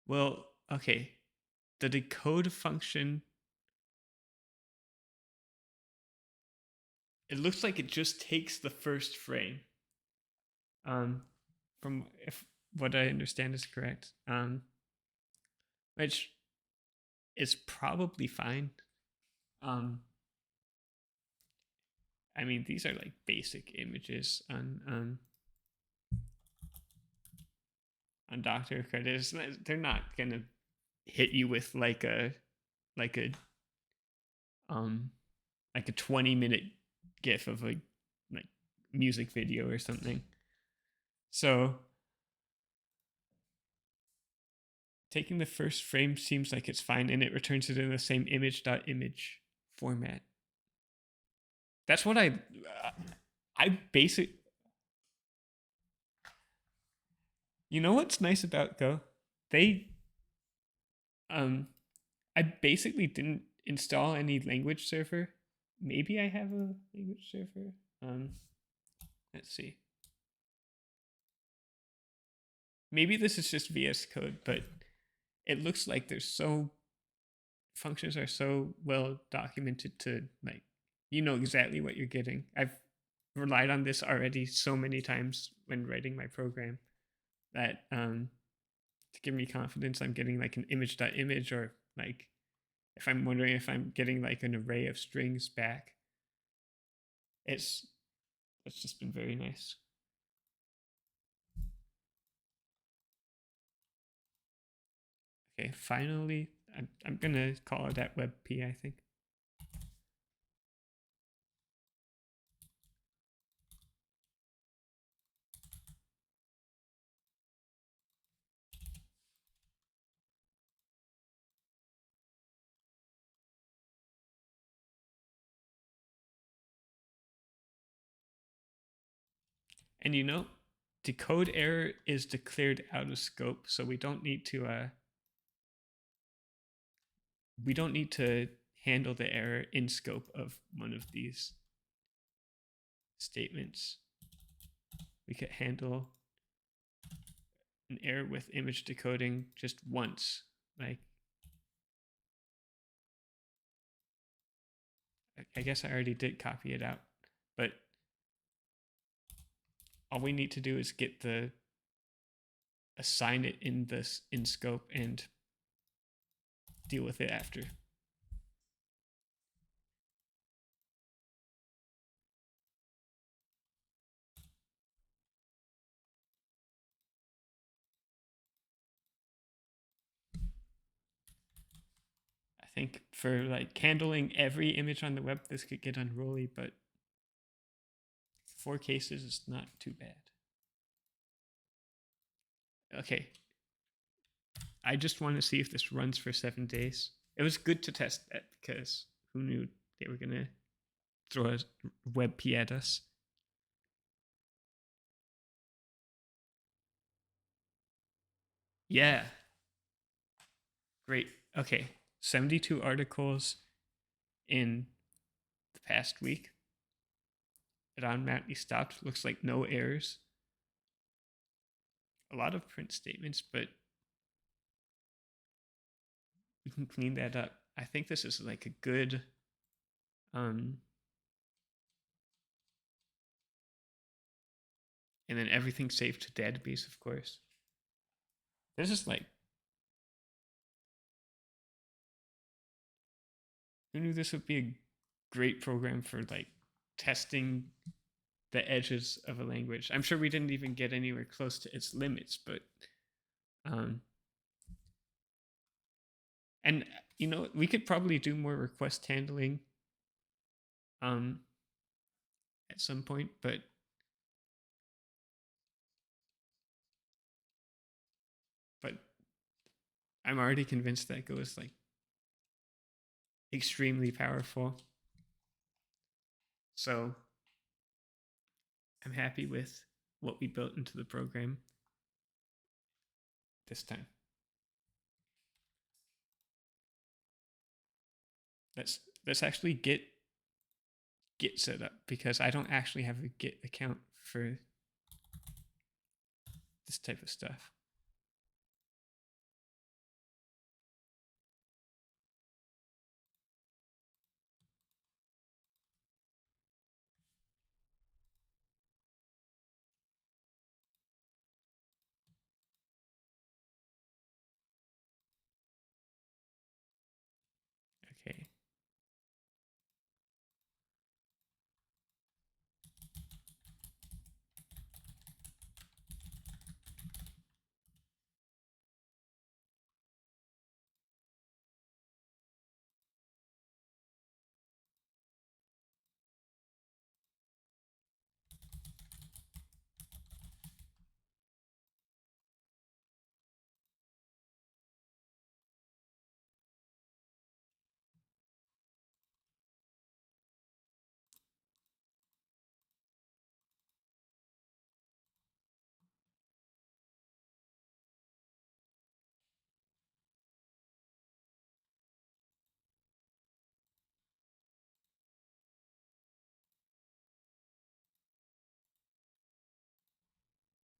Well, okay. The decode function, it looks like it just takes the first frame. From if what I understand is correct. Which is probably fine. I mean, these are like basic images on Doctor Credits. They're not gonna hit you with like a like a um like a 20-minute GIF of a like music video or something. So taking the first frame seems like it's fine, and it returns it in the same image.image format. That's what I basic. You know what's nice about Go? They I basically didn't install any language server. Maybe I have a language server. Let's see. Maybe this is just VS Code, but it looks like functions are so well documented to like you know exactly what you're getting. I've relied on this already so many times when writing my program that to give me confidence I'm getting like an image.image or like if I'm wondering if I'm getting like an array of strings back. It's just been very nice. Okay, finally, I'm gonna call it that WebP, I think. And you know, decode error is declared out of scope, so we don't need to handle the error in scope of one of these statements. We could handle an error with image decoding just once. Like, I guess I already did copy it out, but all we need to do is get assign it in scope and deal with it after. I think for like handling every image on the web, this could get unruly, but 4 cases is not too bad. Okay. I just want to see if this runs for 7 days. It was good to test that because who knew they were going to throw a WebP at us. Yeah. Great. Okay. 72 articles in the past week. It automatically stopped. Looks like no errors. A lot of print statements, but we can clean that up. I think this is like a good and then everything saved to database, of course. This is like, who knew this would be a great program for like testing the edges of a language? I'm sure we didn't even get anywhere close to its limits, but and you know, we could probably do more request handling at some point, but I'm already convinced that Go is like extremely powerful. So I'm happy with what we built into the program this time. Let's actually get set up because I don't actually have a Git account for this type of stuff. Okay.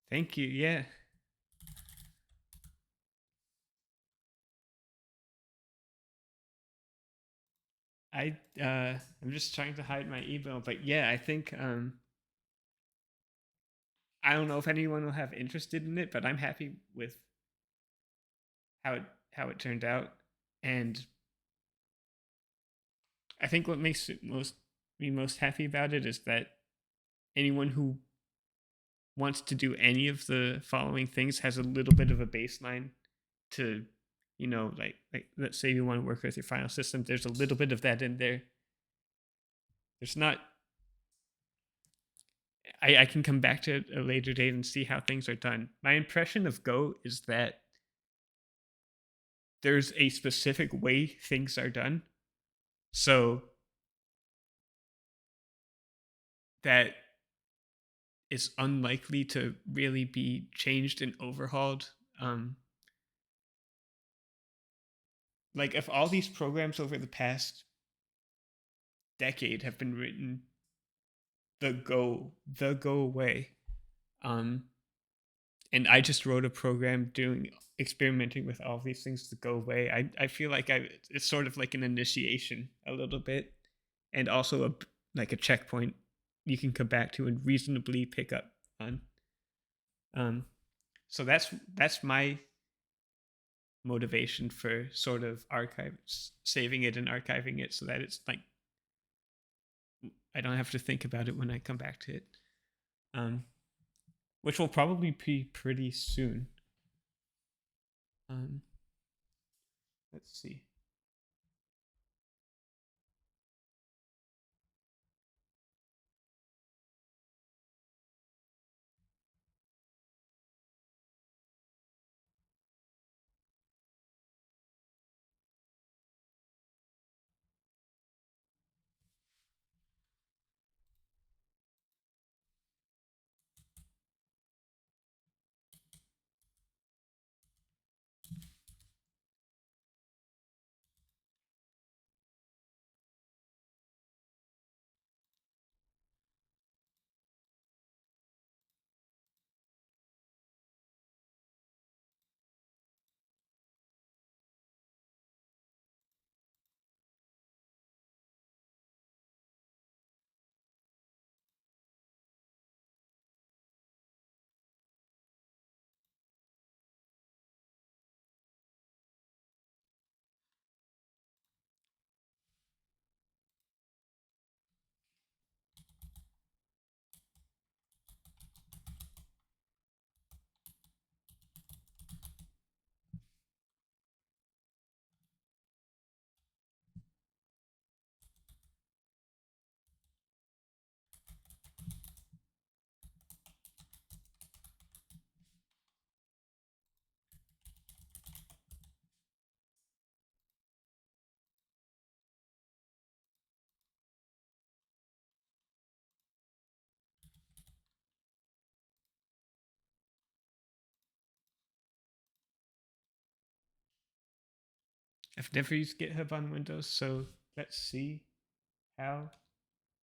Thank you. Yeah. I'm just trying to hide my email, but yeah, I think I don't know if anyone will have interested in it, but I'm happy with how it how it turned out. And I think what makes it most happy about it is that anyone who wants to do any of the following things has a little bit of a baseline to, like let's say you want to work with your file system. There's a little bit of that in there. There's not. I can come back to a later date and see how things are done. My impression of Go is that there's a specific way things are done. So that is unlikely to really be changed and overhauled. Like if all these programs over the past decade have been written the go way, and I just wrote a program experimenting with all these things to go away. I feel like it's sort of like an initiation a little bit, and also like a checkpoint you can come back to and reasonably pick up on. So that's my motivation for sort of saving it and archiving it, so that it's like I don't have to think about it when I come back to it. Which will probably be pretty soon. Um, let's see. I've never used GitHub on Windows, so let's see how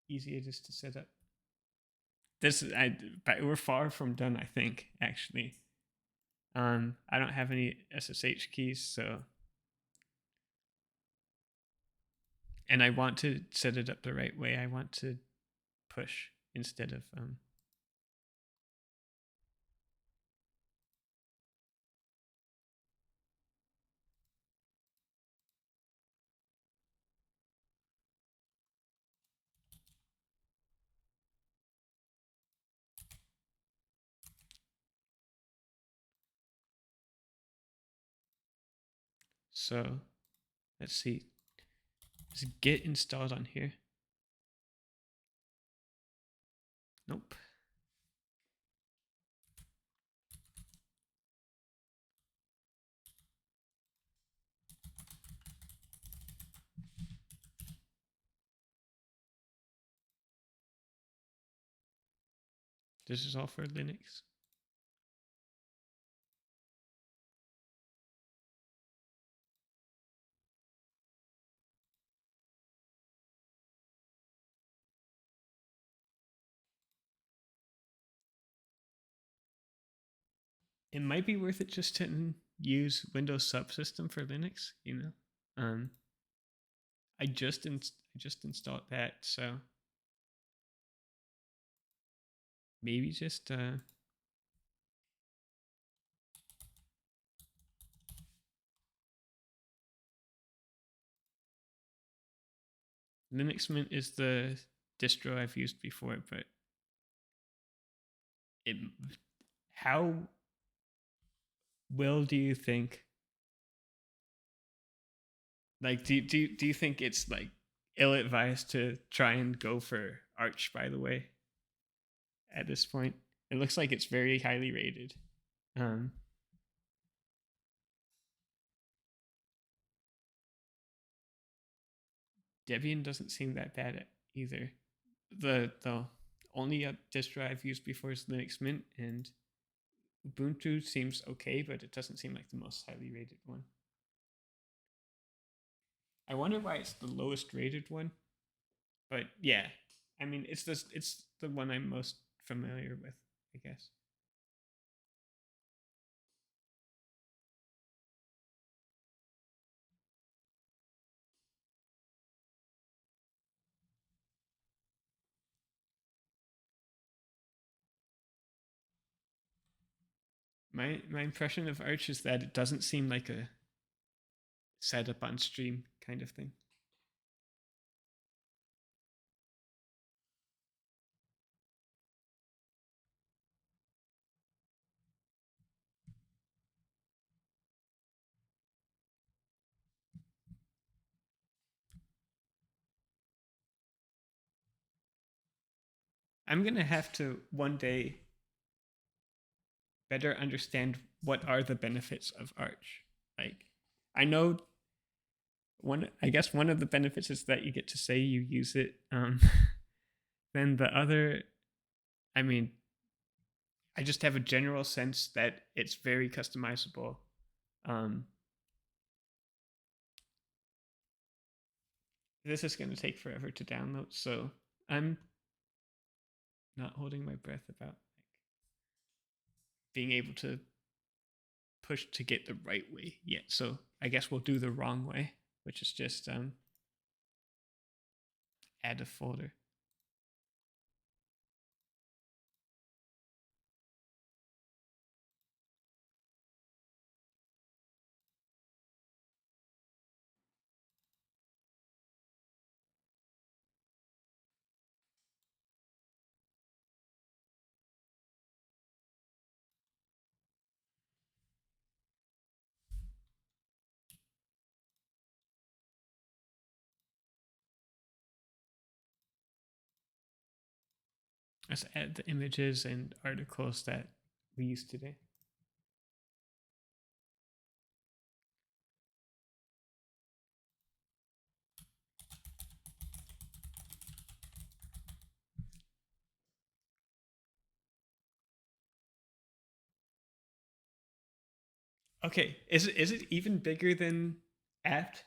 easy it is to set up. But we're far from done, I think, actually. I don't have any SSH keys, so, and I want to set it up the right way. I want to push instead of So let's see. Is Git installed on here? Nope. This is all for Linux. It might be worth it just to use Windows Subsystem for Linux. Um, I just installed that, so maybe just Linux Mint is the distro I've used before, but it how well do you think, like, do you think it's like ill-advised to try and go for Arch, by the way, at this point? It looks like it's very highly rated. Debian doesn't seem that bad either. The only distro I've used before is Linux Mint, and Ubuntu seems okay, but it doesn't seem like the most highly rated one. I wonder why it's the lowest rated one. But yeah, I mean, it's the one I'm most familiar with, I guess. My impression of Arch is that it doesn't seem like a setup on stream kind of thing. I'm gonna have to one day better understand what are the benefits of Arch. Like, I know I guess one of the benefits is that you get to say you use it. Then the other, I mean, I just have a general sense that it's very customizable. This is going to take forever to download, so I'm not holding my breath about being able to push to get the right way yet. So I guess we'll do the wrong way, which is just add a folder. Let's add the images and articles that we used today. Okay, is it even bigger than apt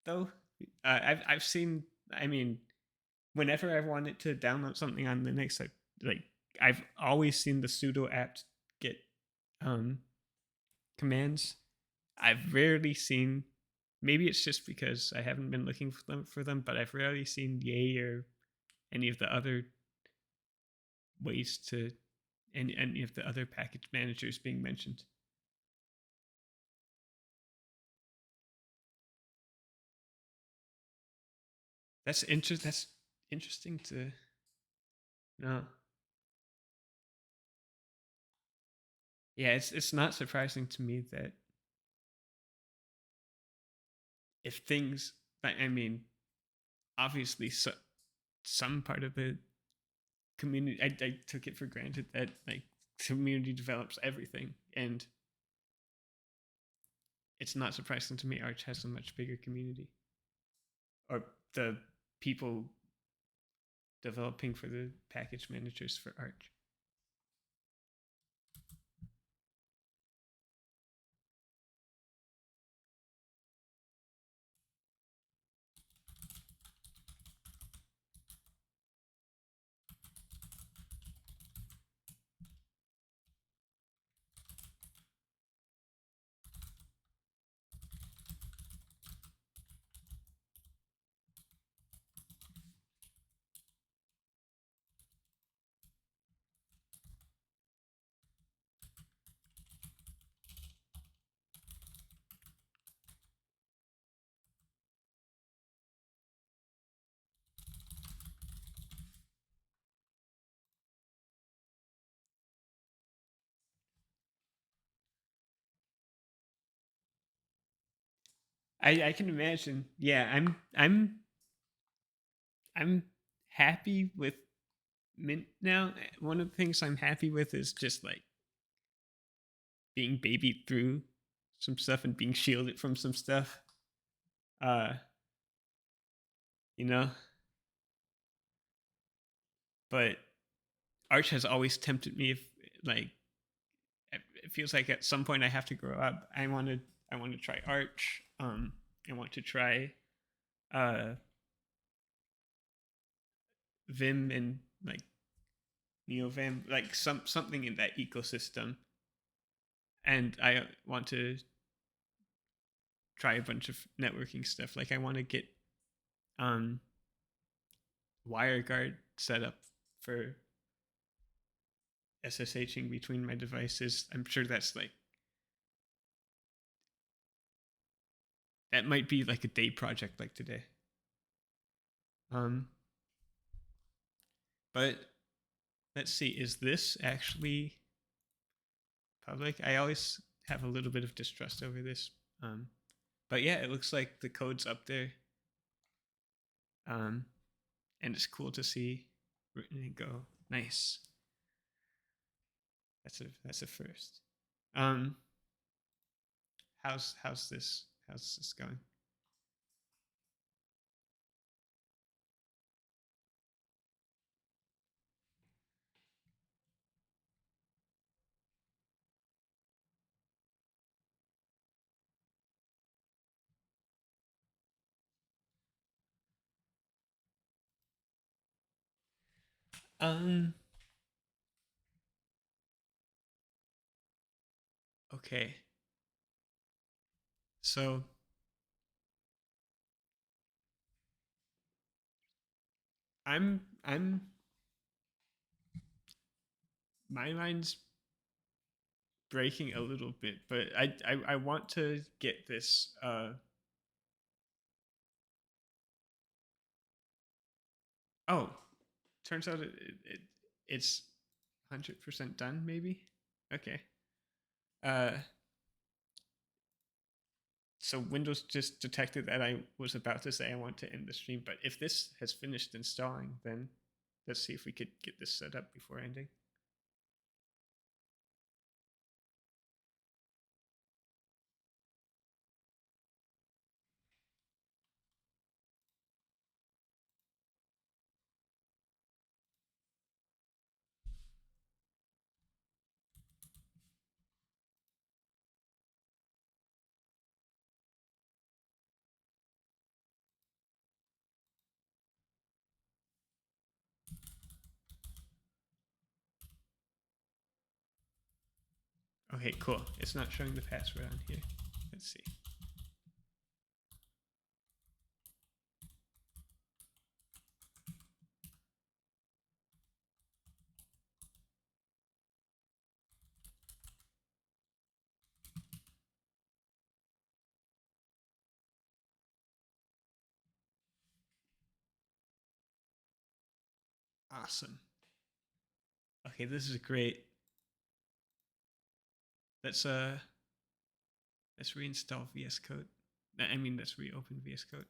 though? I've seen. I mean, whenever I wanted to download something on Linux, I've always seen the sudo apt get um, commands. I've rarely seen. Maybe it's just because I haven't been looking for them, but I've rarely seen Yay or any of the other ways to any of the other package managers being mentioned. That's interesting to know. Yeah, it's not surprising to me that if things, I mean, obviously, some part of the community, I took it for granted that like community develops everything, and it's not surprising to me Arch has a much bigger community, or the people developing for the package managers for Arch. I can imagine. Yeah, I'm happy with Mint now. One of the things I'm happy with is just like being babied through some stuff and being shielded from some stuff. Uh, you know, but Arch has always tempted me. If like, it feels like at some point I have to grow up. I want to try Arch. I want to try uh Vim and like NeoVim, like something in that ecosystem. And I want to try a bunch of networking stuff. Like I want to get um WireGuard set up for SSHing between my devices. I'm sure that's like that might be like a day project like today. Um but let's see, is this actually public? I always have a little bit of distrust over this. But yeah, it looks like the code's up there. And it's cool to see written and go. Nice. That's a first. Um, how's this going? Um, okay. So I'm my mind's breaking a little bit, but I want to get this oh, turns out it's 100% done maybe. Okay. Uh so Windows just detected that I was about to say I want to end the stream, but if this has finished installing, then let's see if we could get this set up before ending. Okay, cool. It's not showing the password on here. Let's see. Awesome. Okay, this is great. Let's reinstall VS Code. I mean, let's reopen VS Code.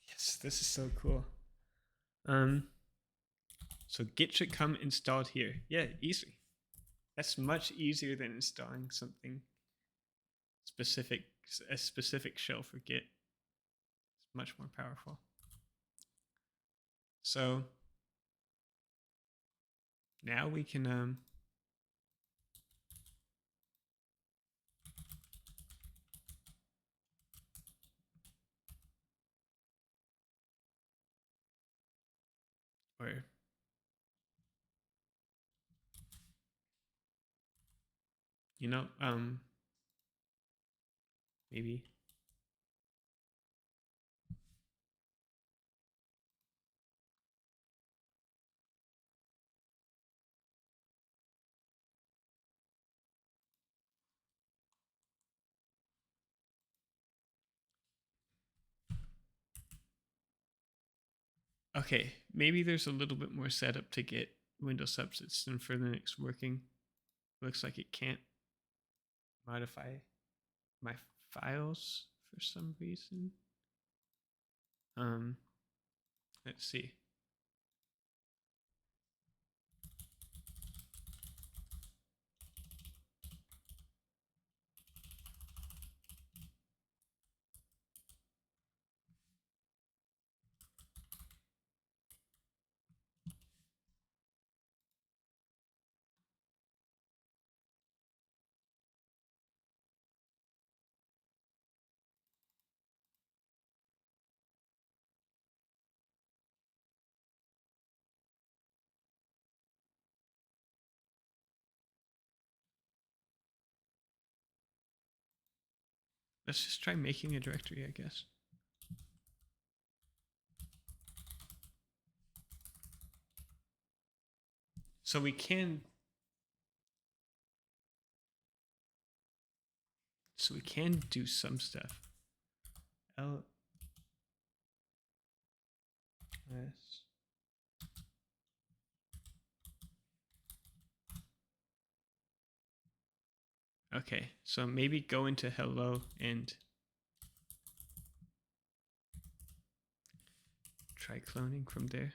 Yes, this is so cool. So Git should come installed here. Yeah, easy. That's much easier than installing something specific, a specific shell for Git. It's much more powerful. So now we can or you know, maybe okay, maybe there's a little bit more setup to get Windows subsets than for Linux working. Looks like it can't modify my files for some reason. Let's see. Let's just try making a directory, I guess. So we can do some stuff. ls. Okay, so maybe go into hello and try cloning from there.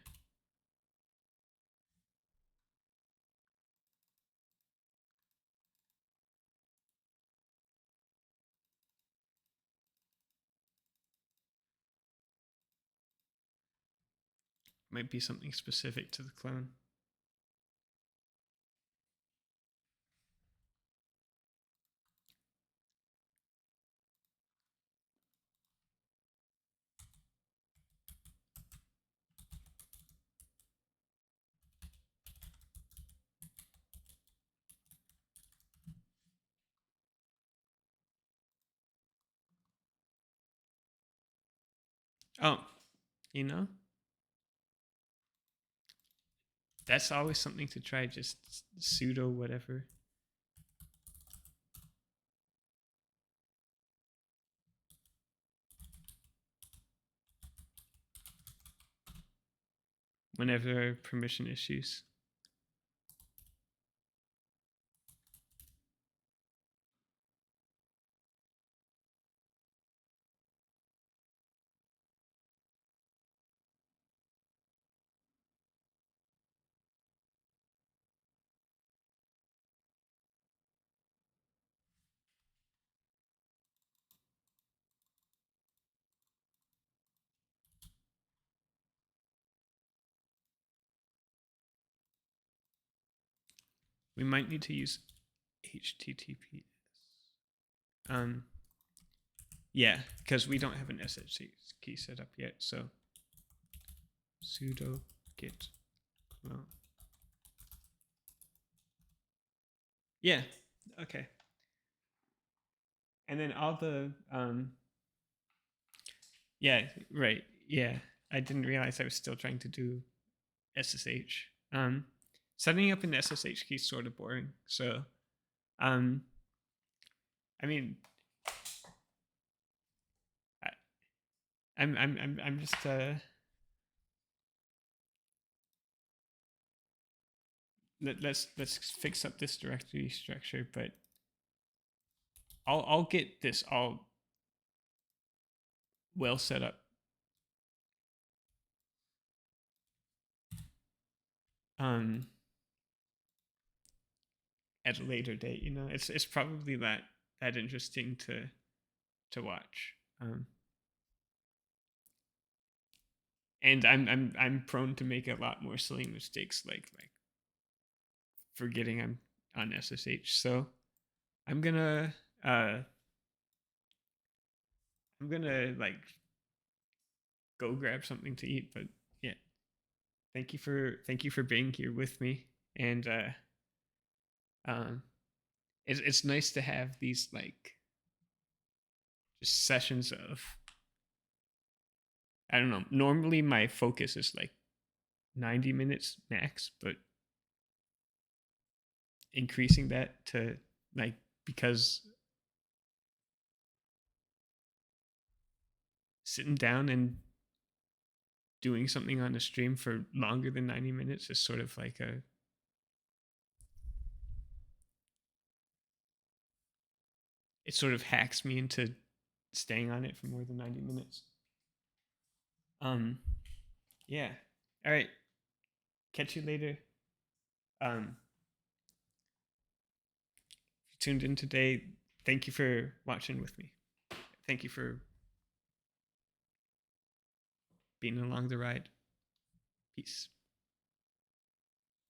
Might be something specific to the clone. Oh, you know, that's always something to try. Just sudo whatever. Whenever there are permission issues. We might need to use HTTPS. Yeah, because we don't have an SSH key set up yet. So sudo git clone. Yeah. Okay. And then all the yeah, right. Yeah. I didn't realize I was still trying to do SSH. Setting up an SSH key is sort of boring. So I mean, I'm just let's fix up this directory structure, but I'll get this all well set up. At a later date, you know, it's probably that interesting to watch. And I'm prone to make a lot more silly mistakes, like forgetting I'm on SSH. So I'm gonna like go grab something to eat. But yeah, thank you for being here with me. And it's nice to have these like just sessions of, I don't know. Normally my focus is like 90 minutes max, but increasing that to like, because sitting down and doing something on the stream for longer than 90 minutes is sort of like it sort of hacks me into staying on it for more than 90 minutes. Yeah. All right. Catch you later. If you tuned in today, thank you for watching with me. Thank you for being along the ride. Peace.